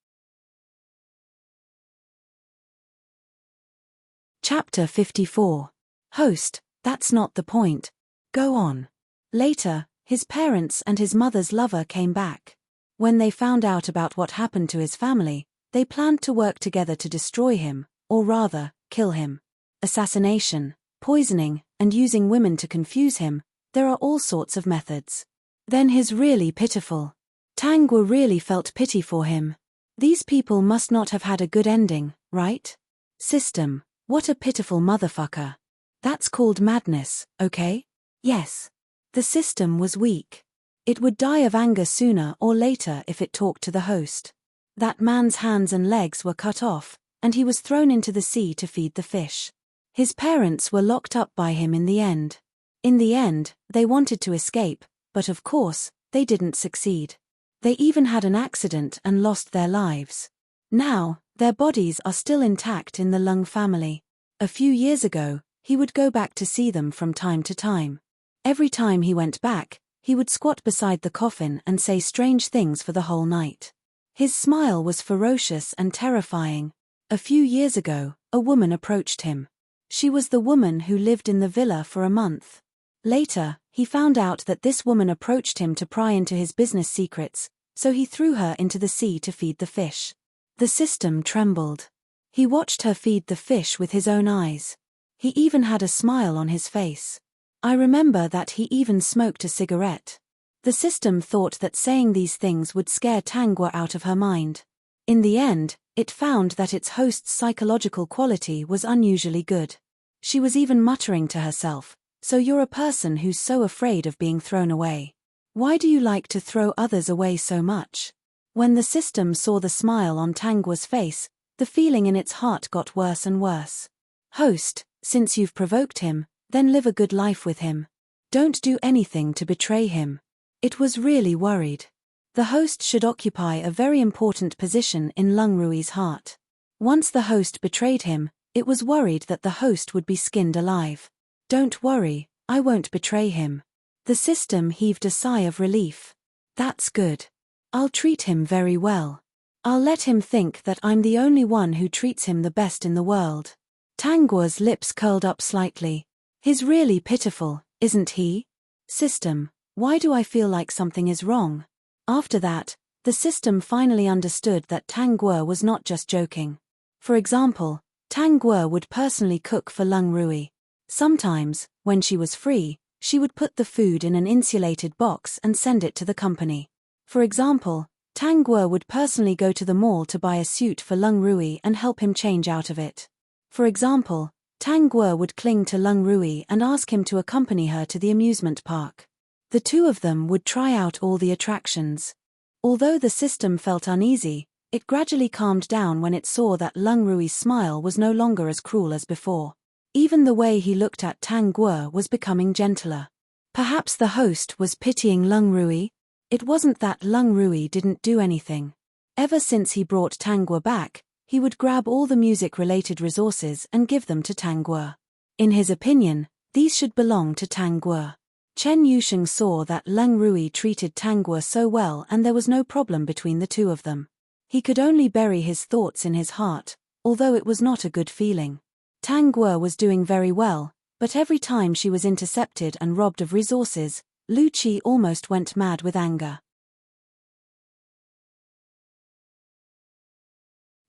Chapter 54. Host, that's not the point. Go on. Later, his parents and his mother's lover came back. When they found out about what happened to his family, they planned to work together to destroy him, or rather, kill him. Assassination, poisoning, and using women to confuse him, there are all sorts of methods. Then he's really pitiful. Tang Guo really felt pity for him. These people must not have had a good ending, right? System, what a pitiful motherfucker. That's called madness, okay? Yes. The system was weak. It would die of anger sooner or later if it talked to the host. That man's hands and legs were cut off, and he was thrown into the sea to feed the fish. His parents were locked up by him in the end. In the end, they wanted to escape, but of course, they didn't succeed. They even had an accident and lost their lives. Now, their bodies are still intact in the Leng family. A few years ago, He would go back to see them from time to time. Every time he went back, he would squat beside the coffin and say strange things for the whole night. His smile was ferocious and terrifying. A few years ago, a woman approached him. She was the woman who lived in the villa for a month. Later, he found out that this woman approached him to pry into his business secrets, so he threw her into the sea to feed the fish. The system trembled. He watched her feed the fish with his own eyes. He even had a smile on his face. I remember that he even smoked a cigarette. The system thought that saying these things would scare Tangwa out of her mind. In the end, it found that its host's psychological quality was unusually good. She was even muttering to herself, "So you're a person who's so afraid of being thrown away. Why do you like to throw others away so much?" When the system saw the smile on Tangwa's face, the feeling in its heart got worse and worse. "Host, since you've provoked him, then live a good life with him. Don't do anything to betray him." It was really worried. The host should occupy a very important position in Lung Rui's heart. Once the host betrayed him, it was worried that the host would be skinned alive. "Don't worry, I won't betray him." The system heaved a sigh of relief. "That's good. I'll treat him very well. I'll let him think that I'm the only one who treats him the best in the world." Tangwa's lips curled up slightly. "He's really pitiful, isn't he? System, why do I feel like something is wrong?" After that, the system finally understood that Tangwa was not just joking. For example, Tangwa would personally cook for Lung Rui. Sometimes, when she was free, she would put the food in an insulated box and send it to the company. For example, Tangwa would personally go to the mall to buy a suit for Lung Rui and help him change out of it. For example, Tangwa would cling to Lung Rui and ask him to accompany her to the amusement park. The two of them would try out all the attractions. Although the system felt uneasy, it gradually calmed down when it saw that Lung Rui's smile was no longer as cruel as before. Even the way he looked at Tangwa was becoming gentler. Perhaps the host was pitying Lung Rui? It wasn't that Lung Rui didn't do anything. Ever since he brought Tangwa back, he would grab all the music-related resources and give them to Tangwa. In his opinion, these should belong to Tangwa. Chen Yusheng saw that Lung Rui treated Tangwa so well and there was no problem between the two of them. He could only bury his thoughts in his heart, although it was not a good feeling. Tangwa was doing very well, but every time she was intercepted and robbed of resources, Lu Qi almost went mad with anger.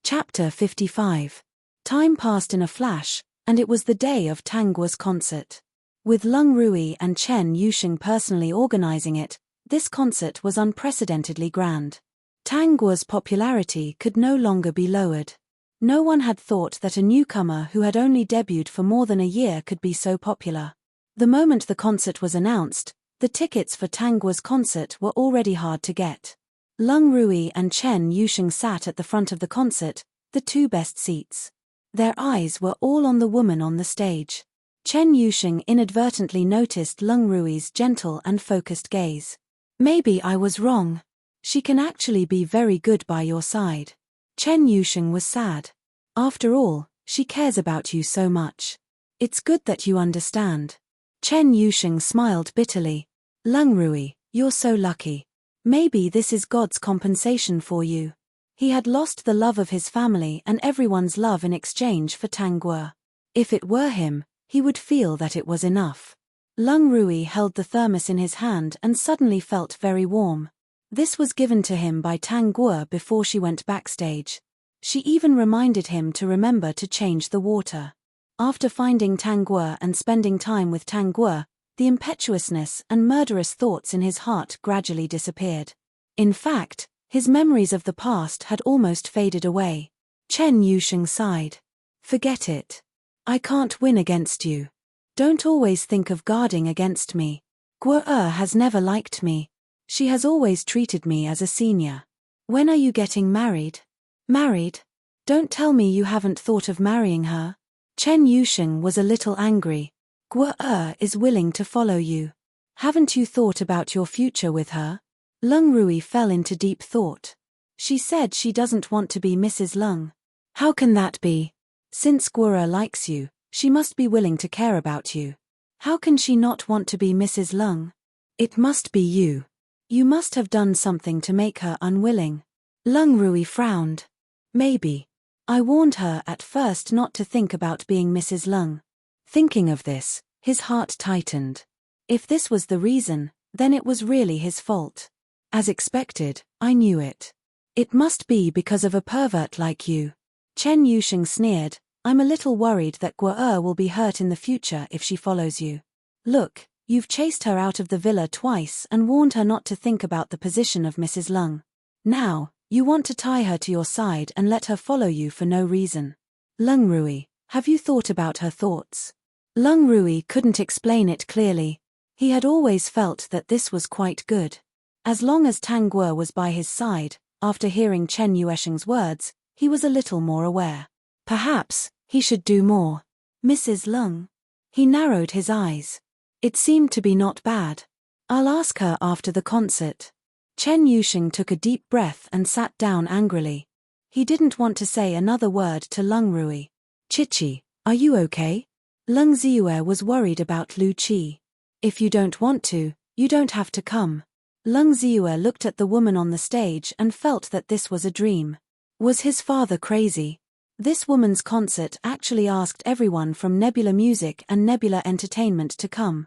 Chapter 55. Time passed in a flash, and it was the day of Tangwa's concert. With Lung Rui and Chen Yusheng personally organizing it, this concert was unprecedentedly grand. Tangwa's popularity could no longer be lowered. No one had thought that a newcomer who had only debuted for more than a year could be so popular. The moment the concert was announced, the tickets for Tangwa's concert were already hard to get. Lung Rui and Chen Yusheng sat at the front of the concert, the two best seats. Their eyes were all on the woman on the stage. Chen Yusheng inadvertently noticed Lung Rui's gentle and focused gaze. "Maybe I was wrong. She can actually be very good by your side." Chen Yusheng was sad. "After all, she cares about you so much. It's good that you understand." Chen Yusheng smiled bitterly. "Lung Rui, you're so lucky. Maybe this is God's compensation for you." He had lost the love of his family and everyone's love in exchange for Tangwa. If it were him, he would feel that it was enough. Lung Rui held the thermos in his hand and suddenly felt very warm. This was given to him by Tangwa before she went backstage. She even reminded him to remember to change the water. After finding Tangwa and spending time with Tangwa, the impetuousness and murderous thoughts in his heart gradually disappeared. In fact, his memories of the past had almost faded away. Chen Yusheng sighed. "Forget it. I can't win against you. Don't always think of guarding against me. Guo has never liked me. She has always treated me as a senior. When are you getting married?" "Married? Don't tell me you haven't thought of marrying her." Chen Yusheng was a little angry. "Guo is willing to follow you. Haven't you thought about your future with her?" Lung Rui fell into deep thought. "She said she doesn't want to be Mrs. Lung." "How can that be? Since Guo likes you, She must be willing to care about you. How can she not want to be Mrs. Lung? It must be you. You must have done something to make her unwilling. Lung Rui frowned. Maybe. I warned her at first not to think about being Mrs. Lung. Thinking of this, his heart tightened. If this was the reason, then it was really his fault. As expected, I knew it. It must be because of a pervert like you. Chen Yusheng sneered. I'm a little worried that Guo will be hurt in the future if she follows you. Look, you've chased her out of the villa twice and warned her not to think about the position of Mrs. Lung. Now, you want to tie her to your side and let her follow you for no reason. Lung Rui, have you thought about her thoughts? Lung Rui couldn't explain it clearly. He had always felt that this was quite good. As long as Tang Guo was by his side, after hearing Chen Yuesheng's words, he was a little more aware. Perhaps he should do more. Mrs. Lung. He narrowed his eyes. It seemed to be not bad. I'll ask her after the concert. Chen Yusheng took a deep breath and sat down angrily. He didn't want to say another word to Lung Rui. Chichi, are you okay? Lung Ziyue was worried about Lu Qi. If you don't want to, you don't have to come. Lung Ziyue looked at the woman on the stage and felt that this was a dream. Was his father crazy? This woman's concert actually asked everyone from Nebula Music and Nebula Entertainment to come.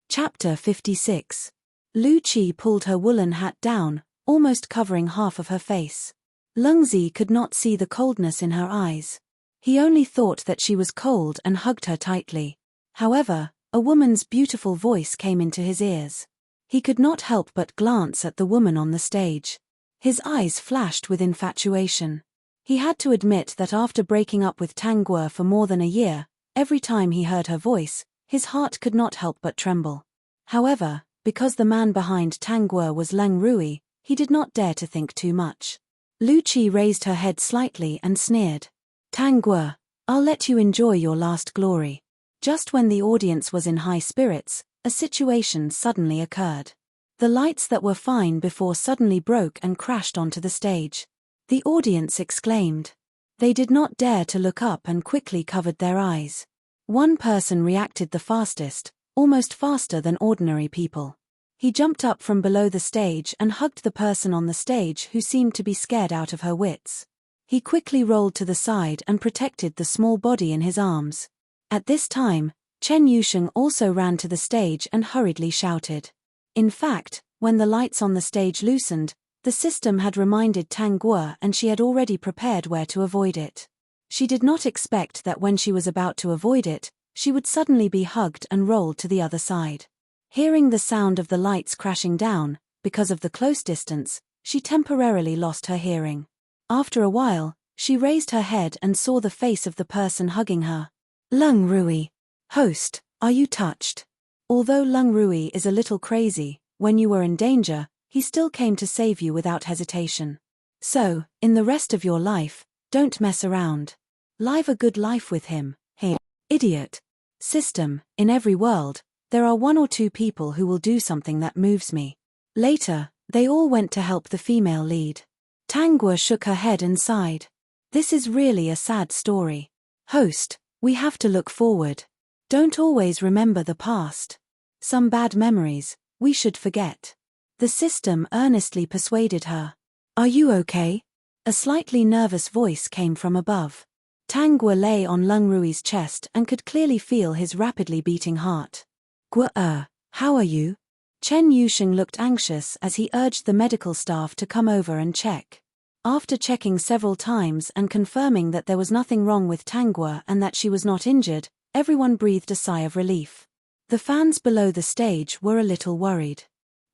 Chapter 56. Lu Qi pulled her woolen hat down, almost covering half of her face. Lung Zi could not see the coldness in her eyes. He only thought that she was cold and hugged her tightly. However, a woman's beautiful voice came into his ears. He could not help but glance at the woman on the stage. His eyes flashed with infatuation. He had to admit that after breaking up with Tang Guo for more than a year, every time he heard her voice, his heart could not help but tremble. However, because the man behind Tang Guo was Lung Rui, he did not dare to think too much. Lu Qi raised her head slightly and sneered. Tang Guo, I'll let you enjoy your last glory. Just when the audience was in high spirits, a situation suddenly occurred. The lights that were fine before suddenly broke and crashed onto the stage. The audience exclaimed. They did not dare to look up and quickly covered their eyes. One person reacted the fastest, almost faster than ordinary people. He jumped up from below the stage and hugged the person on the stage who seemed to be scared out of her wits. He quickly rolled to the side and protected the small body in his arms. At this time, Chen Yusheng also ran to the stage and hurriedly shouted. In fact, when the lights on the stage loosened, the system had reminded Tang Guo and she had already prepared where to avoid it. She did not expect that when she was about to avoid it, she would suddenly be hugged and rolled to the other side. Hearing the sound of the lights crashing down, because of the close distance, she temporarily lost her hearing. After a while, she raised her head and saw the face of the person hugging her. Lung Rui. Host, are you touched? Although Lung Rui is a little crazy, when you were in danger, he still came to save you without hesitation. So, in the rest of your life, don't mess around. Live a good life with him, hey, idiot. System, in every world, there are one or two people who will do something that moves me. Later, they all went to help the female lead. Tang Guo shook her head and sighed. This is really a sad story. Host, we have to look forward. Don't always remember the past. Some bad memories, we should forget. The system earnestly persuaded her. Are you okay? A slightly nervous voice came from above. Tang Guo lay on Lung Rui's chest and could clearly feel his rapidly beating heart. Guo, how are you? Chen Yusheng looked anxious as he urged the medical staff to come over and check. After checking several times and confirming that there was nothing wrong with Tang Guo and that she was not injured, everyone breathed a sigh of relief. The fans below the stage were a little worried.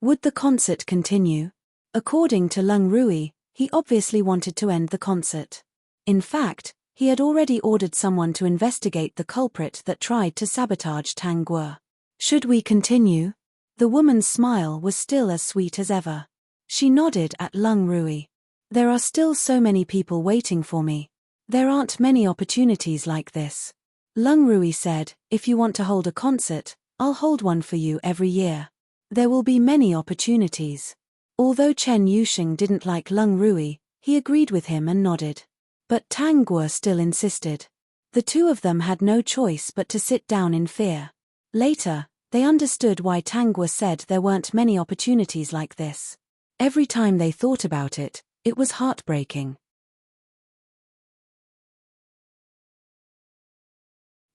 Would the concert continue? According to Lung Rui, he obviously wanted to end the concert. In fact, he had already ordered someone to investigate the culprit that tried to sabotage Tang Guo. Should we continue? The woman's smile was still as sweet as ever. She nodded at Lung Rui. There are still so many people waiting for me. There aren't many opportunities like this. Lung Rui said, if you want to hold a concert, I'll hold one for you every year. There will be many opportunities. Although Chen Yusheng didn't like Lung Rui, he agreed with him and nodded. But Tang Guo still insisted. The two of them had no choice but to sit down in fear. Later, they understood why Tang Guo said there weren't many opportunities like this. Every time they thought about it, it was heartbreaking.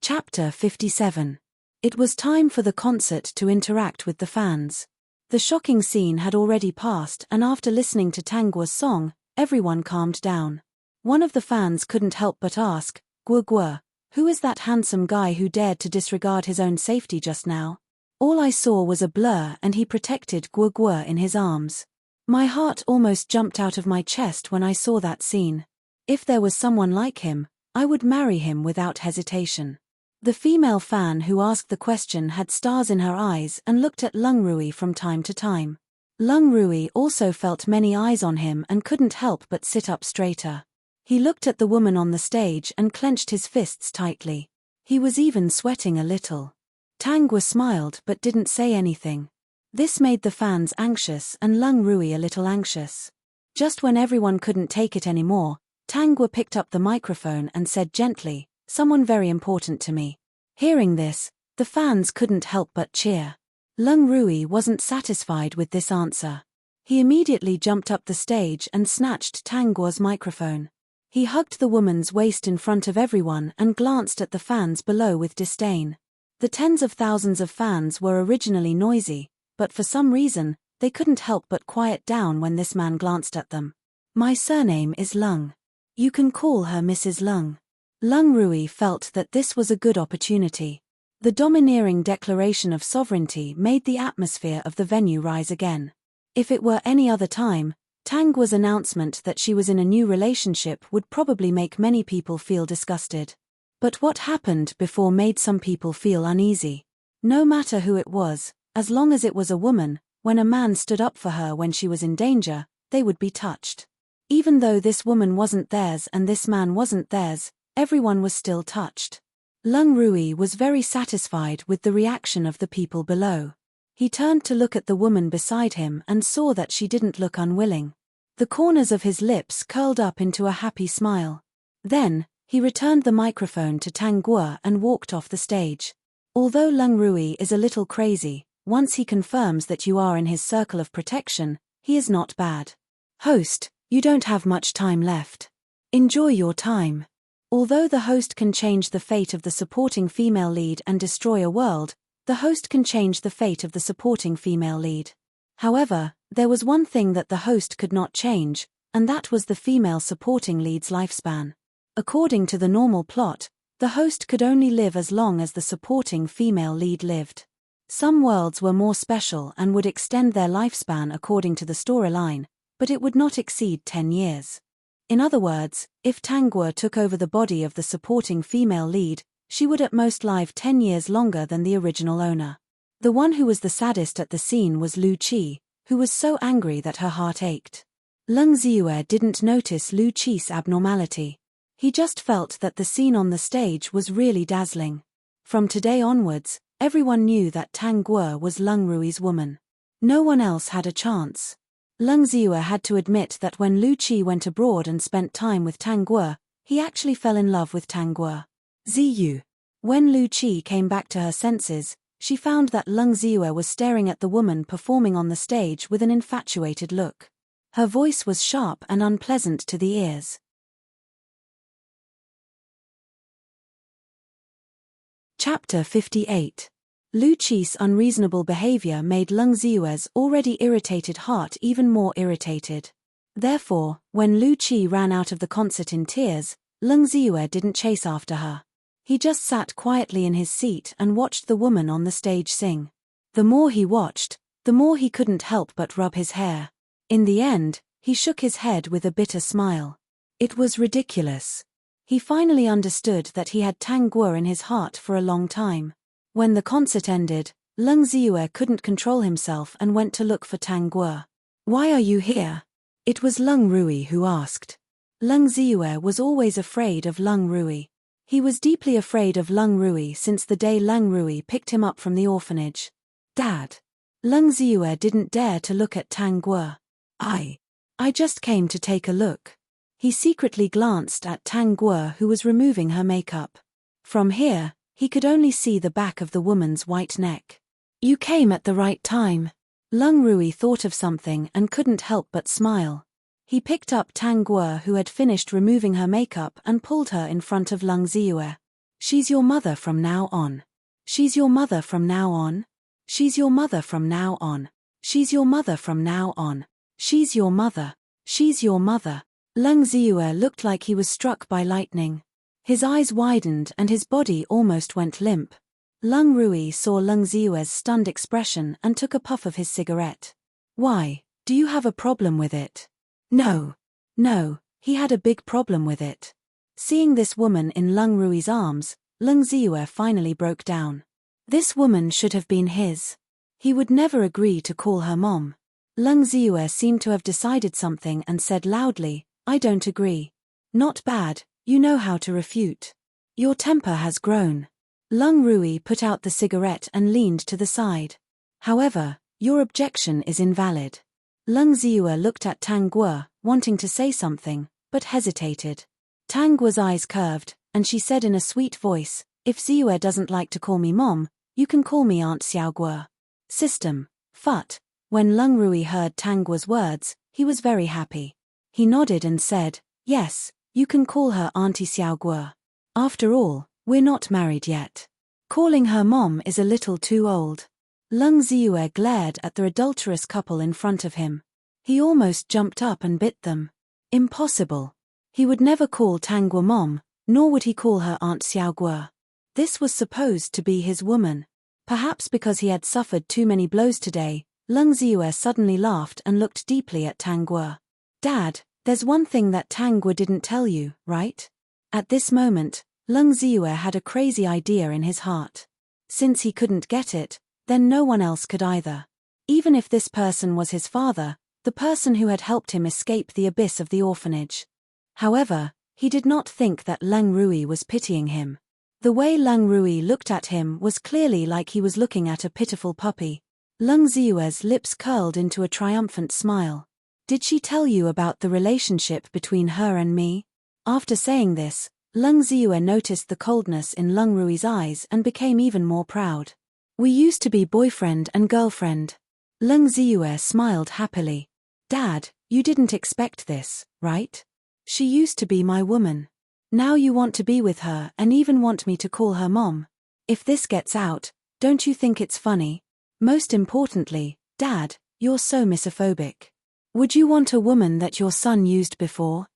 Chapter 57. It was time for the concert to interact with the fans. The shocking scene had already passed, and after listening to Tang Guo's song, everyone calmed down. One of the fans couldn't help but ask, "Guo Guo, who is that handsome guy who dared to disregard his own safety just now? All I saw was a blur and he protected Guo Guo in his arms." My heart almost jumped out of my chest when I saw that scene. If there was someone like him, I would marry him without hesitation. The female fan who asked the question had stars in her eyes and looked at Lung Rui from time to time. Lung Rui also felt many eyes on him and couldn't help but sit up straighter. He looked at the woman on the stage and clenched his fists tightly. He was even sweating a little. Tang Guo smiled but didn't say anything. This made the fans anxious and Lung Rui a little anxious. Just when everyone couldn't take it anymore, Tang Guo picked up the microphone and said gently, "Someone very important to me." Hearing this, the fans couldn't help but cheer. Lung Rui wasn't satisfied with this answer. He immediately jumped up the stage and snatched Tang Guo's microphone. He hugged the woman's waist in front of everyone and glanced at the fans below with disdain. The tens of thousands of fans were originally noisy, but for some reason, they couldn't help but quiet down when this man glanced at them. "My surname is Lung. You can call her Mrs. Lung." Lung Rui felt that this was a good opportunity. The domineering declaration of sovereignty made the atmosphere of the venue rise again. If it were any other time, Tang Guo's announcement that she was in a new relationship would probably make many people feel disgusted. But what happened before made some people feel uneasy. No matter who it was, as long as it was a woman, when a man stood up for her when she was in danger, they would be touched. Even though this woman wasn't theirs and this man wasn't theirs, everyone was still touched. Lung Rui was very satisfied with the reaction of the people below. He turned to look at the woman beside him and saw that she didn't look unwilling. The corners of his lips curled up into a happy smile. Then, he returned the microphone to Tang Guo and walked off the stage. Although Lung Rui is a little crazy, once he confirms that you are in his circle of protection, he is not bad. "Host, you don't have much time left. Enjoy your time." Although the host can change the fate of the supporting female lead and destroy a world, the host can change the fate of the supporting female lead. However, there was one thing that the host could not change, and that was the female supporting lead's lifespan. According to the normal plot, the host could only live as long as the supporting female lead lived. Some worlds were more special and would extend their lifespan according to the storyline, but it would not exceed 10 years. In other words, if Tang Guo took over the body of the supporting female lead, she would at most live 10 years longer than the original owner. The one who was the saddest at the scene was Lu Qi, who was so angry that her heart ached. Lung Ziyue didn't notice Lu Qi's abnormality. He just felt that the scene on the stage was really dazzling. From today onwards, everyone knew that Tang Guo was Lung Rui's woman. No one else had a chance. Lung Ziyue had to admit that when Lu Qi went abroad and spent time with Tang Guo, he actually fell in love with Tang Guo. Ziyu. When Lu Qi came back to her senses, she found that Lung Ziyue was staring at the woman performing on the stage with an infatuated look. Her voice was sharp and unpleasant to the ears. Chapter 58. Lu Qi's unreasonable behavior made Lung Ziyue's already irritated heart even more irritated. Therefore, when Lu Qi ran out of the concert in tears, Lung Ziyue didn't chase after her. He just sat quietly in his seat and watched the woman on the stage sing. The more he watched, the more he couldn't help but rub his hair. In the end, he shook his head with a bitter smile. It was ridiculous. He finally understood that he had Tang Guo in his heart for a long time. When the concert ended, Lung Ziyue couldn't control himself and went to look for Tang Guo. "Why are you here?" It was Lung Rui who asked. Lung Ziyue was always afraid of Lung Rui. He was deeply afraid of Lung Rui since the day Lung Rui picked him up from the orphanage. "Dad." Lung Ziyue didn't dare to look at Tang Guo. I just came to take a look." He secretly glanced at Tang Guo, who was removing her makeup. From here, he could only see the back of the woman's white neck. You came at the right time. Leng Rui thought of something and couldn't help but smile. He picked up Tang Guo, who had finished removing her makeup, and pulled her in front of Leng Ziyue. She's your mother from now on. She's your mother from now on. She's your mother from now on. She's your mother from now on. She's your mother. She's your mother. Leng Ziyue looked like he was struck by lightning. His eyes widened and his body almost went limp. Leng Rui saw Leng Ziyue's stunned expression and took a puff of his cigarette. Why, do you have a problem with it? No. No, he had a big problem with it. Seeing this woman in Leng Rui's arms, Leng Ziyue finally broke down. This woman should have been his. He would never agree to call her mom. Leng Ziyue seemed to have decided something and said loudly, I don't agree. Not bad, you know how to refute. Your temper has grown. Leng Rui put out the cigarette and leaned to the side. However, your objection is invalid. Leng Ziyue looked at Tang Guo, wanting to say something, but hesitated. Tang Guo's eyes curved, and she said in a sweet voice, if Ziyue doesn't like to call me mom, you can call me Aunt Xiao Guo. System. Fut. When Leng Rui heard Tang Guo's words, he was very happy. He nodded and said, yes, you can call her Auntie Xiao Guo. After all, we're not married yet. Calling her mom is a little too old. Leng Ziyue glared at the adulterous couple in front of him. He almost jumped up and bit them. Impossible. He would never call Tang Guo mom, nor would he call her Aunt Xiao Guo. This was supposed to be his woman. Perhaps because he had suffered too many blows today, Leng Ziyue suddenly laughed and looked deeply at Tang Guo. Dad, there's one thing that Tang Guo didn't tell you, right? At this moment, Leng Ziyue had a crazy idea in his heart. Since he couldn't get it, then no one else could either. Even if this person was his father, the person who had helped him escape the abyss of the orphanage. However, he did not think that Leng Rui was pitying him. The way Leng Rui looked at him was clearly like he was looking at a pitiful puppy. Leng Ziyue's lips curled into a triumphant smile. Did she tell you about the relationship between her and me? After saying this, Leng Ziyue noticed the coldness in Leng Rui's eyes and became even more proud. We used to be boyfriend and girlfriend. Leng Ziyue smiled happily. Dad, you didn't expect this, right? She used to be my woman. Now you want to be with her and even want me to call her mom. If this gets out, don't you think it's funny? Most importantly, Dad, you're so misophobic. Would you want a woman that your son used before?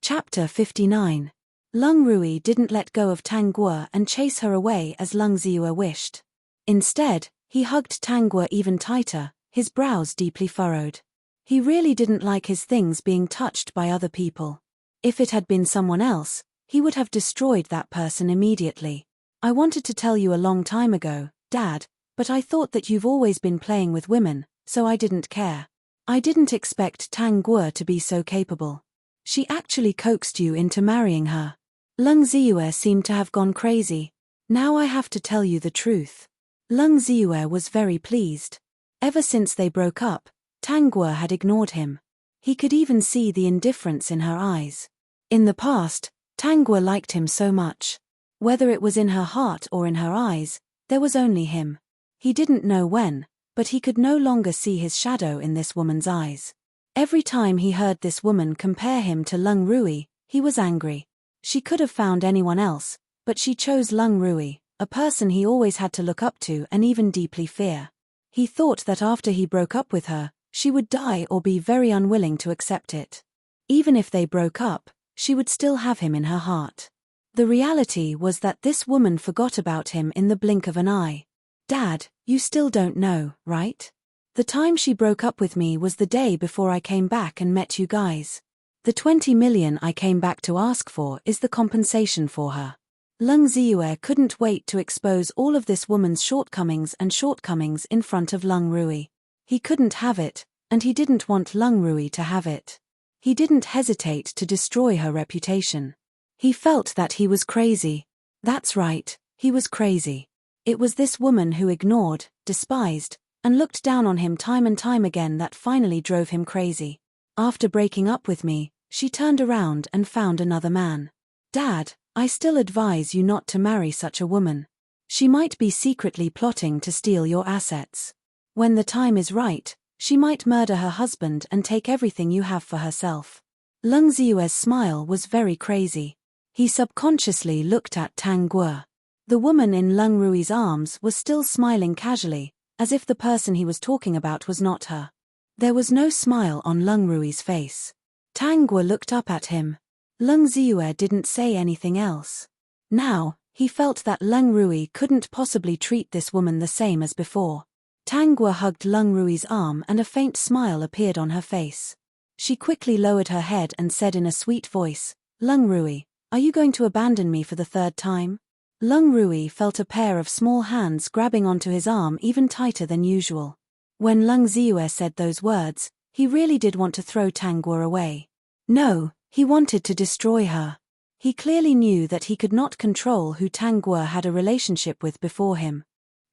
Chapter 59. Leng Rui didn't let go of Tang Guo and chase her away as Leng Ziyue wished. Instead, he hugged Tang Guo even tighter, his brows deeply furrowed. He really didn't like his things being touched by other people. If it had been someone else, he would have destroyed that person immediately. I wanted to tell you a long time ago, Dad, but I thought that you've always been playing with women, so I didn't care. I didn't expect Tang Guo to be so capable. She actually coaxed you into marrying her. Leng Ziyue seemed to have gone crazy. Now I have to tell you the truth. Leng Ziyue was very pleased. Ever since they broke up, Tang Guo had ignored him. He could even see the indifference in her eyes. In the past, Tang Guo liked him so much. Whether it was in her heart or in her eyes, there was only him. He didn't know when, but he could no longer see his shadow in this woman's eyes. Every time he heard this woman compare him to Leng Rui, he was angry. She could have found anyone else, but she chose Leng Rui, a person he always had to look up to and even deeply fear. He thought that after he broke up with her, she would die or be very unwilling to accept it. Even if they broke up, she would still have him in her heart. The reality was that this woman forgot about him in the blink of an eye. Dad, you still don't know, right? The time she broke up with me was the day before I came back and met you guys. The 20 million I came back to ask for is the compensation for her. Leng Ziyue couldn't wait to expose all of this woman's shortcomings in front of Leng Rui. He couldn't have it, and he didn't want Leng Rui to have it. He didn't hesitate to destroy her reputation. He felt that he was crazy. That's right, he was crazy. It was this woman who ignored, despised, and looked down on him time and time again. That finally drove him crazy. After breaking up with me, she turned around and found another man. Dad, I still advise you not to marry such a woman. She might be secretly plotting to steal your assets. When the time is right, she might murder her husband and take everything you have for herself. Leng Ziyue's smile was very crazy. He subconsciously looked at Tang Guo. The woman in Leng Rui's arms was still smiling casually, as if the person he was talking about was not her. There was no smile on Leng Rui's face. Tang Guo looked up at him. Leng Ziyue didn't say anything else. Now, he felt that Leng Rui couldn't possibly treat this woman the same as before. Tang Guo hugged Leng Rui's arm and a faint smile appeared on her face. She quickly lowered her head and said in a sweet voice, "Leng Rui, are you going to abandon me for the third time?" Leng Rui felt a pair of small hands grabbing onto his arm even tighter than usual. When Leng Ziyue said those words, he really did want to throw Tang Guo away. No, he wanted to destroy her. He clearly knew that he could not control who Tang Guo had a relationship with before him.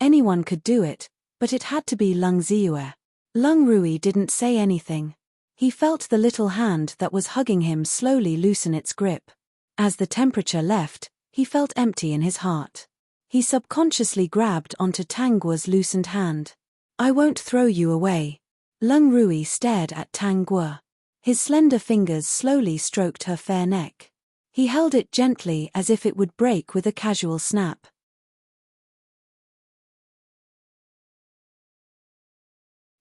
Anyone could do it, but it had to be Leng Ziyue. Leng Rui didn't say anything. He felt the little hand that was hugging him slowly loosen its grip. As the temperature left, he felt empty in his heart. He subconsciously grabbed onto Tang Guo's loosened hand. "I won't throw you away." Leng Rui stared at Tang Guo. His slender fingers slowly stroked her fair neck. He held it gently as if it would break with a casual snap.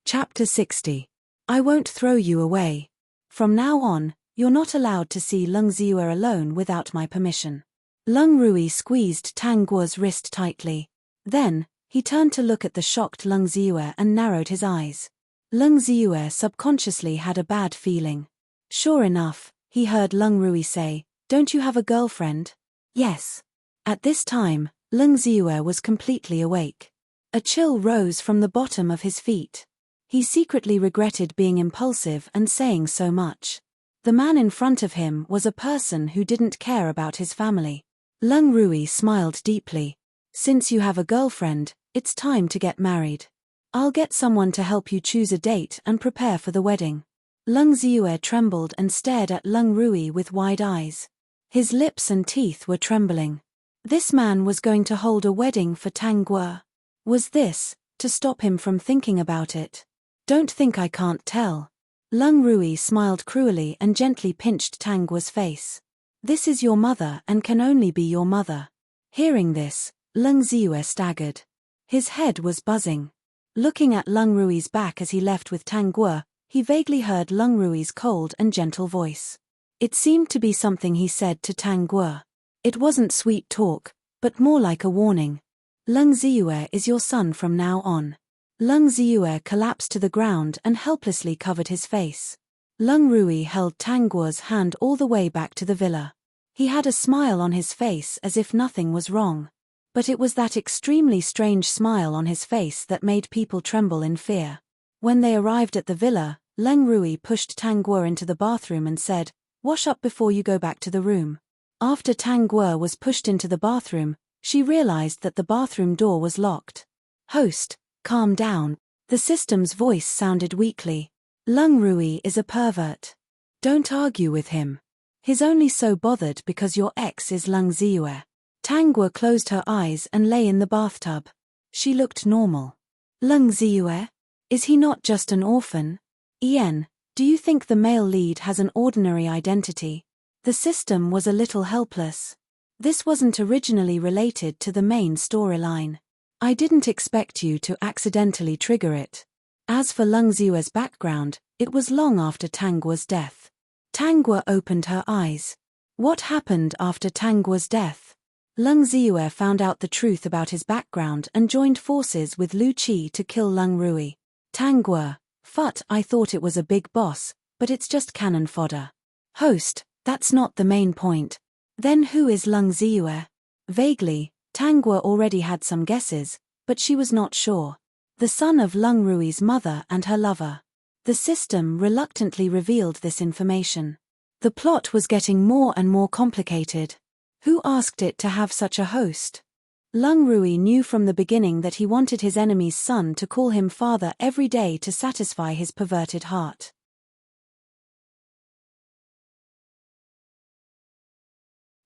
Chapter 60. I won't throw you away. From now on, you're not allowed to see Leng Ziyue alone without my permission. Leng Rui squeezed Tang Guo's wrist tightly. Then, he turned to look at the shocked Leng Ziyue and narrowed his eyes. Leng Ziyue subconsciously had a bad feeling. Sure enough, he heard Leng Rui say, "Don't you have a girlfriend?" "Yes." At this time, Leng Ziyue was completely awake. A chill rose from the bottom of his feet. He secretly regretted being impulsive and saying so much. The man in front of him was a person who didn't care about his family. Leng Rui smiled deeply. "Since you have a girlfriend, it's time to get married. I'll get someone to help you choose a date and prepare for the wedding." Leng Ziyue trembled and stared at Leng Rui with wide eyes. His lips and teeth were trembling. This man was going to hold a wedding for Tang Guo. Was this to stop him from thinking about it? "Don't think I can't tell." Leng Rui smiled cruelly and gently pinched Tang Guo's face. "This is your mother and can only be your mother." Hearing this, Leng Ziyue staggered. His head was buzzing. Looking at Leng Rui's back as he left with Tang Guo, he vaguely heard Leng Rui's cold and gentle voice. It seemed to be something he said to Tang Guo. It wasn't sweet talk, but more like a warning. "Leng Ziyue is your son from now on." Leng Ziyue collapsed to the ground and helplessly covered his face. Leng Rui held Tang Guo's hand all the way back to the villa. He had a smile on his face as if nothing was wrong. But it was that extremely strange smile on his face that made people tremble in fear. When they arrived at the villa, Leng Rui pushed Tang Guo into the bathroom and said, "Wash up before you go back to the room." After Tang Guo was pushed into the bathroom, she realized that the bathroom door was locked. "Host, calm down." The system's voice sounded weakly. "Leng Rui is a pervert. Don't argue with him. He's only so bothered because your ex is Leng Ziyue." Tang Guo closed her eyes and lay in the bathtub. She looked normal. "Leng Ziyue? Is he not just an orphan? Ian, do you think the male lead has an ordinary identity?" The system was a little helpless. This wasn't originally related to the main storyline. "I didn't expect you to accidentally trigger it." As for Leng Ziyue's background, it was long after Tang Guo's death. Tang Guo opened her eyes. What happened after Tang Guo's death? Leng Ziyue found out the truth about his background and joined forces with Lu Qi to kill Leng Rui. Tang Guo, I thought it was a big boss, but it's just cannon fodder." "Host, that's not the main point." "Then who is Leng Ziyue?" Vaguely, Tang Guo already had some guesses, but she was not sure. The son of Leng Rui's mother and her lover. The system reluctantly revealed this information. The plot was getting more and more complicated. Who asked it to have such a host? Lung Rui knew from the beginning that he wanted his enemy's son to call him father every day to satisfy his perverted heart.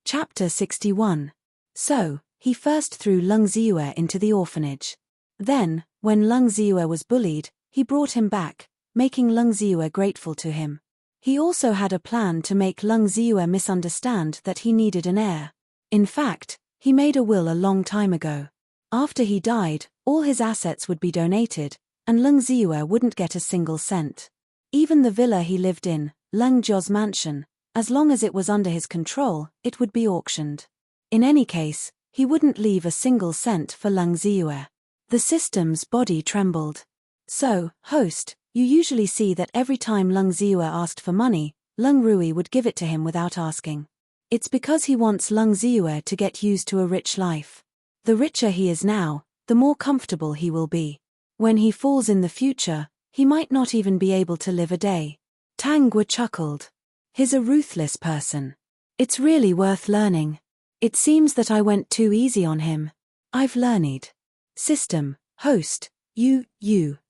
Chapter 61. So, he first threw Lung Ziyue into the orphanage. Then, when Lung Ziyue was bullied, he brought him back, making Lung Ziyue grateful to him. He also had a plan to make Lung Ziyue misunderstand that he needed an heir. In fact, he made a will a long time ago. After he died, all his assets would be donated, and Lung Ziyue wouldn't get a single cent. Even the villa he lived in, Lung Zhiu's mansion, as long as it was under his control, it would be auctioned. In any case, he wouldn't leave a single cent for Lung Ziyue. The system's body trembled. So, host, you usually see that every time Lung Ziyue asked for money, Lung Rui would give it to him without asking. It's because he wants Lung Ziyue to get used to a rich life. The richer he is now, the more comfortable he will be. When he falls in the future, he might not even be able to live a day. Tang Guo chuckled. He's a ruthless person. It's really worth learning. It seems that I went too easy on him. I've learned. System, host, you,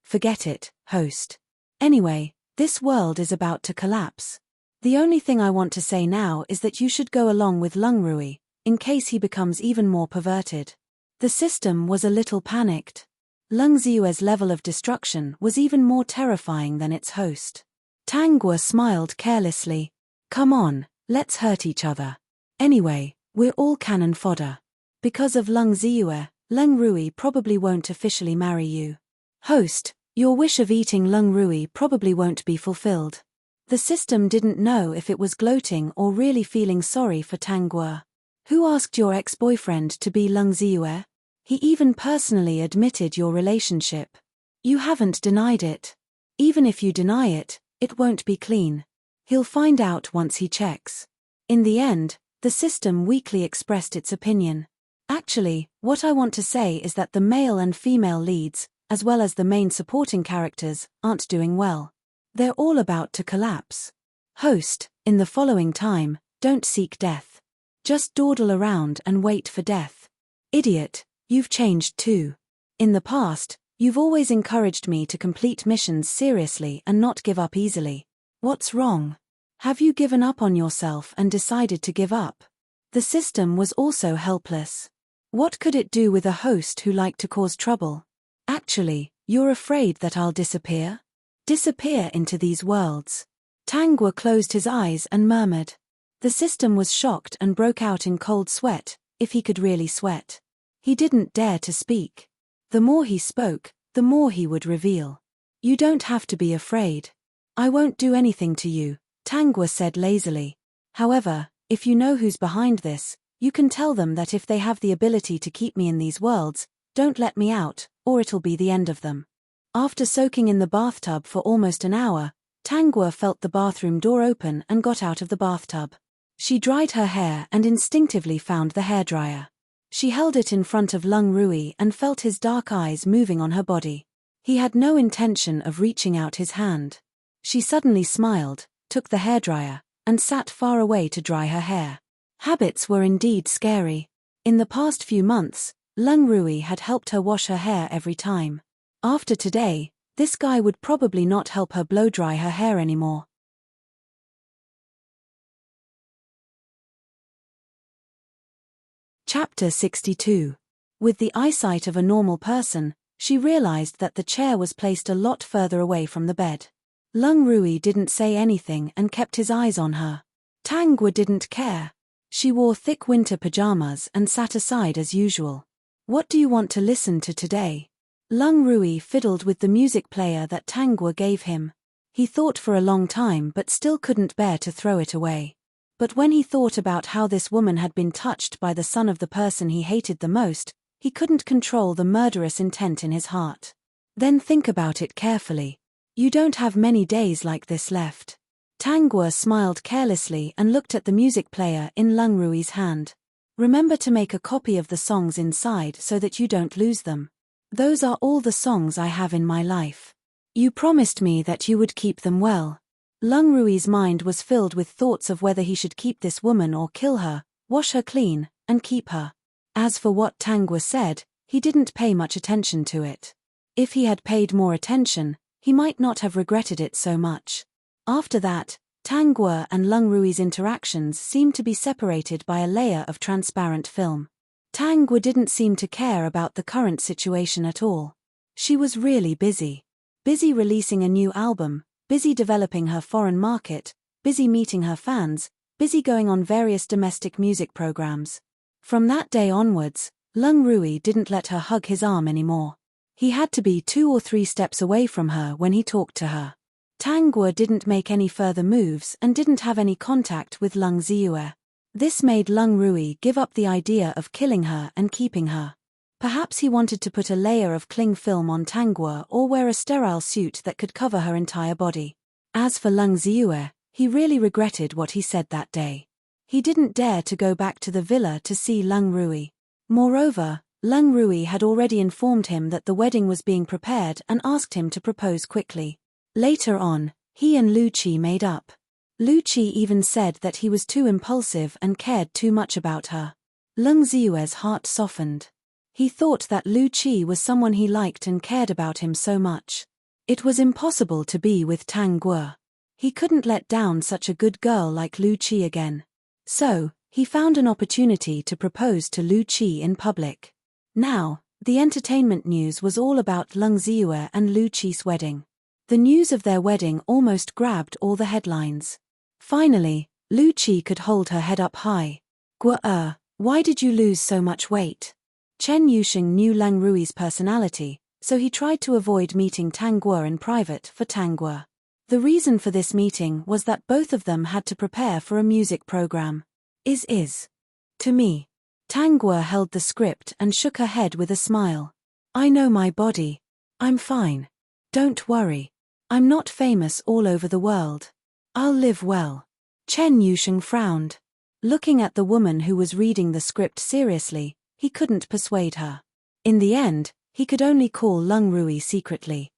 forget it, host. Anyway, this world is about to collapse. The only thing I want to say now is that you should go along with Lung Rui, in case he becomes even more perverted. The system was a little panicked. Lung Ziyue's level of destruction was even more terrifying than its host. Tang Guo smiled carelessly. Come on, let's hurt each other. Anyway, we're all cannon fodder. Because of Lung Ziyue, Lung Rui probably won't officially marry you. Host, your wish of eating Lung Rui probably won't be fulfilled. The system didn't know if it was gloating or really feeling sorry for Tang Guo. Who asked your ex-boyfriend to be Lung Ziyue? He even personally admitted your relationship. You haven't denied it. Even if you deny it, it won't be clean. He'll find out once he checks. In the end, the system weakly expressed its opinion. Actually, what I want to say is that the male and female leads, as well as the main supporting characters, aren't doing well. They're all about to collapse. Host, in the following time, don't seek death. Just dawdle around and wait for death. Idiot, you've changed too. In the past, you've always encouraged me to complete missions seriously and not give up easily. What's wrong? Have you given up on yourself and decided to give up? The system was also helpless. What could it do with a host who liked to cause trouble? Actually, you're afraid that I'll disappear? Disappear into these worlds. Tang Guo closed his eyes and murmured. The system was shocked and broke out in cold sweat, if he could really sweat. He didn't dare to speak. The more he spoke, the more he would reveal. You don't have to be afraid. I won't do anything to you, Tang Guo said lazily. However, if you know who's behind this, you can tell them that if they have the ability to keep me in these worlds, don't let me out, or it'll be the end of them. After soaking in the bathtub for almost an hour, Tang Guo felt the bathroom door open and got out of the bathtub. She dried her hair and instinctively found the hairdryer. She held it in front of Lung Rui and felt his dark eyes moving on her body. He had no intention of reaching out his hand. She suddenly smiled, took the hairdryer, and sat far away to dry her hair. Habits were indeed scary. In the past few months, Lung Rui had helped her wash her hair every time. After today, this guy would probably not help her blow-dry her hair anymore. Chapter 62. With the eyesight of a normal person, she realized that the chair was placed a lot further away from the bed. Lung Rui didn't say anything and kept his eyes on her. Tang Guo didn't care. She wore thick winter pajamas and sat aside as usual. What do you want to listen to today? Lung Rui fiddled with the music player that Tang Guo gave him. He thought for a long time but still couldn't bear to throw it away. But when he thought about how this woman had been touched by the son of the person he hated the most, he couldn't control the murderous intent in his heart. Then think about it carefully. You don't have many days like this left. Tang Guo smiled carelessly and looked at the music player in Lung Rui's hand. Remember to make a copy of the songs inside so that you don't lose them. Those are all the songs I have in my life. You promised me that you would keep them well. Lung Rui's mind was filled with thoughts of whether he should keep this woman or kill her, wash her clean, and keep her. As for what Tang Guo said, he didn't pay much attention to it. If he had paid more attention, he might not have regretted it so much. After that, Tang Guo and Leng Rui's interactions seemed to be separated by a layer of transparent film. Tang Guo didn't seem to care about the current situation at all. She was really busy. Busy releasing a new album, busy developing her foreign market, busy meeting her fans, busy going on various domestic music programs. From that day onwards, Leng Rui didn't let her hug his arm anymore. He had to be 2 or 3 steps away from her when he talked to her. Tang Guo didn't make any further moves and didn't have any contact with Leng Ziyue. This made Leng Rui give up the idea of killing her and keeping her. Perhaps he wanted to put a layer of cling film on Tang Guo or wear a sterile suit that could cover her entire body. As for Leng Ziyue, he really regretted what he said that day. He didn't dare to go back to the villa to see Leng Rui. Moreover, Leng Rui had already informed him that the wedding was being prepared and asked him to propose quickly. Later on, he and Lu Qi made up. Lu Qi even said that he was too impulsive and cared too much about her. Leng Ziyue's heart softened. He thought that Lu Qi was someone he liked and cared about him so much. It was impossible to be with Tang Guo. He couldn't let down such a good girl like Lu Qi again. So, he found an opportunity to propose to Lu Qi in public. Now, the entertainment news was all about Leng Ziyue and Lu Qi's wedding. The news of their wedding almost grabbed all the headlines. Finally, Lu Qi could hold her head up high. Guo, why did you lose so much weight? Chen Yusheng knew Leng Rui's personality, so he tried to avoid meeting Tang Guo in private for Tang Guo. The reason for this meeting was that both of them had to prepare for a music program. To me. Tang Guo held the script and shook her head with a smile. I know my body. I'm fine. Don't worry. I'm not famous all over the world. I'll live well. Chen Yusheng frowned. Looking at the woman who was reading the script seriously, he couldn't persuade her. In the end, he could only call Leng Rui secretly.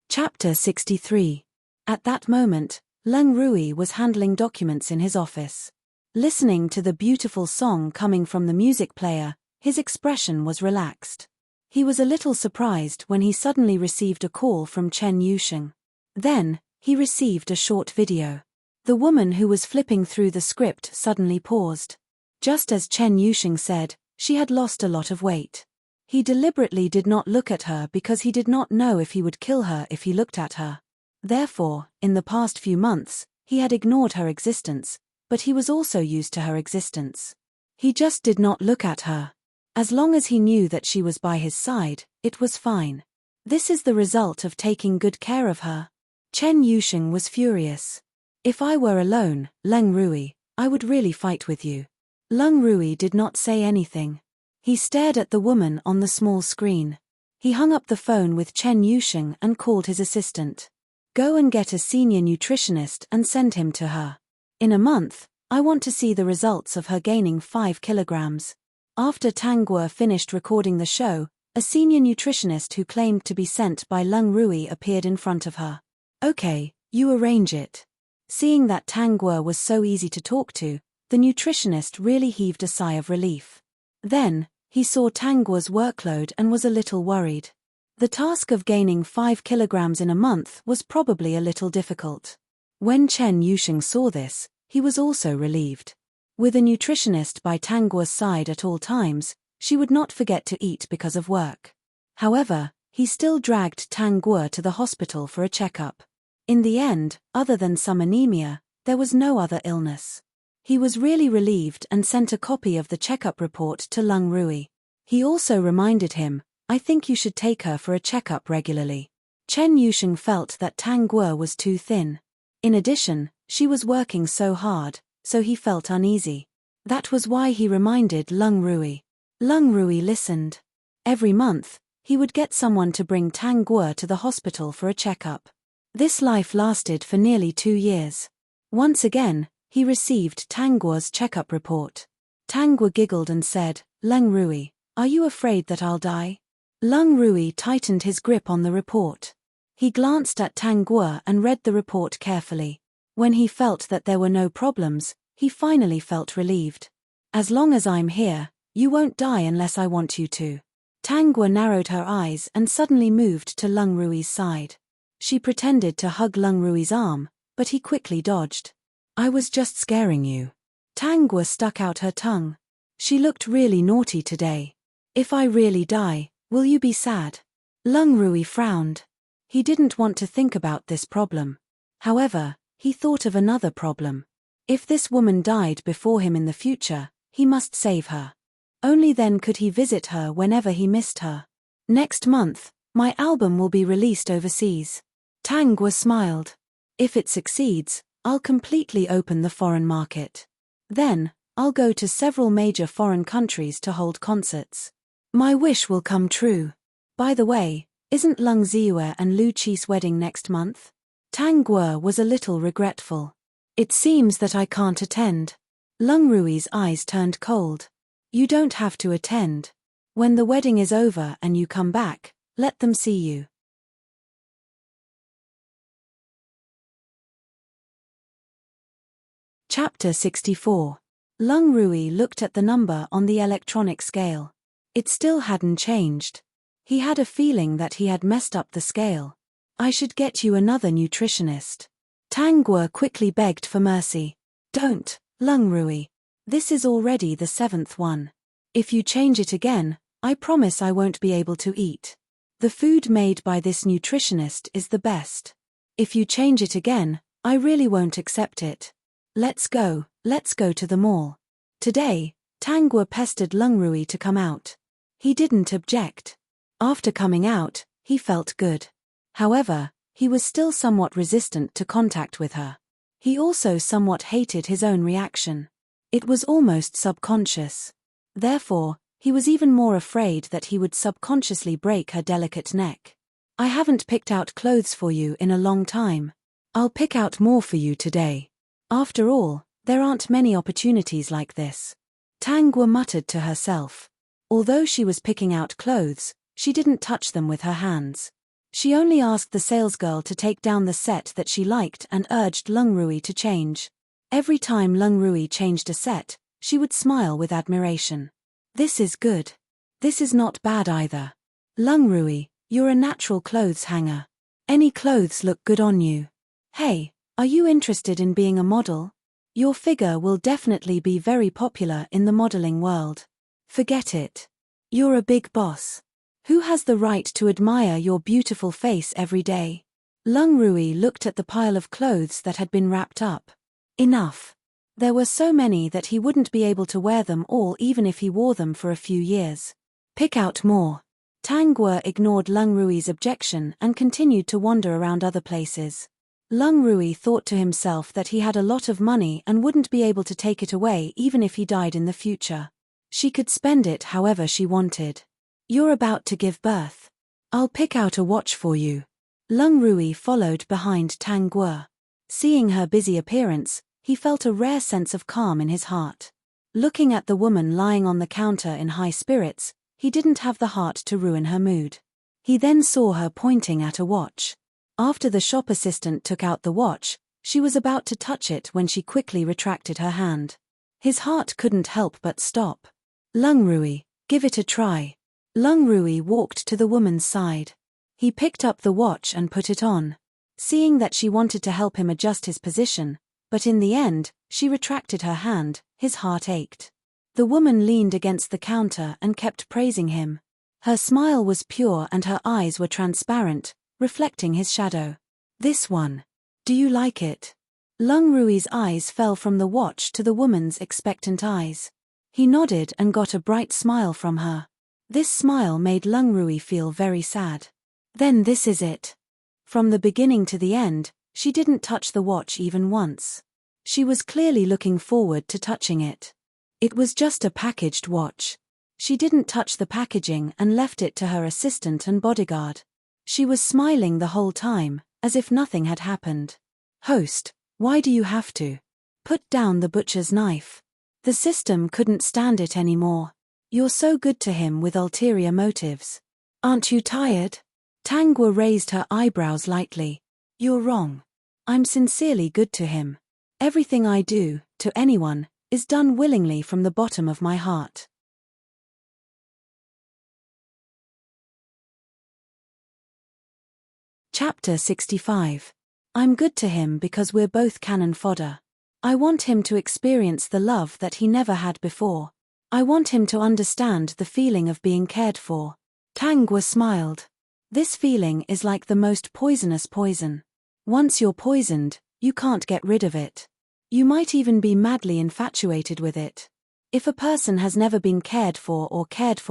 Chapter 63. At that moment, Leng Rui was handling documents in his office. Listening to the beautiful song coming from the music player, his expression was relaxed. He was a little surprised when he suddenly received a call from Chen Yusheng. Then, he received a short video. The woman who was flipping through the script suddenly paused. Just as Chen Yusheng said, she had lost a lot of weight. He deliberately did not look at her because he did not know if he would kill her if he looked at her. Therefore, in the past few months, he had ignored her existence, but he was also used to her existence. He just did not look at her. As long as he knew that she was by his side, it was fine. This is the result of taking good care of her. Chen Yusheng was furious. If I were alone, Leng Rui, I would really fight with you. Leng Rui did not say anything. He stared at the woman on the small screen. He hung up the phone with Chen Yusheng and called his assistant. Go and get a senior nutritionist and send him to her. In a month, I want to see the results of her gaining 5 kilograms. After Tang Guo finished recording the show, a senior nutritionist who claimed to be sent by Leng Rui appeared in front of her. Okay, you arrange it. Seeing that Tang Guo was so easy to talk to, the nutritionist really heaved a sigh of relief. Then, he saw Tang Guo's workload and was a little worried. The task of gaining 5 kilograms in a month was probably a little difficult. When Chen Yusheng saw this, he was also relieved. With a nutritionist by Tang Guo's side at all times, she would not forget to eat because of work. However, he still dragged Tang Guo to the hospital for a checkup. In the end, other than some anemia, there was no other illness. He was really relieved and sent a copy of the checkup report to Leng Rui. He also reminded him, I think you should take her for a checkup regularly. Chen Yusheng felt that Tang Guo was too thin. In addition, she was working so hard, so he felt uneasy. That was why he reminded Leng Rui. Leng Rui listened. Every month, he would get someone to bring Tang Guo to the hospital for a checkup. This life lasted for nearly 2 years. Once again, he received Tang Guo's checkup report. Tang Guo giggled and said, Leng Rui, are you afraid that I'll die? Leng Rui tightened his grip on the report. He glanced at Tang Guo and read the report carefully. When he felt that there were no problems, he finally felt relieved. As long as I'm here, you won't die unless I want you to. Tangwa narrowed her eyes and suddenly moved to Lung Rui's side. She pretended to hug Lung Rui's arm, but he quickly dodged. I was just scaring you. Tangwa stuck out her tongue. She looked really naughty today. If I really die, will you be sad? Lung Rui frowned. He didn't want to think about this problem. However, he thought of another problem. If this woman died before him in the future, he must save her. Only then could he visit her whenever he missed her. Next month, my album will be released overseas. Tangwa smiled. If it succeeds, I'll completely open the foreign market. Then, I'll go to several major foreign countries to hold concerts. My wish will come true. By the way, isn't Lung Ziyue and Lu Qi's wedding next month? Tangwa was a little regretful. It seems that I can't attend. Lung Rui's eyes turned cold. You don't have to attend. When the wedding is over and you come back, let them see you. Chapter 64. Lung Rui looked at the number on the electronic scale. It still hadn't changed. He had a feeling that he had messed up the scale. I should get you another nutritionist. Tangwa quickly begged for mercy. Don't, Lung Rui. This is already the 7th one. If you change it again, I promise I won't be able to eat. The food made by this nutritionist is the best. If you change it again, I really won't accept it. Let's go to the mall. Today, Tangwa pestered Lung Rui to come out. He didn't object. After coming out, he felt good. However, he was still somewhat resistant to contact with her. He also somewhat hated his own reaction. It was almost subconscious. Therefore, he was even more afraid that he would subconsciously break her delicate neck. I haven't picked out clothes for you in a long time. I'll pick out more for you today. After all, there aren't many opportunities like this. Tangwa muttered to herself. Although she was picking out clothes, she didn't touch them with her hands. She only asked the salesgirl to take down the set that she liked and urged Lung Rui to change. Every time Lung Rui changed a set, she would smile with admiration. This is good. This is not bad either. Lung Rui, you're a natural clothes hanger. Any clothes look good on you. Hey, are you interested in being a model? Your figure will definitely be very popular in the modeling world. Forget it. You're a big boss. Who has the right to admire your beautiful face every day? Lung Rui looked at the pile of clothes that had been wrapped up. Enough. There were so many that he wouldn't be able to wear them all even if he wore them for a few years. Pick out more. Tangwa ignored Lung Rui's objection and continued to wander around other places. Lung Rui thought to himself that he had a lot of money and wouldn't be able to take it away even if he died in the future. She could spend it however she wanted. You're about to give birth. I'll pick out a watch for you. Lung Rui followed behind Tangwa. Seeing her busy appearance, he felt a rare sense of calm in his heart. Looking at the woman lying on the counter in high spirits, he didn't have the heart to ruin her mood. He then saw her pointing at a watch. After the shop assistant took out the watch, she was about to touch it when she quickly retracted her hand. His heart couldn't help but stop. Lung Rui, give it a try. Lung Rui walked to the woman's side. He picked up the watch and put it on. Seeing that she wanted to help him adjust his position, but in the end, she retracted her hand, his heart ached. The woman leaned against the counter and kept praising him. Her smile was pure and her eyes were transparent, reflecting his shadow. This one. Do you like it? Lung Rui's eyes fell from the watch to the woman's expectant eyes. He nodded and got a bright smile from her. This smile made Lung Rui feel very sad. Then this is it. From the beginning to the end, she didn't touch the watch even once. She was clearly looking forward to touching it. It was just a packaged watch. She didn't touch the packaging and left it to her assistant and bodyguard. She was smiling the whole time, as if nothing had happened. Host, why do you have to? Put down the butcher's knife. The system couldn't stand it anymore. You're so good to him with ulterior motives. Aren't you tired? Tangwa raised her eyebrows lightly. You're wrong. I'm sincerely good to him. Everything I do, to anyone, is done willingly from the bottom of my heart. Chapter 65. I'm good to him because we're both cannon fodder. I want him to experience the love that he never had before. I want him to understand the feeling of being cared for. Tangwa smiled. This feeling is like the most poisonous poison. Once you're poisoned, you can't get rid of it. You might even be madly infatuated with it. If a person has never been cared for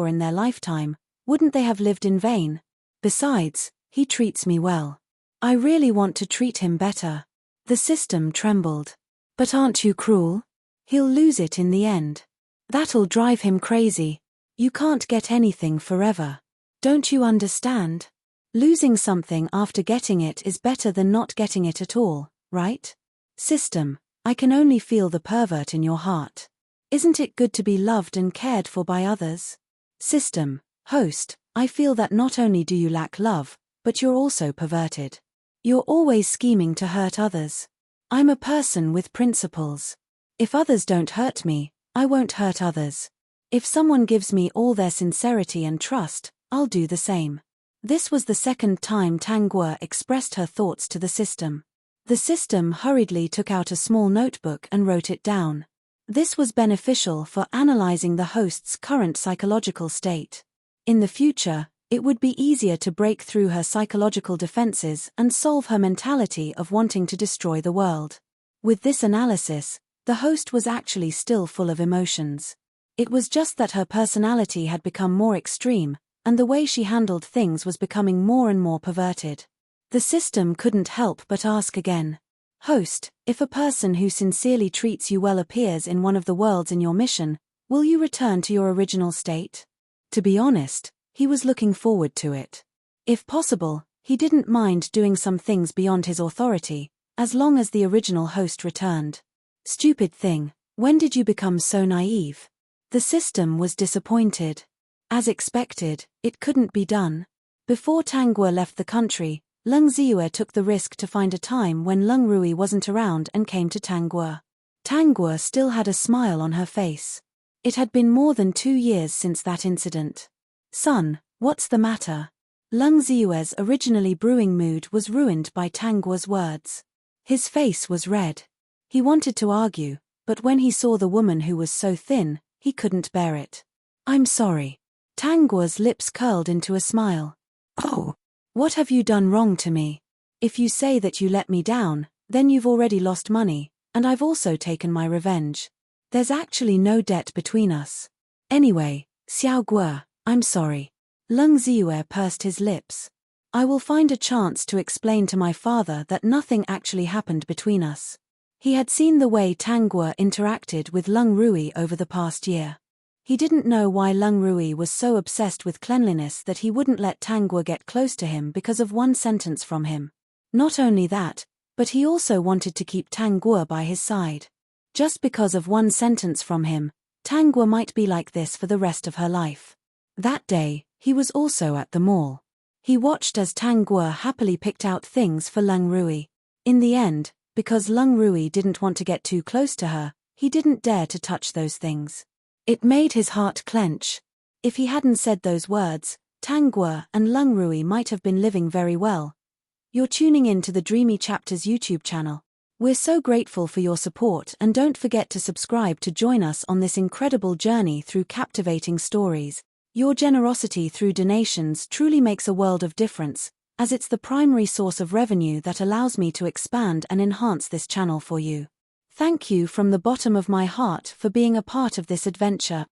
in their lifetime, wouldn't they have lived in vain? Besides, he treats me well. I really want to treat him better. The system trembled. But aren't you cruel? He'll lose it in the end. That'll drive him crazy. You can't get anything forever. Don't you understand? Losing something after getting it is better than not getting it at all, right? System, I can only feel the pervert in your heart. Isn't it good to be loved and cared for by others? System, host, I feel that not only do you lack love, but you're also perverted. You're always scheming to hurt others. I'm a person with principles. If others don't hurt me, I won't hurt others. If someone gives me all their sincerity and trust, I'll do the same. This was the second time Tangwa expressed her thoughts to the system. The system hurriedly took out a small notebook and wrote it down. This was beneficial for analyzing the host's current psychological state. In the future, it would be easier to break through her psychological defenses and solve her mentality of wanting to destroy the world. With this analysis, the host was actually still full of emotions. It was just that her personality had become more extreme, and the way she handled things was becoming more and more perverted. The system couldn't help but ask again. Host, if a person who sincerely treats you well appears in one of the worlds in your mission, will you return to your original state? To be honest, he was looking forward to it. If possible, he didn't mind doing some things beyond his authority, as long as the original host returned. Stupid thing, when did you become so naive? The system was disappointed. As expected, it couldn't be done. Before Tangwa left the country, Lung Ziyue took the risk to find a time when Lung Rui wasn't around and came to Tangwa. Tangwa still had a smile on her face. It had been more than 2 years since that incident. Son, what's the matter? Lung Ziyue's originally brewing mood was ruined by Tangwa's words. His face was red. He wanted to argue, but when he saw the woman who was so thin, he couldn't bear it. I'm sorry. Tangwa's lips curled into a smile. Oh, what have you done wrong to me? If you say that you let me down, then you've already lost money, and I've also taken my revenge. There's actually no debt between us. Anyway, Xiao Guo, I'm sorry. Lung Ziyue pursed his lips. I will find a chance to explain to my father that nothing actually happened between us. He had seen the way Tangwa interacted with Lung Rui over the past year. He didn't know why Lung Rui was so obsessed with cleanliness that he wouldn't let Tangwa get close to him because of one sentence from him. Not only that, but he also wanted to keep Tangwa by his side. Just because of one sentence from him, Tangwa might be like this for the rest of her life. That day, he was also at the mall. He watched as Tangwa happily picked out things for Lung Rui. In the end, because Lung Rui didn't want to get too close to her, he didn't dare to touch those things. It made his heart clench. If he hadn't said those words, Tangwa and Lung Rui might have been living very well. You're tuning in to the Dreamy Chapters YouTube channel. We're so grateful for your support, and don't forget to subscribe to join us on this incredible journey through captivating stories. Your generosity through donations truly makes a world of difference, as it's the primary source of revenue that allows me to expand and enhance this channel for you. Thank you from the bottom of my heart for being a part of this adventure.